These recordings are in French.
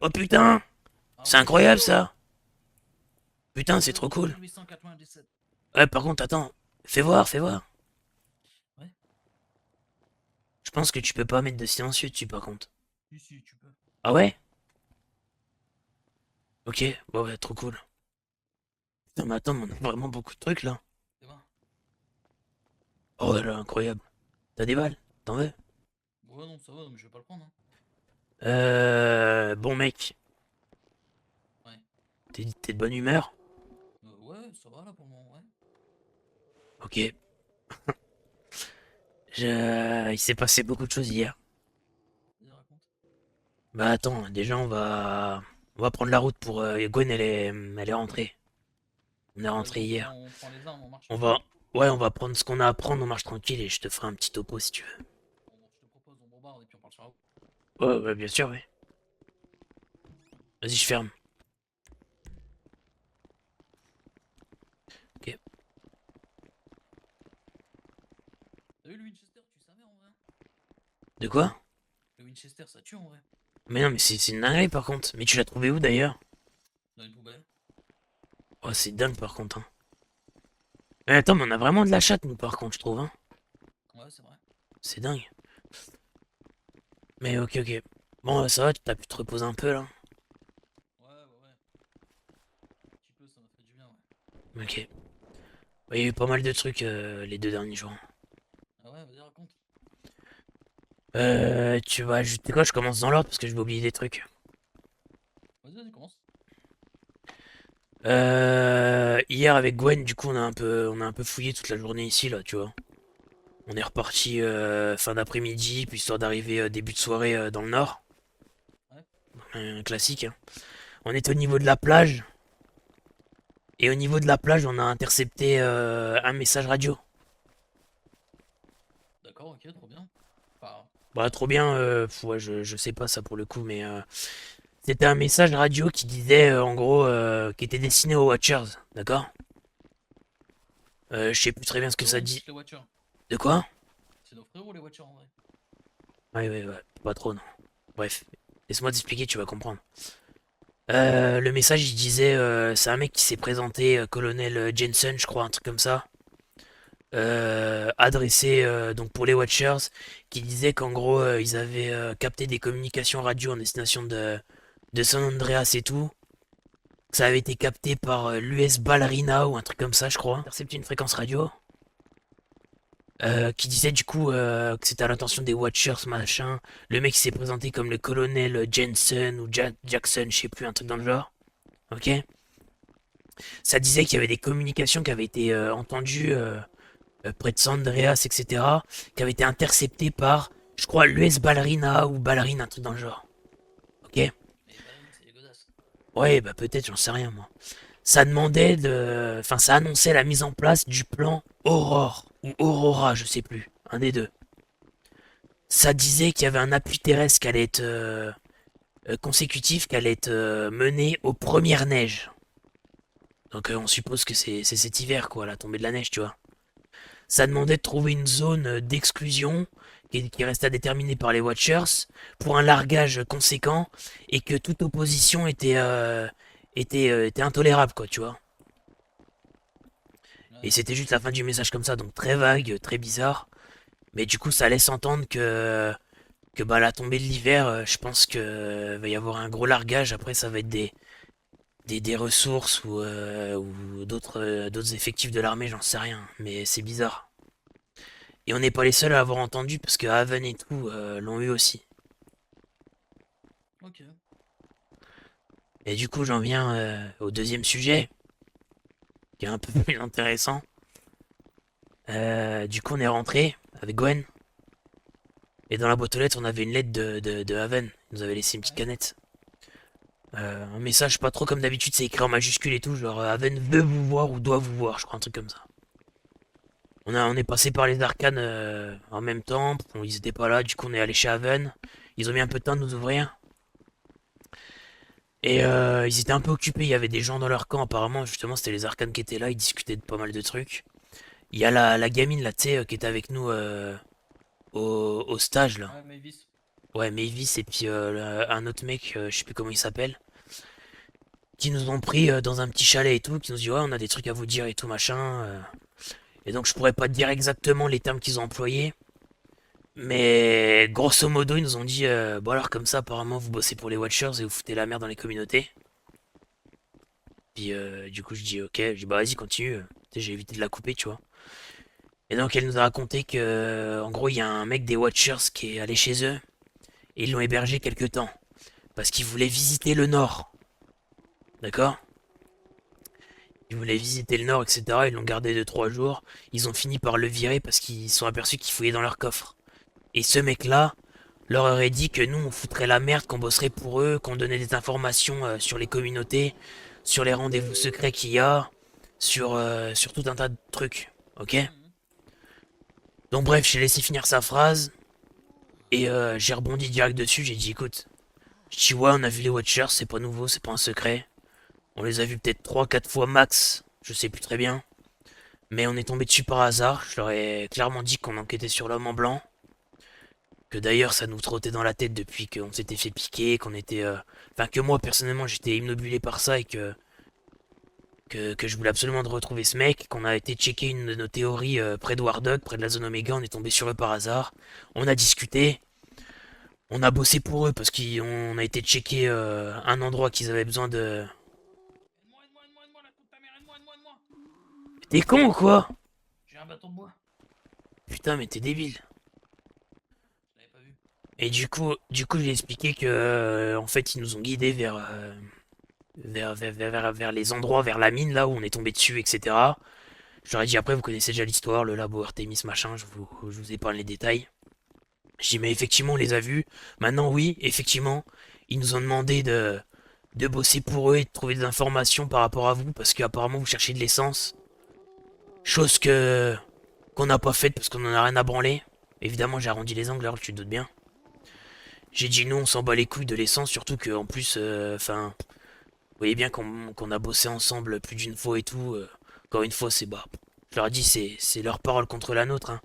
Oh putain! Ah C'est ouais, incroyable chaud. ça! Putain, c'est trop cool. 0,897. Ouais, par contre, attends. Fais voir, fais voir. Ouais, Je pense que tu peux pas mettre de silencieux dessus par contre. si, si, tu peux. Ah ouais? Ok, bon, ouais, trop cool. Putain, mais attends, mais on a vraiment beaucoup de trucs là. C'est bon. Oh là, incroyable. T'as des balles? T'en veux? Ouais, non, ça va, non, mais je vais pas le prendre, hein. Bon mec, Ouais. t'es de bonne humeur? Ouais, ça va là pour le moment, ouais. Ok. Il s'est passé beaucoup de choses hier. Vas-y, raconte. Bah attends, déjà on va prendre la route pour Gwen, elle est rentrée. On est Vas-y, rentré on hier. prend, on prend les armes, on marche On tranquille. va, ouais, on va prendre ce qu'on a à prendre, on marche tranquille et je te ferai un petit topo si tu veux. Bon, je te propose, on bombarde et puis on part sur la route. Ouais, ouais, bien sûr, ouais. Vas-y, je ferme. Ok. T'as vu le Winchester, tu savais en vrai? De quoi? Le Winchester, ça tue en vrai. Mais non, mais c'est une dinguerie par contre. Mais tu l'as trouvé où d'ailleurs? Dans une poubelle. Oh, c'est dingue par contre, hein. Mais attends, mais on a vraiment de la chatte, nous, par contre, je trouve, hein. Ouais, c'est vrai. C'est dingue. Mais ok, ok. Bon, ça va, t'as pu te reposer un peu là. Ouais, ouais, ouais. Un petit peu, ça m'a fait du bien, ouais. Ok. Ouais, il y a eu pas mal de trucs les 2 derniers jours. Ah ouais, vas-y, raconte. Tu vois, tu sais quoi, je commence dans l'ordre parce que je vais oublier des trucs. Vas-y, vas-y, commence. Hier avec Gwen, du coup, on a un peu fouillé toute la journée ici, là, tu vois. On est reparti fin d'après-midi, puis histoire d'arriver début de soirée dans le nord. Ouais, Un classique, hein. On est au niveau de la plage, et au niveau de la plage, on a intercepté un message radio. d'accord, ok, trop bien. Enfin, Bah, trop bien, ouais, je sais pas ça pour le coup, mais c'était un message radio qui disait, en gros, qui était destiné aux Watchers, d'accord? Je sais plus très c'est bien nos ce que ça frérots en dit. plus, les Watchers. De quoi? C'est nos frérots, les Watchers en vrai. Ouais, ouais, ouais, pas trop, non. Bref, laisse-moi t'expliquer, tu vas comprendre. Le message, il disait, c'est un mec qui s'est présenté, colonel Jensen, je crois, un truc comme ça, adressé donc pour les Watchers, qui disait qu'en gros, ils avaient capté des communications radio en destination de San Andreas et tout. Ça avait été capté par l'US Ballerina ou un truc comme ça, je crois. Intercepté une fréquence radio. Qui disait du coup que c'était à l'intention des Watchers, machin. Le mec s'est présenté comme le colonel Jensen ou Jackson, je sais plus, un truc dans le genre. Ok. Ça disait qu'il y avait des communications qui avaient été entendues près de San Andreas, etc. Qui avaient été interceptées par, je crois, l'US Ballerina ou Ballerine, un truc dans le genre. Ok. Mais Ballerina, c'est les godasses. Ouais, bah peut-être, j'en sais rien moi. Ça demandait de. Enfin, ça annonçait la mise en place du plan Aurore ou Aurora, je sais plus. Un des deux. Ça disait qu'il y avait un appui terrestre qui allait être consécutif, qui allait être mené aux premières neiges. Donc on suppose que c'est cet hiver, quoi, la tombée de la neige, tu vois. Ça demandait de trouver une zone d'exclusion qui reste à déterminer par les Watchers pour un largage conséquent et que toute opposition était intolérable, quoi, tu vois. Et Ouais. c'était juste la fin du message comme ça, donc très vague, très bizarre. Mais du coup, ça laisse entendre que bah, à la tombée de l'hiver, je pense que va y avoir un gros largage. Après, ça va être des ressources ou d'autres effectifs de l'armée, j'en sais rien. Mais c'est bizarre. Et on n'est pas les seuls à avoir entendu, parce que Haven et tout l'ont eu aussi. Ok. Et du coup, j'en viens au deuxième sujet, qui est un peu plus intéressant. Du coup, on est rentré avec Gwen. Et dans la boîte aux lettres, on avait une lettre de Haven. Il nous avait laissé une petite Ouais. canette. Un message pas trop comme d'habitude, c'est écrit en majuscule et tout, genre Haven veut vous voir ou doit vous voir, je crois, un truc comme ça. On est passé par les arcanes en même temps, bon, ils étaient pas là, du coup on est allé chez Haven. Ils ont mis un peu de temps de nous ouvrir. Et ils étaient un peu occupés, il y avait des gens dans leur camp apparemment, justement c'était les arcanes qui étaient là, ils discutaient de pas mal de trucs. Il y a la gamine là, tu sais, qui était avec nous au stage là. Ouais, Mavis. Ouais, Mavis et puis un autre mec, je sais plus comment il s'appelle, qui nous ont pris dans un petit chalet et tout, qui nous dit ouais, on a des trucs à vous dire et tout machin. Et donc je pourrais pas te dire exactement les termes qu'ils ont employés, mais grosso modo ils nous ont dit bon alors comme ça apparemment vous bossez pour les Watchers et vous foutez la merde dans les communautés. Puis du coup je dis ok, je dis bah vas-y continue. Tu sais, j'ai évité de la couper tu vois. Et donc elle nous a raconté que en gros il y a un mec des Watchers qui est allé chez eux et ils l'ont hébergé quelque temps parce qu'ils voulaient visiter le nord, d'accord? Ils voulaient visiter le nord, etc. Ils l'ont gardé 2 3 jours. Ils ont fini par le virer parce qu'ils se sont aperçus qu'ils fouillaient dans leur coffre. Et ce mec-là leur aurait dit que nous, on foutrait la merde, qu'on bosserait pour eux, qu'on donnait des informations sur les communautés, sur les rendez-vous secrets qu'il y a, sur tout un tas de trucs. Ok? Mhm. Donc bref, j'ai laissé finir sa phrase et j'ai rebondi direct dessus. J'ai dit écoute, je dis ouais, on a vu les Watchers, c'est pas nouveau, c'est pas un secret. On les a vus peut-être 3 4 fois max, je sais plus très bien. Mais on est tombé dessus par hasard. Je leur ai clairement dit qu'on enquêtait sur l'homme en blanc. Que d'ailleurs ça nous trottait dans la tête depuis qu'on s'était fait piquer, qu'on était... Enfin que moi personnellement j'étais obnubilé par ça et que je voulais absolument retrouver ce mec, qu'on a été checker une de nos théories près de Wardog, près de la zone Oméga, on est tombé sur eux par hasard. On a discuté, on a bossé pour eux parce qu'on a été checker un endroit qu'ils avaient besoin de... Aide-moi, la coupe ta mère, aide-moi. T'es con ou quoi? J'ai un bâton de bois. Putain mais t'es débile. Je l'avais pas vu. Et du coup j'ai expliqué que en fait ils nous ont guidés vers les endroits, vers la mine là où on est tombé dessus, etc. Je leur ai dit après, vous connaissez déjà l'histoire, le labo Artemis, machin, je vous épargne les détails. Je dis mais effectivement on les a vus. Maintenant oui, effectivement, ils nous ont demandé de bosser pour eux et de trouver des informations par rapport à vous, parce qu'apparemment vous cherchez de l'essence. Chose qu'on n'a pas faite parce qu'on en a rien à branler. Évidemment j'ai arrondi les angles, alors tu te doutes bien. J'ai dit nous on s'en bat les couilles de l'essence, surtout qu'en plus, enfin, vous voyez bien qu'on a bossé ensemble plus d'une fois et tout. Encore une fois, c'est bah. Je leur ai dit, c'est leur parole contre la nôtre. Hein.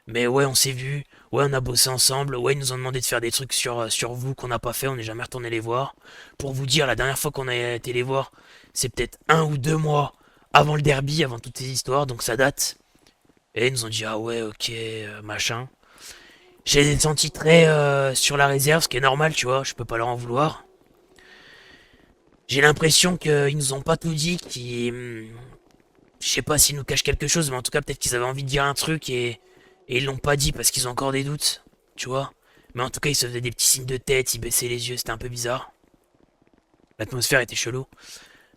Mais ouais, on s'est vu. Ouais, on a bossé ensemble. Ouais, ils nous ont demandé de faire des trucs sur vous qu'on n'a pas fait. On n'est jamais retourné les voir. Pour vous dire, la dernière fois qu'on a été les voir, c'est peut-être 1 ou 2 mois avant le derby, avant toutes ces histoires. Donc ça date. Et ils nous ont dit, ah ouais, ok, machin. J'ai senti très sur la réserve, ce qui est normal, tu vois. Je peux pas leur en vouloir. J'ai l'impression qu'ils nous ont pas tout dit, je sais pas s'ils nous cachent quelque chose, mais en tout cas peut-être qu'ils avaient envie de dire un truc et ils l'ont pas dit parce qu'ils ont encore des doutes, tu vois. Mais en tout cas ils se faisaient des petits signes de tête, ils baissaient les yeux, c'était un peu bizarre. L'atmosphère était chelou.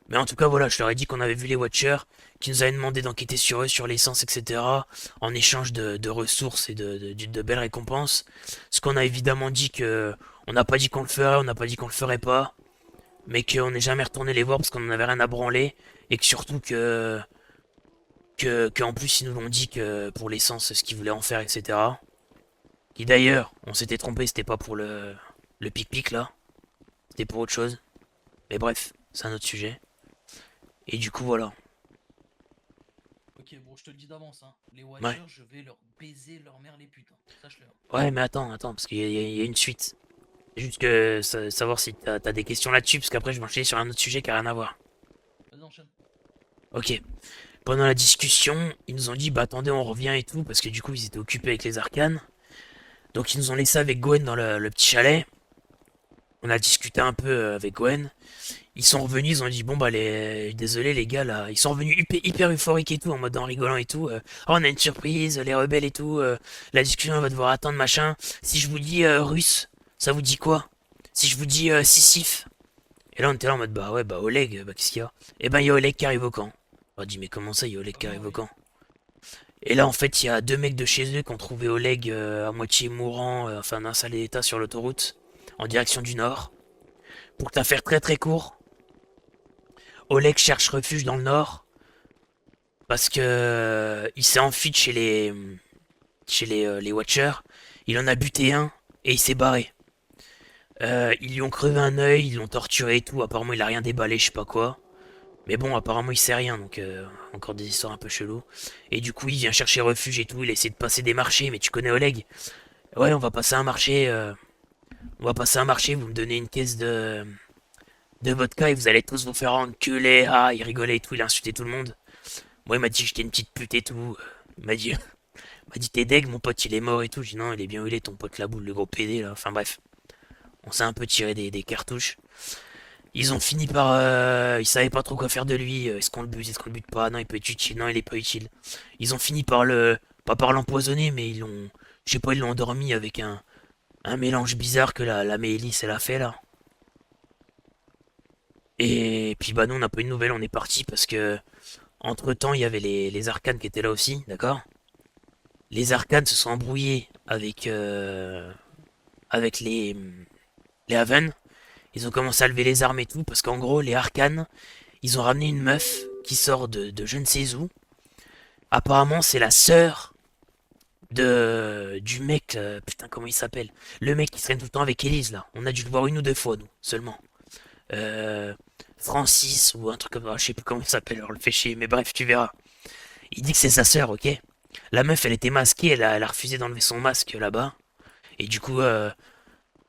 Mais en tout cas voilà, je leur ai dit qu'on avait vu les Watchers, qu'ils nous avaient demandé d'enquêter sur eux, sur l'essence, etc. En échange de ressources et de belles récompenses. Ce qu'on a évidemment dit que... On n'a pas dit qu'on le ferait, on n'a pas dit qu'on le ferait pas. Mais qu'on n'est jamais retourné les voir parce qu'on en avait rien à branler. Et que surtout qu'en plus ils nous l'ont dit que pour l'essence ce qu'ils voulaient en faire, etc. Qui d'ailleurs, on s'était trompé, c'était pas pour le pic-pic là, c'était pour autre chose. Mais bref, c'est un autre sujet. Et du coup voilà. Ok, bon, je te le dis d'avance, hein. Les Ouais. Watchers, je vais leur baiser leur mère les putes. Hein. Sache-le. Hein. Ouais mais attends, parce qu'il y a une suite. Juste que savoir si t'as des questions là-dessus, parce qu'après je vais enchaîner sur un autre sujet qui a rien à voir. Vas-y, enchaîne. Ok. Pendant la discussion, ils nous ont dit bah attendez on revient et tout, parce que du coup ils étaient occupés avec les arcanes. Donc ils nous ont laissé avec Gwen dans le petit chalet. On a discuté un peu avec Gwen. Ils sont revenus, ils ont dit bon bah désolé les gars là, ils sont revenus hyper euphoriques et tout, en mode en rigolant et tout. Oh, on a une surprise, les rebelles et tout. La discussion elle va devoir attendre machin. Si je vous dis russe, ça vous dit quoi? Si je vous dis Sissif. Et là on était là en mode bah ouais bah Oleg, bah qu'est-ce qu'il y a? Et ben il y a Oleg qui arrive au camp. On a dit mais comment ça il y a Oleg qui Comment, arrive au oui? camp? Et là en fait il y a 2 mecs de chez eux qui ont trouvé Oleg à moitié mourant, enfin dans un sale état sur l'autoroute, en direction du nord. Pour te la faire très très court, Oleg cherche refuge dans le nord parce que il s'est enfui de chez les Watchers. Il en a buté un et il s'est barré. Ils lui ont crevé un œil, ils l'ont torturé et tout. Apparemment, il a rien déballé, je sais pas quoi. Mais bon, apparemment, il sait rien, donc encore des histoires un peu cheloues. Et du coup, il vient chercher refuge et tout. Il essaie de passer des marchés, mais tu connais Oleg. Ouais, on va passer un marché. On va passer un marché, vous me donnez une caisse de vodka et vous allez tous vous faire enculer. Ah, il rigolait et tout, il insultait tout le monde. Moi, il m'a dit que j'étais une petite pute et tout. Il m'a dit, m'a dit t'es deg, mon pote il est mort et tout. J'ai dit non, il est bien où il est, ton pote la boule, le gros PD là. Enfin bref, on s'est un peu tiré des cartouches. Ils ont fini par. Ils savaient pas trop quoi faire de lui. Est-ce qu'on le bute, est-ce qu'on le bute pas? Non, il peut être utile, non, il est pas utile. Ils ont fini par le. Pas par l'empoisonner, mais ils l'ont. Je sais pas, ils l'ont endormi avec un mélange bizarre que la Mélis elle a fait là. Et puis bah nous on n'a pas eu de nouvelles, on est parti parce que entre temps il y avait les arcanes qui étaient là aussi, d'accord? Les arcanes se sont embrouillés avec les Haven. Ils ont commencé à lever les armes et tout parce qu'en gros les arcanes ils ont ramené une meuf qui sort de je ne sais où. Apparemment c'est la sœur de du mec, putain comment il s'appelle? Le mec qui traîne tout le temps avec Elise là. On a dû le voir une ou deux fois nous seulement. Euh, Francis ou un truc comme ça, je sais plus comment il s'appelle, alors le fait chier, mais bref, tu verras. Il dit que c'est sa sœur, ok? La meuf, elle était masquée, elle a refusé d'enlever son masque là-bas. Et du coup,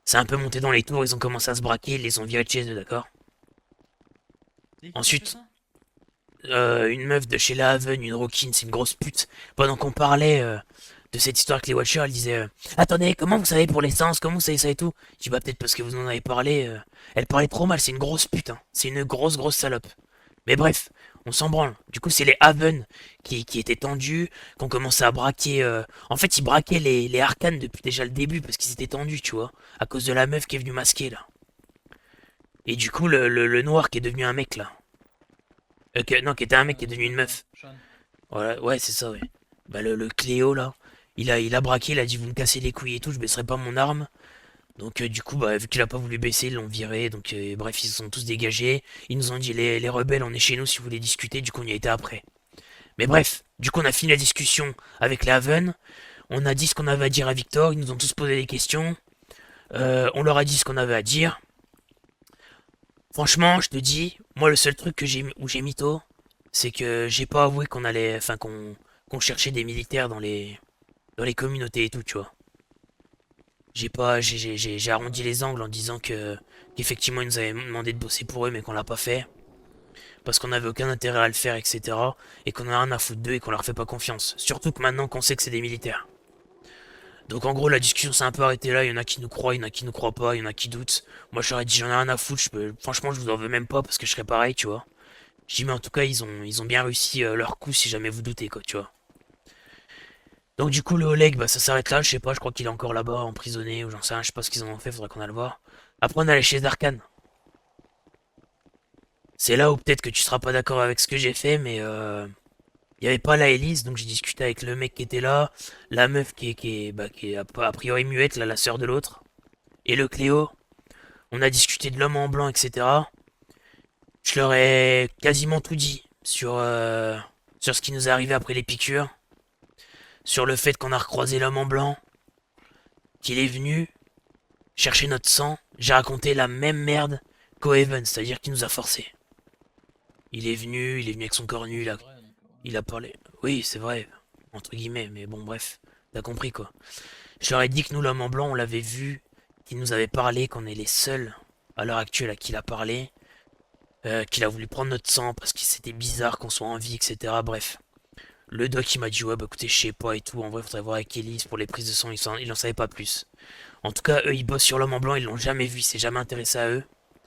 c'est un peu monté dans les tours, ils ont commencé à se braquer, ils les ont virés de chez eux, d'accord? C'est qui a fait Ensuite, ça? une meuf de chez la Haven, une Rockin, c'est une grosse pute. Pendant qu'on parlait de cette histoire avec les Watchers, elle disait attendez, comment vous savez pour l'essence? Comment vous savez ça et tout? Je dis bah peut-être parce que vous en avez parlé. Elle parlait trop mal, c'est une grosse pute, hein. C'est une grosse salope. Mais bref, on s'en branle. Du coup, c'est les Haven qui étaient tendus, qu'on commençait à braquer. En fait, ils braquaient les Arcanes depuis déjà le début parce qu'ils étaient tendus, tu vois, à cause de la meuf qui est venue masquer là. Et du coup, le noir qui est devenu un mec là. Non, qui était un mec qui est devenu une meuf. Sean. Voilà, ouais, c'est ça, ouais. Bah, le Cléo, là, il a braqué, il a dit, vous me cassez les couilles et tout, je baisserai pas mon arme. Donc, du coup, bah, vu qu'il a pas voulu baisser, ils l'ont viré. Donc, bref, ils se sont tous dégagés. Ils nous ont dit, les rebelles, on est chez nous si vous voulez discuter. Du coup, on y a été après. Mais bref, du coup, on a fini la discussion avec les Haven. On a dit ce qu'on avait à dire à Victor. Ils nous ont tous posé des questions. On leur a dit ce qu'on avait à dire. Franchement, je te dis, moi, le seul truc où j'ai mytho, c'est que j'ai pas avoué qu'on allait, enfin, qu'on cherchait des militaires dans les communautés et tout, tu vois. J'ai pas, j'ai arrondi les angles en disant qu'effectivement ils nous avaient demandé de bosser pour eux, mais qu'on l'a pas fait parce qu'on avait aucun intérêt à le faire, etc. Et qu'on a rien à foutre d'eux et qu'on leur fait pas confiance. Surtout que maintenant qu'on sait que c'est des militaires. Donc en gros la discussion s'est un peu arrêtée là. Il y en a qui nous croient, il y en a qui nous croient pas, il y en a qui doutent. Moi je leur ai dit j'en ai rien à foutre. Franchement je vous en veux même pas parce que je serais pareil, tu vois. Je dis mais en tout cas ils ont bien réussi leur coup si jamais vous doutez quoi, tu vois. Donc du coup le Oleg bah ça s'arrête là, je sais pas, je crois qu'il est encore là-bas emprisonné ou j'en sais rien, je sais pas ce qu'ils en ont fait, faudrait qu'on aille le voir. Après on allait chez Darkan. C'est là où peut-être que tu seras pas d'accord avec ce que j'ai fait, mais il y avait pas la Elise, donc j'ai discuté avec le mec qui était là, la meuf qui est a priori muette, là, la sœur de l'autre, et le Cléo. On a discuté de l'homme en blanc, etc. Je leur ai quasiment tout dit sur ce qui nous est arrivé après les piqûres, sur le fait qu'on a recroisé l'homme en blanc, qu'il est venu chercher notre sang. J'ai raconté la même merde qu'au Heaven, c'est-à-dire qu'il nous a forcés. Il est venu avec son corps nu, C'est là. vrai, donc. Il a parlé. Oui, c'est vrai, entre guillemets, mais bon, bref, t'as compris quoi. Je leur ai dit que nous, l'homme en blanc, on l'avait vu, qu'il nous avait parlé, qu'on est les seuls à l'heure actuelle à qui il a parlé, qu'il a voulu prendre notre sang parce que c'était bizarre qu'on soit en vie, etc. Bref. Le doc il m'a dit ouais bah écoutez je sais pas et tout, en vrai faudrait voir avec Elise pour les prises de sang, il en savait pas plus. En tout cas eux ils bossent sur l'homme en blanc, ils l'ont jamais vu, il s'est jamais intéressé à eux.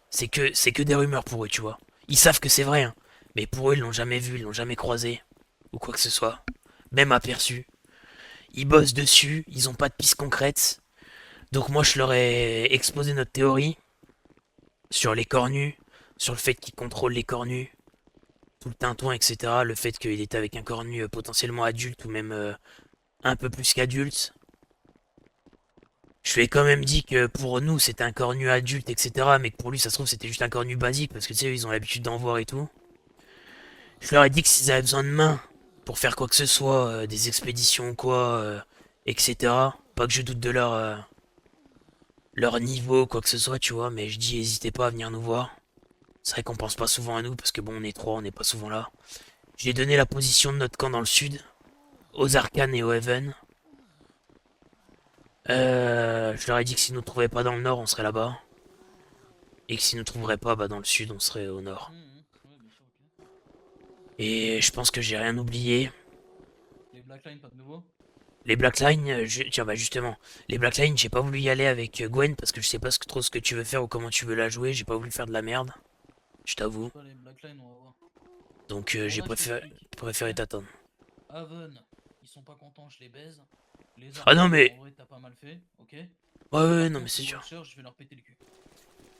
C'est que des rumeurs pour eux tu vois. Ils savent que c'est vrai hein, mais pour eux ils l'ont jamais vu, ils l'ont jamais croisé, ou quoi que ce soit. Même aperçu. Ils bossent dessus, ils ont pas de pistes concrètes. Donc moi je leur ai exposé notre théorie sur les cornus, sur le fait qu'ils contrôlent les cornus, tout le tintouin, etc. Le fait qu'il était avec un cornu potentiellement adulte ou même un peu plus qu'adulte. Je lui ai quand même dit que pour nous c'était un cornu adulte, etc. Mais que pour lui ça se trouve c'était juste un cornu basique parce que tu sais, ils ont l'habitude d'en voir et tout. Je leur ai dit que s'ils avaient besoin de mains pour faire quoi que ce soit, des expéditions ou quoi, etc. Pas que je doute de leur niveau, quoi que ce soit, tu vois, mais je dis n'hésitez pas à venir nous voir. C'est vrai qu'on pense pas souvent à nous parce que bon on est trois, on n'est pas souvent là. J'ai donné la position de notre camp dans le sud, aux Arcanes et aux Heaven. Je leur ai dit que s'ils nous trouvaient pas dans le nord, on serait là-bas. Et que s'ils nous trouveraient pas, bah dans le sud, on serait au nord. Ouais, bien sûr, ok. Et je pense que j'ai rien oublié. Les Blackline, pas de nouveau? Les Blackline, tiens bah justement, les Blackline, j'ai pas voulu y aller avec Gwen parce que je sais pas trop ce que tu veux faire ou comment tu veux la jouer. J'ai pas voulu faire de la merde, je Je sais t'avoue. pas, les Blackline, on va voir. Donc Bon, j'ai là, je t'explique. préféré Ok? t'attendre. Haven, ils sont pas contents, je les baise. Les Ah non Arcanes, mais, en vrai, t'as pas mal fait, ok? ouais, ouais, Par non mais contre, c'est les sûr. Watchers, je vais leur péter le cul.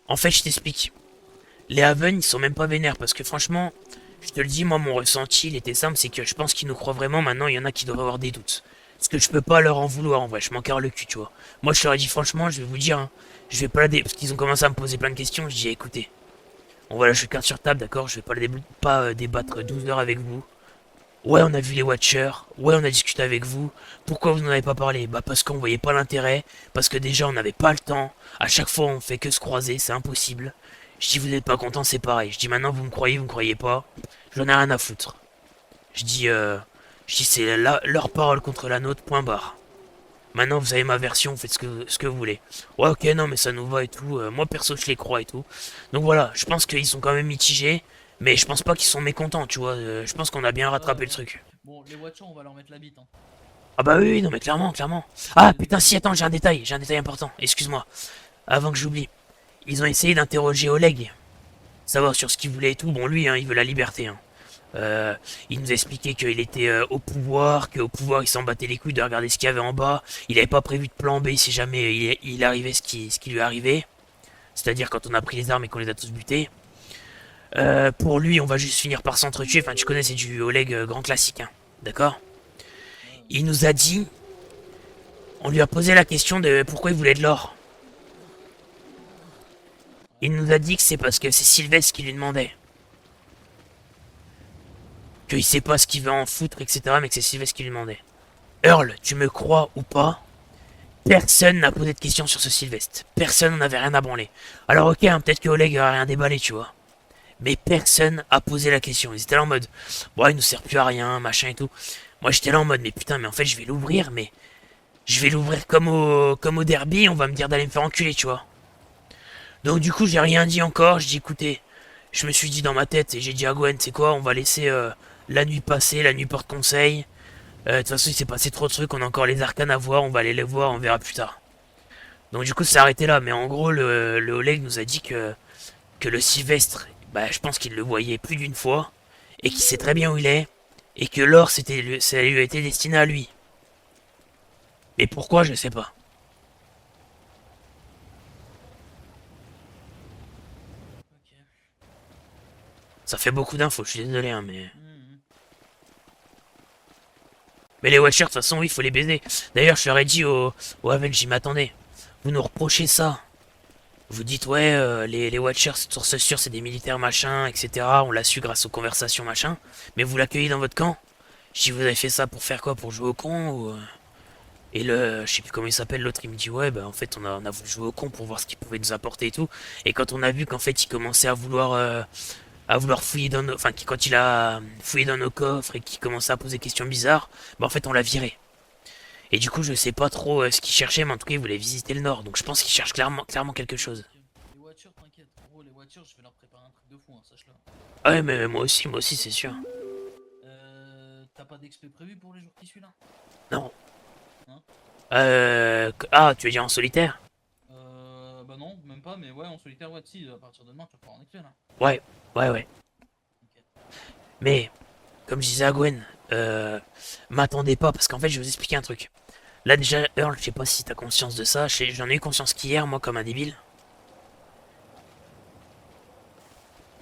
En fait, je t'explique. Les Haven, ils sont même pas vénères parce que franchement, je te le dis, moi, mon ressenti, il était simple, c'est que je pense qu'ils nous croient vraiment. Maintenant, il y en a qui devraient avoir des doutes. Parce que je peux pas leur en vouloir, en vrai, je m'en carre le cul, tu vois. Moi, je leur ai dit, franchement, je vais vous dire, hein, je vais pas la parce qu'ils ont commencé à me poser plein de questions, je dis, écoutez, on va lâcher carte sur table, d'accord, je vais pas, débattre 12 heures avec vous. Ouais, on a vu les Watchers, ouais, on a discuté avec vous. Pourquoi vous n'en avez pas parlé? Bah, parce qu'on voyait pas l'intérêt, parce que déjà, on n'avait pas le temps. À chaque fois, on fait que se croiser, c'est impossible. Je dis, vous n'êtes pas content, c'est pareil. Je dis, maintenant, vous me croyez pas. J'en ai rien à foutre. Je dis, c'est leur parole contre la nôtre, point barre. Maintenant, vous avez ma version, faites ce que vous voulez. Ouais, ok, non, mais ça nous va et tout. Moi, perso, je les crois et tout. Donc voilà, je pense qu'ils sont quand même mitigés. Mais je pense pas qu'ils sont mécontents, tu vois. Je pense qu'on a bien Ouais, rattrapé le ouais. truc. Bon, les Watchers, on va leur mettre la bite, hein. Ah bah oui, oui, non mais clairement, clairement. C'est Ah des putain, ennemis si, de attends, guerre. j'ai un détail important. Excuse-moi, avant que j'oublie. Ils ont essayé d'interroger Oleg, savoir sur ce qu'il voulait et tout. Bon, lui, hein, il veut la liberté. Hein. Euh, il nous a expliqué qu'il était au pouvoir, qu'au pouvoir il s'en battait les couilles de regarder ce qu'il y avait en bas. Il avait pas prévu de plan B si jamais il arrivait ce qui lui arrivait. C'est-à-dire quand on a pris les armes et qu'on les a tous butés. Pour lui, on va juste finir par s'entretuer. Enfin, tu connais, c'est du Oleg grand classique. Hein. D'accord. Ouais, ouais. Il nous a dit, on lui a posé la question de pourquoi il voulait de l'or. Ouais. Il nous a dit que c'est parce que c'est Sylvestre qui lui demandait. Qu'il sait pas ce qu'il veut en foutre, etc. Mais que c'est Sylvestre qui lui demandait. Earl, tu me crois ou pas? Personne n'a posé de questions sur ce Sylvestre. Personne n'en avait rien à branler. Alors ok, hein, peut-être que Oleg a rien déballé, tu vois. Mais personne a posé la question. Ils étaient là en mode, bon, il nous sert plus à rien, machin et tout. Moi j'étais là en mode, mais putain, mais en fait je vais l'ouvrir, mais je vais l'ouvrir comme au derby, on va me dire d'aller me faire enculer, tu vois. Donc du coup j'ai rien dit encore, je dis écoutez, je me suis dit dans ma tête et j'ai dit à Gwen, c'est quoi, on va laisser la nuit passer, la nuit porte conseil. De toute façon il s'est passé trop de trucs, on a encore les arcanes à voir, on va aller les voir, on verra plus tard. Donc du coup ça s'est arrêté là, mais en gros le Oleg nous a dit que le Sylvestre, bah je pense qu'il le voyait plus d'une fois, et qu'il sait très bien où il est, et que l'or ça lui a été destiné à lui. Mais pourquoi je sais pas. Ok. Ça fait beaucoup d'infos, je suis désolé hein, mais... Mhm. Mais les Watchers, de toute façon, oui, il faut les baiser. D'ailleurs, je leur ai dit au Haven, j'y m'attendais. Vous nous reprochez ça. Vous dites, ouais, les Watchers, source sûre, c'est des militaires, machin, etc. On l'a su grâce aux conversations, machin. Mais vous l'accueillez dans votre camp. Je dis, vous avez fait ça pour faire quoi? Pour jouer au con ou... Et je sais plus comment il s'appelle, l'autre, il me dit, ouais, bah en fait, on a voulu jouer au con pour voir ce qu'il pouvait nous apporter et tout. Et quand on a vu qu'en fait, il commençait à vouloir fouiller dans nos... Enfin, quand il a fouillé dans nos coffres et qu'il commençait à poser des questions bizarres, bah en fait, on l'a viré. Et du coup, je sais pas trop ce qu'il cherchait, mais en tout cas, il voulait visiter le nord. Donc je pense qu'il cherche clairement quelque chose. Ok. Les Watchers, t'inquiète. Gros, les Watchers, je vais leur préparer un truc de fou, hein, sache-le. Ah ouais, mais moi aussi, c'est sûr. T'as pas d'expé prévu pour les jours qui suivent là? Non. Hein? Ah, tu veux dire en solitaire? Bah non, même pas, mais ouais, en solitaire, ouais, si, à partir de demain, tu vas pouvoir en expé là. Ouais, ouais. Ok. Mais, comme je disais à Gwen, m'attendez pas, parce qu'en fait, je vais vous expliquer un truc. Là, déjà, Earl, je sais pas si t'as conscience de ça. J'en ai eu conscience qu'hier, moi, comme un débile.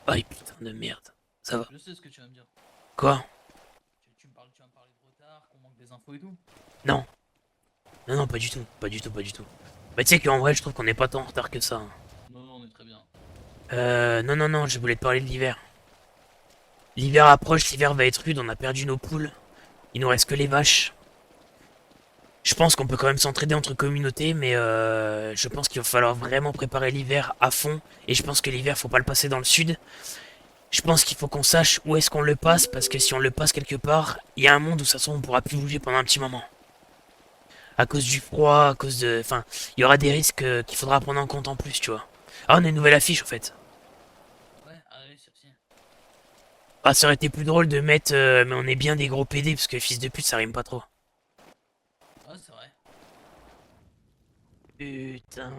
Aïe, putain de merde. Ça va. Je sais ce que tu vas me dire. Quoi? Tu vas me parler de retard, qu'on manque des infos et tout. Non. Non, pas du tout. Pas du tout. Bah, tu sais qu'en vrai, je trouve qu'on n'est pas tant en retard que ça. Hein. Non, non, on est très bien. Non, je voulais te parler de l'hiver. L'hiver approche, l'hiver va être rude, on a perdu nos poules. Il nous reste que les vaches. Je pense qu'on peut quand même s'entraider entre communautés, mais je pense qu'il va falloir vraiment préparer l'hiver à fond. Et je pense que l'hiver, faut pas le passer dans le sud. Je pense qu'il faut qu'on sache où est-ce qu'on le passe, parce que si on le passe quelque part, il y a un monde où ça se trouve on pourra plus bouger pendant un petit moment. À cause du froid, à cause de... Enfin, il y aura des risques qu'il faudra prendre en compte en plus, tu vois. Ah, on a une nouvelle affiche, en fait. Ouais, à réussir aussi. Ah, ça aurait été plus drôle de mettre... mais on est bien des gros PD, parce que fils de pute, ça rime pas trop. Ouais, c'est vrai. Putain...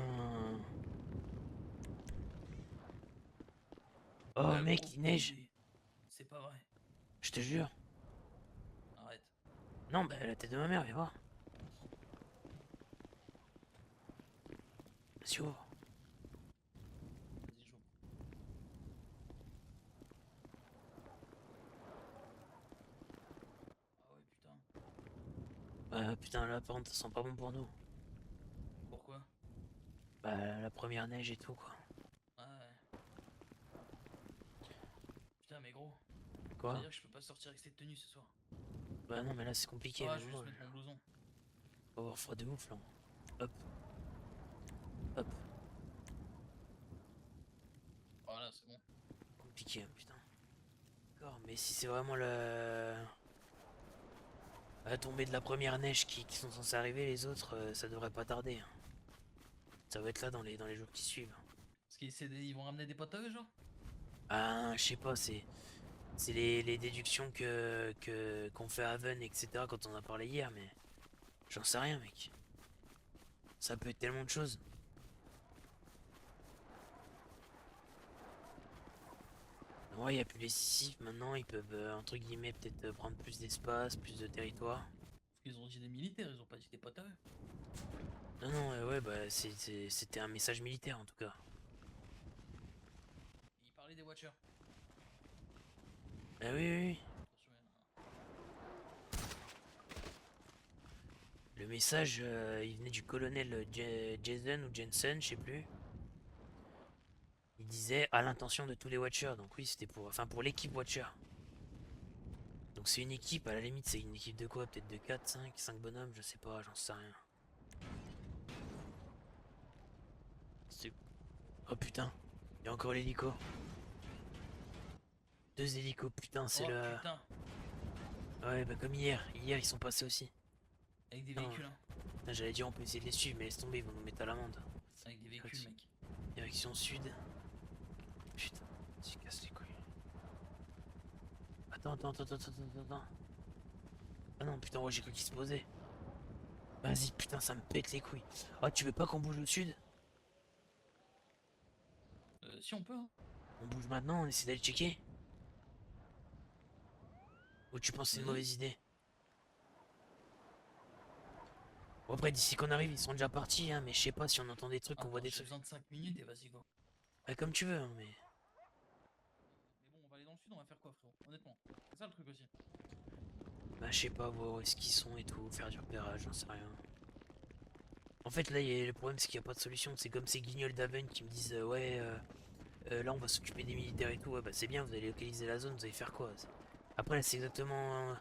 Oh, Un mec, gros il neige. PD. C'est pas vrai. Je te jure. Arrête. Non, bah, la tête de ma mère, viens voir. Vas-y, ouvre. Vas-y, joue. Ah ouais, putain. Putain, là, par contre, ça sent pas bon pour nous. Pourquoi? Bah, la première neige et tout, quoi. Ah ouais. Putain, mais gros. Quoi? C'est-à-dire que je peux pas sortir avec cette tenue ce soir. Bah non, mais là, c'est compliqué, Ah, même je vais moi. juste mettre mon blouson. Je vais avoir froid de ouf, là. Hop, hop. Voilà, c'est bon. Compliqué, hein, putain. D'accord, mais si c'est vraiment la tombée de la première neige qui sont censés arriver, les autres, ça devrait pas tarder, hein. Ça va être là dans les jours qui suivent. Parce qu'ils vont ramener des potes à eux, genre? Ah, je sais pas, c'est les déductions qu'on fait à Haven, etc. quand on a parlé hier, mais j'en sais rien, mec. Ça peut être tellement de choses. Ouais, il y a plus les Sicifs maintenant, ils peuvent, entre guillemets, peut-être prendre plus d'espace, plus de territoire. Parce qu'ils ont dit des militaires, ils ont pas dit des potes à eux. Non, non, ouais, bah, c'était un message militaire en tout cas. Ils parlaient des Watchers. Ah oui, oui, oui. Attention, Le message, il venait du colonel Jason ou Jensen, je sais plus. Il disait à l'intention de tous les Watchers, donc oui, c'était pour, enfin pour l'équipe Watcher. Donc c'est une équipe, à la limite, c'est une équipe de quoi? Peut-être de 4, 5 bonhommes, je sais pas, j'en sais rien. C'est... Oh putain, il y a encore l'hélico. Deux hélicos, putain, c'est oh le... putain, Ouais, bah comme hier. Hier, ils sont passés aussi. avec des Non, véhicules, hein. j'allais dire on peut essayer de les suivre, mais laisse tomber, ils vont nous mettre à l'amende. Avec des véhicules, mec. Direction sud. Putain, tu casses les couilles. Attends. Ah non, putain, ouais, j'ai cru qu'il se posait. Vas-y, putain, ça me pète les couilles. Ah, tu veux pas qu'on bouge au sud? Si on peut, hein. On bouge maintenant, on essaie d'aller checker? Ou tu penses que c'est une Vas-y. mauvaise idée? Bon, après, d'ici qu'on arrive, ils sont déjà partis, hein, mais je sais pas si on entend des trucs, on voit Attends, des j'ai trucs. besoin de 5 minutes et vas-y, go. Ouais, comme tu veux, hein, mais. Mais bon, on va aller dans le sud, on va faire quoi, frérot? Honnêtement. C'est ça le truc aussi. Bah, je sais pas, voir où est-ce qu'ils sont et tout, faire du repérage, j'en sais rien. En fait, là, le problème, c'est qu'il n'y a pas de solution. C'est comme ces guignols d'Aven qui me disent ouais, là, on va s'occuper des militaires et tout. Ouais, bah, c'est bien, vous allez localiser la zone, vous allez faire quoi? Après, là, c'est exactement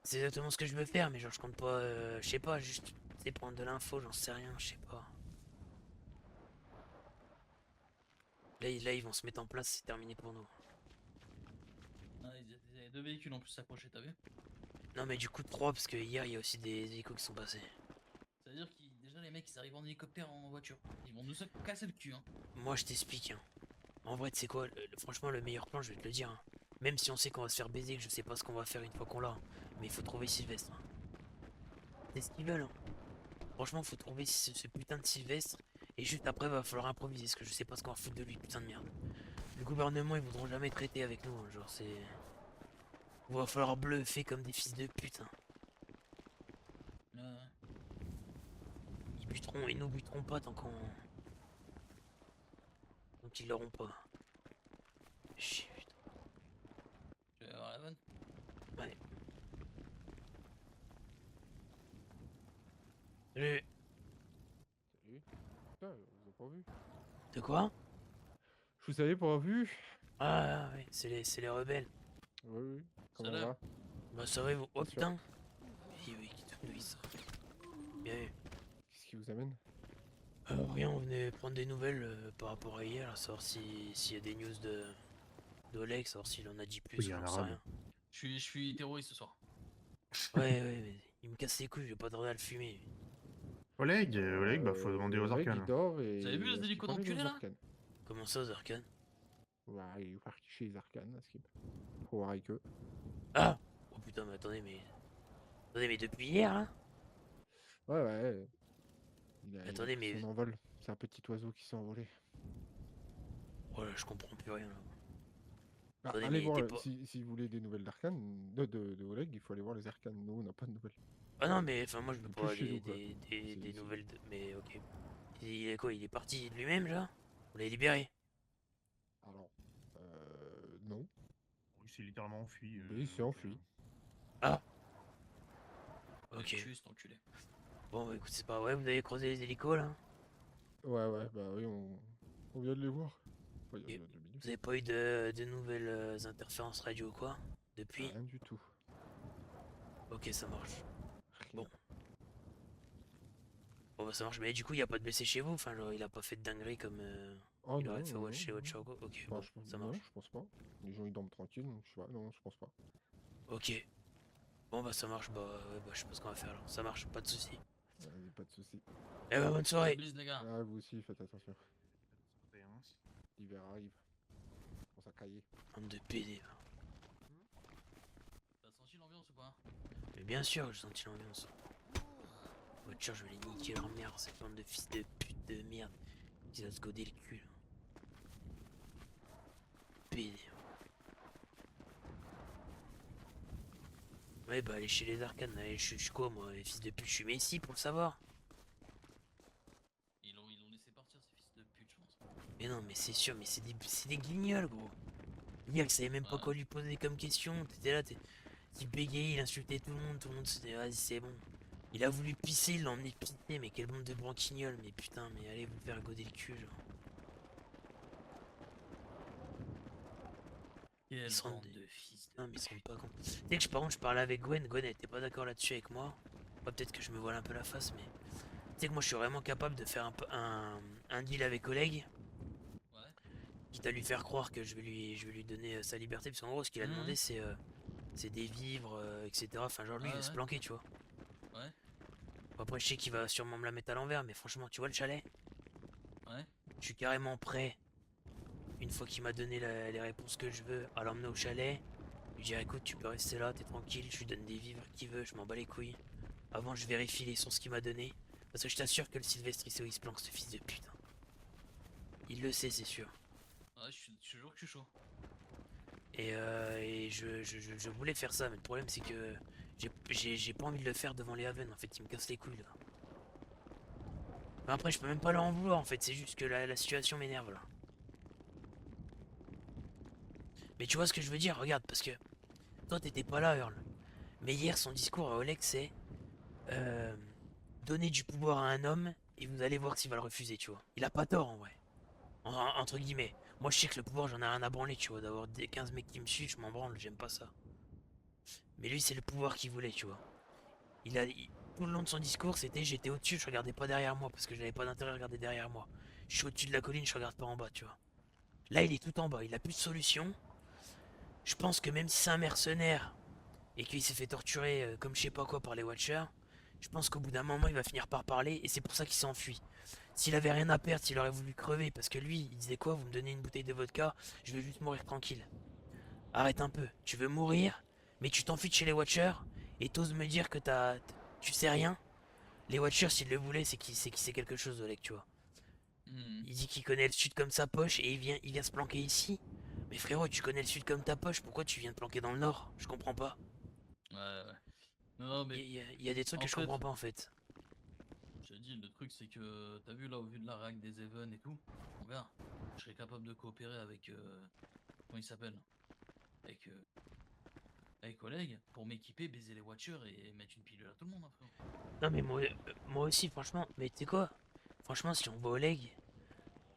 ce que je veux faire, mais genre, je compte pas, je sais pas, juste, c'est prendre de l'info, j'en sais rien, je sais pas. Là, ils vont se mettre en place, c'est terminé pour nous. Ah, il y a deux véhicules en plus accrochés, t'as vu? Non, mais du coup, 3, parce que hier, il y a aussi des échos qui sont passés. C'est-à-dire que déjà les mecs ils arrivent en hélicoptère en voiture. Ils vont nous casser le cul, hein. Moi, je t'explique, hein. En vrai, tu sais quoi, franchement, le meilleur plan, je vais te le dire, hein. Même si on sait qu'on va se faire baiser, que je sais pas ce qu'on va faire une fois qu'on l'a, hein. Mais il faut trouver Sylvestre, hein. C'est ce qu'ils veulent, hein. Franchement, faut trouver ce putain de Sylvestre. Et juste après, va falloir improviser, parce que je sais pas ce qu'on va foutre de lui, putain de merde. Le gouvernement, ils voudront jamais traiter avec nous, hein, genre c'est... Il va falloir bluffer comme des fils de pute, hein. Euh, Ils nous buteront pas tant qu'on... Donc ils l'auront pas. Chier, putain. tu vas avoir la bonne. Ouais. Salut. Salut. Putain, je vous ai pas vu. De quoi? Je vous avais pas vu. Ah, ouais, c'est les rebelles. Oui, oui. Comment Salut. va? Bah ça va, vous... Oh Bien sûr. putain. Oui, oui, qui ça. Bien vu. Qu'est-ce qui vous amène? Rien, on venait prendre des nouvelles par rapport à hier, savoir s'il y a des news d'Oleg, savoir s'il en a dit plus, Oui, un j'en sais arabe. rien. Je suis terroriste ce soir. Ouais, mais il me casse les couilles, je vais pas tarder à le fumer. Oleg, bah faut demander aux Oleg, il arcanes. dort et Vous avez vu les à Skip, hélicos on est dans d'enculés, les là arcanes. Comment ça, aux arcanes? Ouais, il est parti chez les arcanes, à Skip. Faut voir avec eux. Ah! Oh putain, mais attendez, mais... Attendez, mais depuis hier, hein? Ouais, ouais. Il a Attendez, pris mais... son envol. C'est un petit oiseau qui s'est envolé. Oh là, je comprends plus rien, là. Bah, Attendez, allez mais voir, t'es pas... si vous voulez des nouvelles d'arcanes, de Oleg, il faut aller voir les arcanes. Nous, on n'a pas de nouvelles. Ah non, mais enfin, moi, je veux Plus pas chez des, nous, quoi. des C'est- nouvelles... Mais ok. Il est quoi? Il est parti de lui-même, là? On l'a libéré? Alors, non. Il s'est littéralement enfui. Mais il s'est enfui. Ah! Ok. Ok. Cul, cet enculé. Bon, bah, écoute, c'est pas vrai, vous avez creusé les hélicos, là? Ouais, bah oui, on vient de les voir. Ouais, il y Et a 2 minutes. vous avez pas eu de nouvelles interférences radio, quoi? Depuis? Rien du tout. Ok, ça marche. Rien. Bon. Bon, bah, ça marche, mais du coup, il a pas de blessé chez vous? Enfin, genre, il a pas fait de dinguerie comme Oh il non, aurait fait non, chez non. Watcher, quoi? Ok, Enfin, bon, ça non, marche. je pense pas. Les gens ils dorment tranquille, donc je sais pas, non, je pense pas. Ok. Bon, bah, ça marche, bah, ouais, bah, je sais pas ce qu'on va faire, alors. Ça marche, pas de soucis. Pas de soucis. Eh bah, bonne soirée! Bis, les gars. Ah, vous aussi, faites attention. Santé, hein. L'hiver arrive. On s'est caillé. Bande de PD, là. T'as senti l'ambiance ou pas? Mais bien sûr, j'ai senti l'ambiance. Watcher, je vais les niquer leur merde, cette bande de fils de pute de merde. Ils vont se goder le cul, là. PD. Ouais, bah, allez chez les arcanes, là. Je suis quoi, moi, les fils de pute? Je suis Messi pour le savoir. Ils l'ont laissé partir, ces fils de pute, je pense. Mais non, mais c'est sûr, mais c'est des guignols, gros. Hier, il savait même pas Ouais. quoi lui poser comme question. T'étais là, tu bégayais, il insultait tout le monde se disait, vas-y, c'est bon. Il a voulu pisser, il l'a emmené pisser, mais quelle bande de branquignoles, mais putain, mais allez vous faire goder le cul, genre. Quelle se rendent bande des- de fils Non, de mais ils se rendent pute. pas compte. Tu sais que par contre, je parlais avec Gwen, elle était pas d'accord là-dessus avec moi. Bah, peut-être que je me voile un peu la face, mais. Tu sais que moi, je suis vraiment capable de faire un deal avec Oleg, Ouais. quitte à lui faire croire que je vais lui donner sa liberté, parce qu'en gros, ce qu'il a demandé, Mhm. c'est des vivres, etc. Enfin, genre, lui, il Ouais, veut se ouais. planquer, tu vois. Ouais. Bon, après, je sais qu'il va sûrement me la mettre à l'envers, mais franchement, tu vois le chalet? Ouais. Je suis carrément prêt, une fois qu'il m'a donné les réponses que je veux, à l'emmener au chalet. Lui dire, écoute, tu peux rester là, t'es tranquille, je lui donne des vivres qu'il veut, je m'en bats les couilles. Avant, je vérifie les sources qu'il m'a donné. Parce que je t'assure que le Sylvestre, il se planque, ce fils de pute. Hein. Il le sait, c'est sûr. Ouais, je te jure que je suis chaud. Et je voulais faire ça, mais le problème, c'est que j'ai pas envie de le faire devant les Haven. En fait, il me casse les couilles, là. Enfin, après, je peux même pas leur en vouloir, en fait. C'est juste que la situation m'énerve, là. Mais tu vois ce que je veux dire? Regarde, parce que toi, t'étais pas là, Earl. Mais hier, son discours à Oleg, c'est euh, donner du pouvoir à un homme et vous allez voir s'il va le refuser, tu vois. Il a pas tort, en vrai. Entre guillemets. Moi, je sais que le pouvoir, j'en ai rien à branler, tu vois. D'avoir des 15 mecs qui me suivent, je m'en branle, j'aime pas ça. Mais lui, c'est le pouvoir qu'il voulait, tu vois. Tout le long de son discours, c'était j'étais au-dessus, je regardais pas derrière moi parce que je n'avais pas d'intérêt à regarder derrière moi. Je suis au-dessus de la colline, je regarde pas en bas, tu vois. Là, il est tout en bas, il a plus de solution. Je pense que même si c'est un mercenaire et qu'il s'est fait torturer comme je sais pas quoi par les Watchers, je pense qu'au bout d'un moment, il va finir par parler et c'est pour ça qu'il s'enfuit. S'il avait rien à perdre, s'il aurait voulu crever, parce que lui, il disait quoi? Vous me donnez une bouteille de vodka, je vais juste mourir tranquille. Arrête un peu, tu veux mourir, mais tu t'enfuis de chez les Watchers et t'oses me dire que tu sais rien? Les Watchers, s'il le voulait, c'est qu'il sait quelque chose, Oleg, tu vois. Mhm. Il dit qu'il connaît le sud comme sa poche et il vient se planquer ici. Mais frérot, tu connais le sud comme ta poche, pourquoi tu viens te planquer dans le nord? Je comprends pas. Ouais, ouais. Non, mais Il y a des trucs en que je fait, comprends pas en fait. je te dis, le truc c'est que t'as vu là au vu de la règle des Even et tout, on verra. Je serais capable de coopérer avec comment il s'appelle? Avec avec Oleg pour m'équiper, baiser les Watchers et mettre une pilule à tout le monde, hein, frérot. Non mais moi aussi, franchement, mais tu sais quoi? Franchement, si on va Oleg,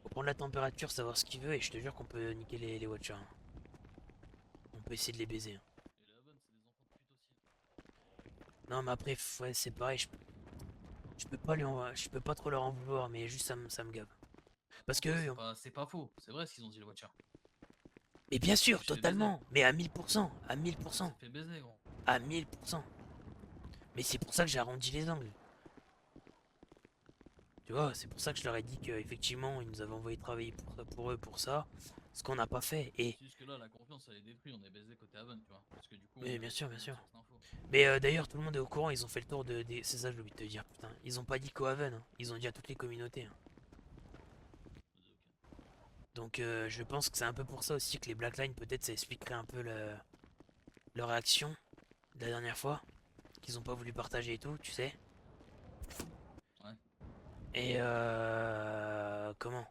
faut prendre la température, savoir ce qu'il veut et je te jure qu'on peut niquer les Watchers. Hein. On peut essayer de les baiser. Hein. Et les Even, c'est des enfants de pute aussi. Non mais après, ouais, c'est pareil, je peux pas je peux pas trop leur en vouloir, mais juste ça me gave. Parce que eux, C'est pas faux, c'est vrai ce qu'ils ont dit les Watchers. mais bien sûr, Je fais totalement, mais à 1000%, à On 1000%, s'est fait baiser, gros. à 1000%. Mais c'est pour ça que j'ai arrondi les angles. Tu vois, c'est pour ça que je leur ai dit qu'effectivement, ils nous avaient envoyé travailler pour eux pour ça, ce qu'on n'a pas fait. Et, C'est juste que là, la confiance, elle est détruite, on est baisé côté Haven, tu vois. Parce que du coup, on oui, a bien eu sûr, bien aucune sûr. source d'info. Mais d'ailleurs, tout le monde est au courant, ils ont fait le tour des... C'est ça, j'ai oublié de te dire, putain. Ils ont pas dit qu'au Haven, hein. Ils ont dit à toutes les communautés, hein. Vas-y, ok. Donc je pense que c'est un peu pour ça aussi que les Blackline, peut-être, ça expliquerait un peu leur réaction de la dernière fois, qu'ils ont pas voulu partager et tout, tu sais. Ouais. Et comment?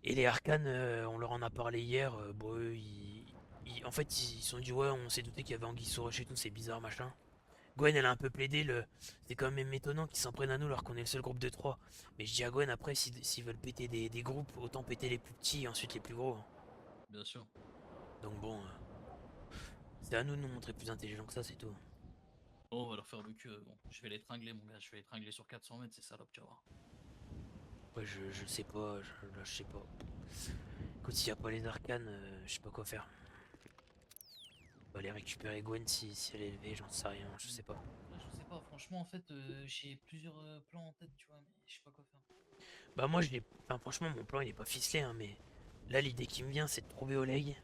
Et les Arcanes, on leur en a parlé hier, bon eux, en fait, ils se sont dit ouais, on s'est douté qu'il y avait Anguille sous roche et tout, c'est bizarre, machin. Gwen, elle a un peu plaidé, c'est quand même étonnant qu'ils s'en prennent à nous alors qu'on est le seul groupe de 3. Mais je dis à Gwen, après, s'ils veulent péter des groupes, autant péter les plus petits et ensuite les plus gros, hein. Bien sûr. Donc bon, c'est à nous de nous montrer plus intelligents que ça, c'est tout. Bon, on va leur faire le cul. Bon, je vais les tringler, mon gars. Je vais les tringler sur 400 mètres, c'est salope, tu vas voir. Ouais, je sais pas, là, je sais pas. Écoute, s'il y a pas les arcanes, je sais pas quoi faire. On va aller récupérer Gwen si elle est élevée, j'en sais rien, je sais pas. Là, je sais pas, franchement, en fait, j'ai plusieurs plans en tête, tu vois, mais je sais pas quoi faire. Bah moi, enfin, franchement, mon plan il est pas ficelé, hein, mais là, l'idée qui me vient, c'est de trouver Oleg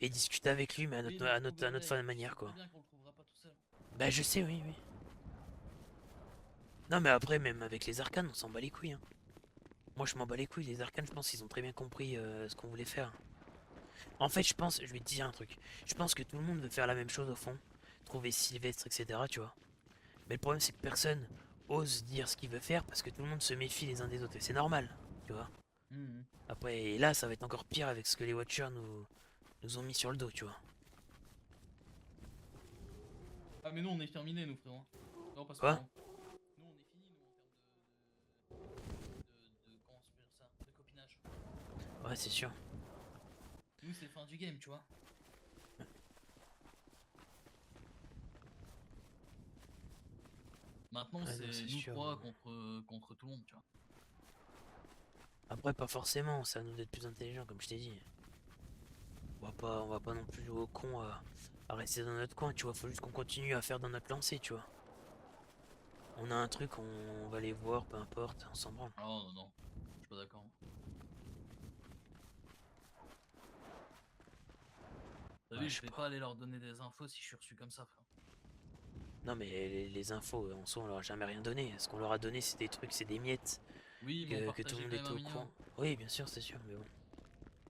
et discuter avec lui, mais Oui, mais trouver à notre Oleg, tu manière, sais très quoi. bien qu'on le trouvera pas tout seul. Bah je sais, oui, oui. Non, mais après, même avec les arcanes, on s'en bat les couilles, hein. Moi, je m'en bats les couilles, les arcanes, je pense qu'ils ont très bien compris ce qu'on voulait faire. En fait, je vais te dire un truc. Je pense que tout le monde veut faire la même chose au fond. Trouver Sylvestre, etc., tu vois. Mais le problème, c'est que personne ose dire ce qu'il veut faire parce que tout le monde se méfie les uns des autres. Et c'est normal, tu vois. Mhm. Après, et là, ça va être encore pire avec ce que les Watchers nous ont mis sur le dos, tu vois. Ah, mais nous, on est terminés, nous, frérot. Non, parce que Quoi? nous, on est fini, nous, en termes comment on peut dire ça? De copinage. Ouais, c'est sûr. Nous, c'est fin du game, tu vois. Maintenant, Ouais, non, c'est c'est nous sûr. trois contre tout le monde, tu vois. Après, pas forcément, c'est à nous d'être plus intelligents, comme je t'ai dit. On va pas non plus jouer au con à rester dans notre coin, tu vois. Faut juste qu'on continue à faire dans notre lancée, tu vois. On a un truc, on va les voir, peu importe, on s'en branle. Ah non, non, je suis pas d'accord. T'as Ouais, vu, je je sais vais pas. pas aller leur donner des infos si je suis reçu comme ça, frère. Non, mais les infos, en soi, on leur a jamais rien donné. Ce qu'on leur a donné, c'est des trucs, c'est des miettes Oui, mais on que tout le partageait monde quand même était un au courant. minimum. Oui, bien sûr, c'est sûr, mais bon.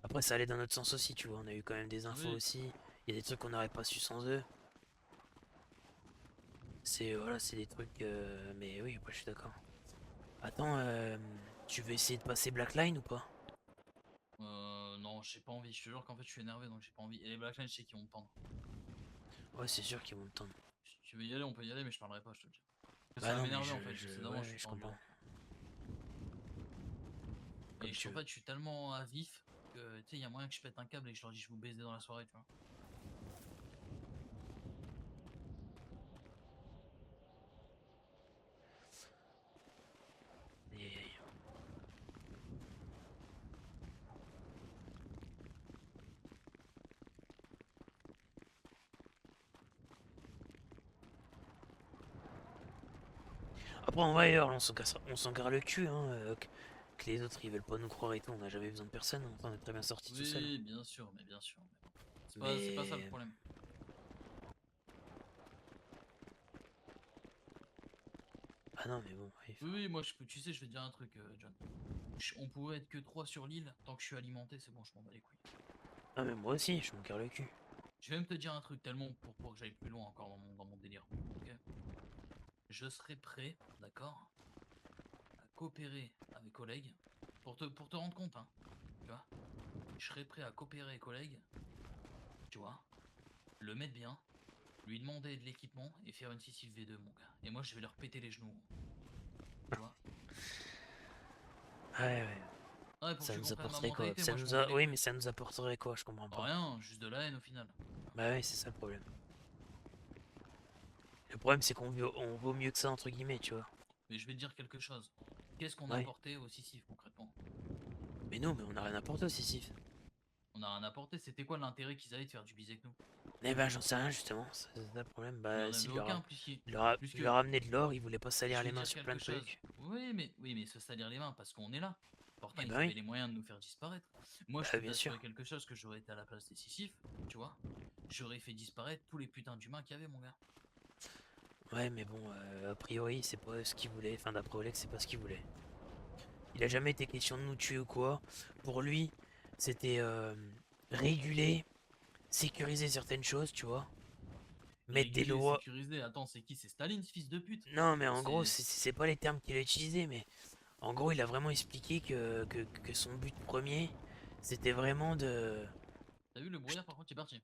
Après, ça allait dans notre sens aussi, tu vois. On a eu quand même des infos Oui, aussi. Il y a des trucs qu'on n'aurait pas su sans eux. C'est voilà, c'est des trucs. Mais oui, après, je suis d'accord. Attends, tu veux essayer de passer Blackline ou pas? non, j'ai pas envie. Je te jure qu'en fait, je suis énervé, donc j'ai pas envie. Et les Blackline, je sais qu'ils vont me tendre. Ouais, c'est sûr qu'ils vont me tendre. Si tu veux y aller, on peut y aller, mais je parlerai pas, je te le dis. Ça Bah va non, mais m'énerver en fait, je sais d'avance, je ouais, suis je tendu, comprends. hein. Comme Et tu en veux. fait, je suis tellement à vif que tu sais, il y a moyen que je pète un câble et que je leur dis je vous baiser dans la soirée, tu vois. Aïe, aïe, aïe. Après, en vrai, on s'en gare le cul, hein. Que les autres ils veulent pas nous croire et tout. On n'a jamais besoin de personne. On est très bien sorti tout seul. Oui, bien sûr, mais bien sûr. Mais bon. C'est pas ça le Mais. problème. Ah non, mais bon, ouais, Oui, oui, moi, tu sais, je vais te dire un truc, John. On pourrait être que 3 sur l'île, tant que je suis alimenté, c'est bon, je m'en bats les couilles. ah, mais moi aussi, je m'en gare le cul. Je vais même te dire un truc tellement pour que j'aille plus loin encore dans mon délire. Ok. Je serai prêt, d'accord, à coopérer avec collègues pour te rendre compte, hein, tu vois. Je serai prêt à coopérer avec collègues, tu vois, le mettre bien, lui demander de l'équipement et faire une 6 V2, mon gars. Et moi, je vais leur péter les genoux, tu vois. Ouais, ouais. Ouais, pour que Ça tu nous comprennes ma apporterait quoi? mentalité, moi, je m'en bats les Oui, mais couilles. ça nous apporterait quoi? Je comprends pas. Rien, juste de la haine au final. Bah ouais, c'est ça le problème. Le problème, c'est on vaut mieux que ça, entre guillemets, tu vois. Mais je vais te dire quelque chose. Qu'est-ce qu'on a Ouais. apporté au Sissif concrètement? Mais non, mais on a rien apporté au Sissif. On a rien apporté. C'était quoi l'intérêt qu'ils avaient de faire du bise avec nous? Eh ben, j'en sais rien, justement. C'est ça le problème. Il n'y Bah, en s'il avait leur a, aucun, puisqu'il... il leur a amené de l'or, il voulait pas Je salir les vais mains dire sur plein quelque de chose. trucs. Oui, mais se salir les mains parce qu'on est là. Pourtant, Eh ils ben avaient oui, les moyens de nous faire disparaître. Moi, je bah peux bien sûr. t'assurer quelque chose que j'aurais été à la place des Sisyphes, tu vois. J'aurais fait disparaître tous les putains d'humains qu'il y avait, mon gars. Ouais, mais bon, a priori, c'est pas ce qu'il voulait. Enfin, d'après Oleg, c'est pas ce qu'il voulait. Il a jamais été question de nous tuer ou quoi. Pour lui, c'était réguler, sécuriser certaines choses, tu vois. Mettre des Réguler, lois. sécuriser. Attends, c'est qui? C'est Staline, ce fils de pute. Non, mais en gros, C'est... c'est pas les termes qu'il a utilisés, mais en gros, il a vraiment expliqué que son but premier, c'était vraiment de. T'as vu le brouillard, par contre, il est parti.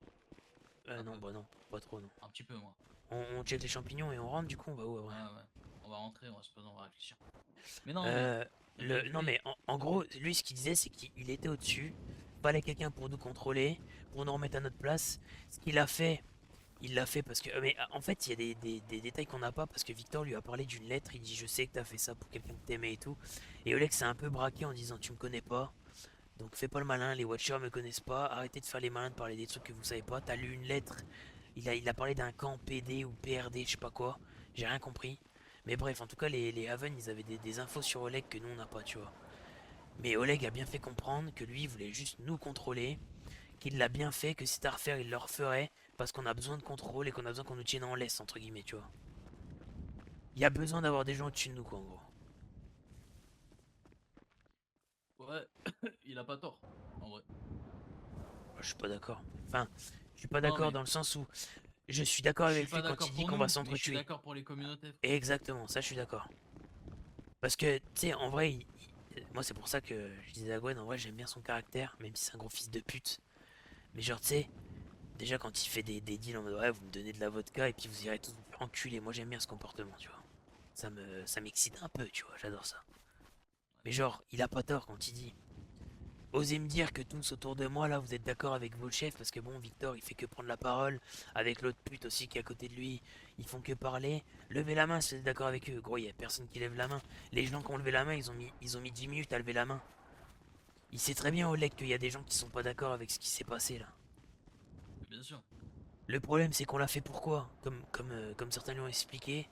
Un Non, peu. bah non, pas trop, non. Un petit peu, moi. On check les champignons et on rentre, du coup, on va où Ouais, après? ouais. On va rentrer, on va se poser, on va réfléchir. Mais non, mais... Euh, non, mais en gros, lui, ce qu'il disait, c'est qu'il était au-dessus. Fallait quelqu'un pour nous contrôler, pour nous remettre à notre place. Ce qu'il a fait, il l'a fait parce que. Mais en fait, il y a des détails qu'on n'a pas parce que Victor lui a parlé d'une lettre. Il dit: Je sais que t'as fait ça pour quelqu'un que t'aimais et tout. Et Oleg s'est un peu braqué en disant: Tu me connais pas. Donc fais pas le malin, les Watchers me connaissent pas. Arrêtez de faire les malins, de parler des trucs que vous savez pas. T'as lu une lettre. Il a parlé d'un camp PD ou PRD, je sais pas quoi. J'ai rien compris. Mais bref, en tout cas, les Haven, ils avaient des infos sur Oleg que nous, on n'a pas, tu vois. Mais Oleg a bien fait comprendre que lui, il voulait juste nous contrôler, qu'il l'a bien fait, que si c'était à refaire, il le referait, parce qu'on a besoin de contrôle et qu'on a besoin qu'on nous tienne en laisse, entre guillemets, tu vois. Il y a besoin d'avoir des gens au-dessus de nous, quoi, en gros. Ouais, il a pas tort, en vrai. Je suis pas d'accord. Enfin, je suis pas Non, d'accord mais dans le sens où je suis d'accord je suis avec lui pas quand d'accord il dit pour qu'on va nous, mais je suis s'entretuer. d'accord pour les communautés. Exactement, ça je suis d'accord. Parce que, tu sais, en vrai, moi c'est pour ça que je disais à Gwen, en vrai j'aime bien son caractère, même si c'est un gros fils de pute. Mais genre, tu sais, déjà quand il fait des deals en mode ouais, vous me donnez de la vodka et puis vous irez tous vous faire enculer, moi j'aime bien ce comportement, tu vois. Ça m'excite un peu, tu vois, j'adore ça. Mais genre, il a pas tort quand il dit osez me dire que tous autour de moi là vous êtes d'accord avec vos chefs parce que bon Victor il fait que prendre la parole avec l'autre pute aussi qui est à côté de lui ils font que parler. Levez la main si vous êtes d'accord avec eux. Gros il y a personne qui lève la main. Les gens qui ont levé la main ils ont mis 10 minutes à lever la main. Il sait très bien Oleg qu'il y a des gens qui sont pas d'accord avec ce qui s'est passé là. Bien sûr. Le problème c'est qu'on l'a fait pourquoi comme certains lui ont expliqué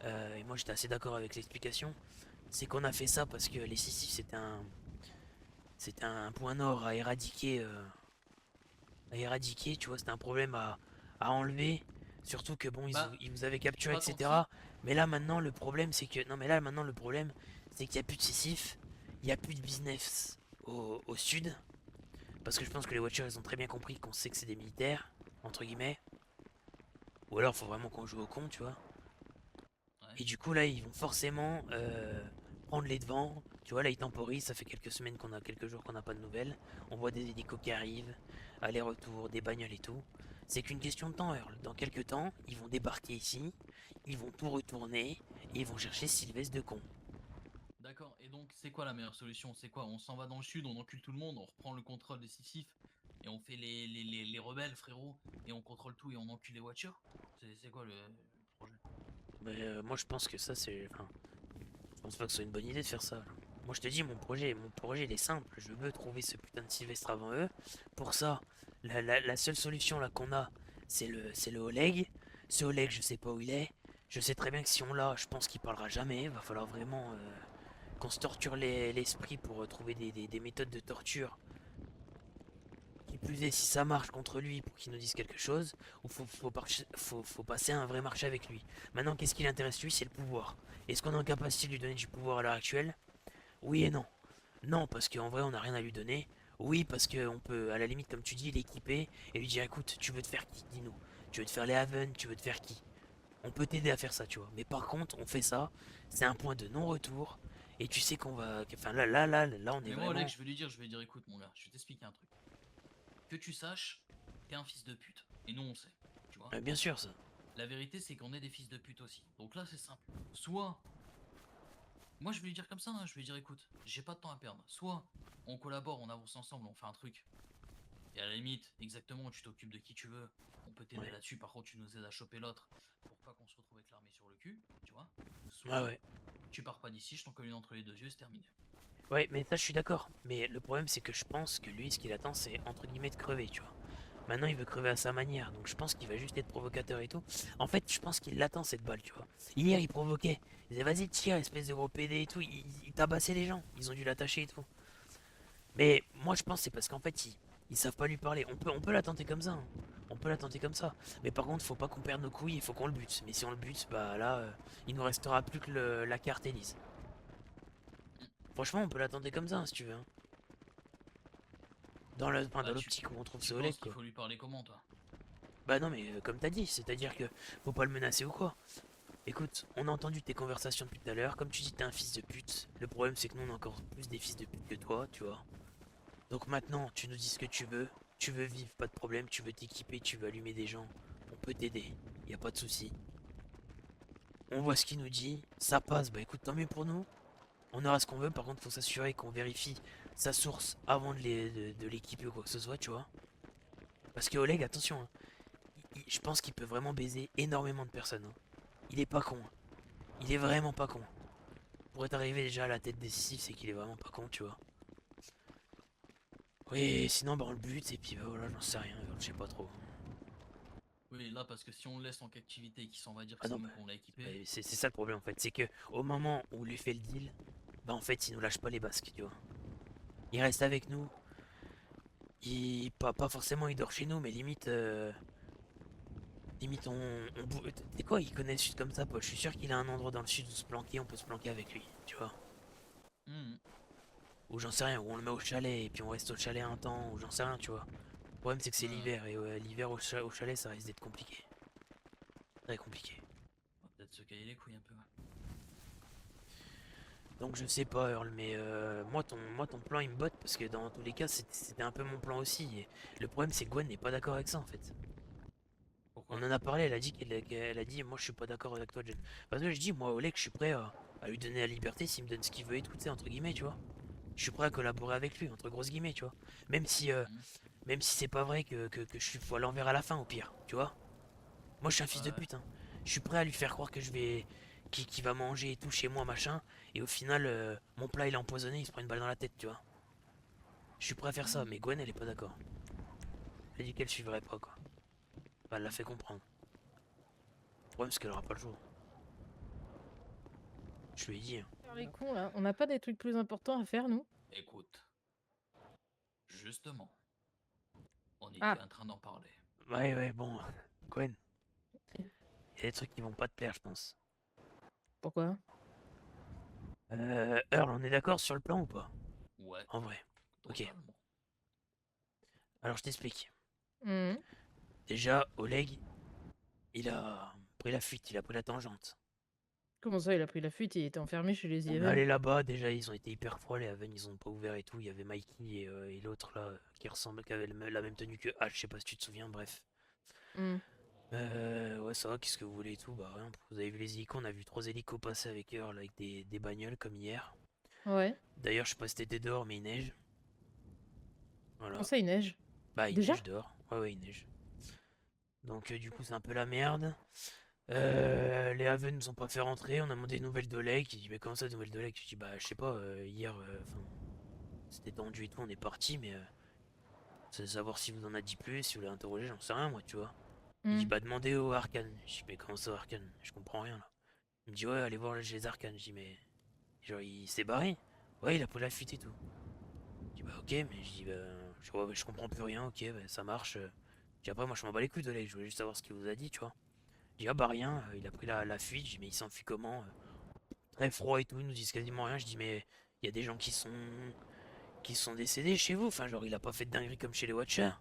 et moi j'étais assez d'accord avec l'explication. C'est qu'on a fait ça parce que les Sisyphes c'était un point nord à éradiquer, tu vois, c'était un problème à enlever. Surtout que bon, Bah, ils vous avaient capturé, pas tant que ça. etc. Mais là maintenant le problème c'est que. Non mais là maintenant le problème c'est qu'il n'y a plus de Sisyphe, il n'y a plus de business au sud. Parce que je pense que les Watchers ils ont très bien compris qu'on sait que c'est des militaires, entre guillemets. Ou alors faut vraiment qu'on joue au con, tu vois. Ouais. Et du coup là ils vont forcément prendre les devants. Tu vois là ils temporisent, ça fait quelques jours qu'on n'a pas de nouvelles. On voit des hélicos qui arrivent, aller-retour, des bagnoles et tout. C'est qu'une question de temps, Earl. Dans quelques temps, ils vont débarquer ici, ils vont tout retourner et ils vont chercher Sylvestre de con. D'accord. Et donc, c'est quoi la meilleure solution? C'est quoi? On s'en va dans le sud, on encule tout le monde, on reprend le contrôle des Sisyphes et on fait les rebelles, frérot, et on contrôle tout et on encule les Watchers? C'est quoi le projet? Mais moi je pense que ça c'est. Enfin, je pense pas que ce soit une bonne idée de faire ça. Moi je te dis mon projet il est simple. Je veux trouver ce putain de Sylvestre avant eux. Pour ça, la seule solution là qu'on a, c'est le Oleg. Ce Oleg, je sais pas où il est. Je sais très bien que si on l'a, je pense qu'il parlera jamais. Va falloir vraiment qu'on se torture l'esprit pour trouver des méthodes de torture. Qui plus est, si ça marche contre lui pour qu'il nous dise quelque chose, ou faut passer un vrai marché avec lui. Maintenant, qu'est-ce qui l'intéresse lui? C'est le pouvoir. Est-ce qu'on est en capacité de lui donner du pouvoir à l'heure actuelle? Oui et non. Non, parce qu'en vrai, on n'a rien à lui donner. Oui, parce qu'on peut, à la limite, comme tu dis, l'équiper et lui dire écoute, tu veux te faire qui? Dis-nous. Tu veux te faire les Haven? Tu veux te faire qui? On peut t'aider à faire ça, tu vois. Mais par contre, on fait ça, c'est un point de non-retour. Et tu sais qu'on va. Enfin, là, on est Mais moi, vraiment. Oleg, je vais lui dire, écoute, mon gars, je vais t'expliquer un truc. Que tu saches, t'es un fils de pute. Et nous, on sait. Tu vois? Bien sûr, ça. La vérité, c'est qu'on est des fils de pute aussi. Donc là, c'est simple. Soit, moi, je vais lui dire comme ça, hein, je vais lui dire, écoute, j'ai pas de temps à perdre. Soit, on collabore, on avance ensemble, on fait un truc. Et à la limite, exactement, tu t'occupes de qui tu veux. On peut t'aider Ouais. là-dessus. Par contre, tu nous aides à choper l'autre pour pas qu'on se retrouve avec l'armée sur le cul. Tu vois? Ouais, Soit, ouais. tu pars pas d'ici, je t'en colle une entre les deux yeux, c'est terminé. Ouais, mais ça, je suis d'accord. Mais le problème, c'est que je pense que lui, ce qu'il attend, c'est entre guillemets de crever, tu vois. Maintenant, il veut crever à sa manière. Donc, je pense qu'il va juste être provocateur et tout. En fait, je pense qu'il l'attend cette balle, tu vois. Hier, il provoquait. Il disait, vas-y, tire, espèce de gros PD et tout. Il tabassait les gens. Ils ont dû l'attacher et tout. Mais moi, je pense que c'est parce qu'en fait, ils savent pas lui parler. On peut la tenter comme ça, hein. On peut la tenter comme ça. Mais par contre, faut pas qu'on perde nos couilles, il faut qu'on le bute. Mais si on le bute, bah là, il nous restera plus que la carte Elise. Franchement, on peut la tenter comme ça, hein, si tu veux, hein. Enfin, Bah, dans l'optique où on trouve tu ce penses Oleg, qu'il quoi. faut lui parler comment, toi? Bah non, mais comme t'as dit, c'est-à-dire que faut pas le menacer ou quoi. Écoute, on a entendu tes conversations depuis tout à l'heure. Comme tu dis, t'es un fils de pute. Le problème, c'est que nous, on a encore plus des fils de pute que toi, tu vois. Donc maintenant, tu nous dis ce que tu veux. Tu veux vivre, pas de problème. Tu veux t'équiper, tu veux allumer des gens. On peut t'aider. Y a pas de souci. On voit ce qu'il nous dit. Ça passe. Bah écoute, tant mieux pour nous. On aura ce qu'on veut. Par contre, faut s'assurer qu'on vérifie sa source avant de l'équiper ou quoi que ce soit, tu vois. Parce que Oleg, attention, hein, je pense qu'il peut vraiment baiser énormément de personnes, hein. Il est pas con, hein. Il est vraiment pas con. Pour être arrivé déjà à la tête décisive, c'est qu'il est vraiment pas con, tu vois. Oui, sinon, bah on le bute et puis bah, voilà, j'en sais rien, je sais pas trop. Oui, là, parce que si on le laisse en captivité et qu'il s'en va dire que Ah c'est non, nous bah, qu'on l'a équipé. c'est ça le problème en fait, c'est que au moment où on lui fait le deal, bah en fait il nous lâche pas les basques, tu vois. Il reste avec nous, pas forcément il dort chez nous, mais limite, limite t'es quoi, il connaît le sud comme ça, Paul, je suis sûr qu'il a un endroit dans le sud où se planquer, on peut se planquer avec lui, tu vois. Mhm. Ou j'en sais rien, ou on le met au chalet et puis on reste au chalet un temps, ou j'en sais rien, tu vois. Le problème c'est que c'est Ouais, l'hiver, et l'hiver au chalet ça risque d'être compliqué. Très compliqué. on va peut-être se cailler les couilles un peu. Donc je sais pas Earl, mais moi ton plan il me botte parce que dans tous les cas c'était un peu mon plan aussi. Et le problème c'est que Gwen n'est pas d'accord avec ça en fait. Pourquoi? On en a parlé, elle a dit qu'elle a dit moi je suis pas d'accord avec toi Jen. Parce que je dis moi Oleg je suis prêt à lui donner la liberté s'il me donne ce qu'il veut et tout, tu sais, entre guillemets, tu vois. Je suis prêt à collaborer avec lui, entre grosses guillemets, tu vois. Même si Mhm. même si c'est pas vrai que je suis à l'envers à la fin au pire, tu vois. Moi je suis un fils de Ouais. pute, hein. Je suis prêt à lui faire croire que je vais qu'il va manger et tout chez moi machin, et au final mon plat il est empoisonné, il se prend une balle dans la tête, tu vois. Je suis prêt à faire ça, Mhm. mais Gwen elle est pas d'accord. Elle a dit qu'elle suivrait pas, quoi. Enfin, elle l'a fait comprendre. Le problème c'est qu'elle aura pas le choix. Je lui ai dit, hein. Faire les cons là, on n'a pas des trucs plus importants à faire nous? Écoute, justement, on Ah, était en train d'en parler. Ouais ouais bon, Gwen, il y a des trucs qui vont pas te plaire je pense. pourquoi? Earl, on est d'accord sur le plan ou pas? Ouais, En vrai. Ok, totalement. alors je t'explique. Mhm. Déjà, Oleg, il a pris la fuite, il a pris la tangente. Comment ça, il a pris la fuite, il était enfermé chez les On est Yéven? allé là-bas, déjà ils ont été hyper froids, les Haven ils ont pas ouvert et tout. Il y avait Mikey et l'autre là qui avait la même tenue que H, je sais pas si tu te souviens, bref. Mhm. Ouais, ça va, qu'est-ce que vous voulez et tout? Bah rien, vous avez vu les hélicos, on a vu 3 hélicos passer avec eux là, avec des bagnoles comme hier. Ouais. D'ailleurs, je sais pas si t'étais dehors, mais il neige. Comment Voilà. ça, il neige? Bah il Déjà? neige dehors. Ouais, ouais, il neige. Donc du coup, c'est un peu la merde. Les Haven nous ont pas fait rentrer, on a demandé des nouvelles d'Oleg. Il dit, mais comment ça, des nouvelles d'Oleg? Je dis, bah je sais pas, hier, enfin, c'était tendu et tout, on est parti, mais c'est de savoir si vous en a dit plus, si vous l'avez interrogé, j'en sais rien, moi, tu vois. Il dit, Mhm. bah demandez au Arkane. Je dis, mais comment ça, Arkane? Je comprends rien, là. Il me dit, ouais, allez voir les Arcanes. Je dis, mais. Genre, il s'est barré? Ouais, il a pris la fuite et tout. Je dis, bah ok, mais je dis, bah. Je comprends plus rien, ok, bah, ça marche. Je dis, après, moi, je m'en bats les couilles d'Oleg, je voulais juste savoir ce qu'il vous a dit, tu vois. Je dis, ah bah rien, il a pris la fuite. Je dis, mais il s'enfuit comment? Très froid et tout, ils nous disent quasiment rien. Je dis, mais il y a des gens qui sont décédés chez vous. Enfin, genre, il a pas fait de dinguerie comme chez les Watchers.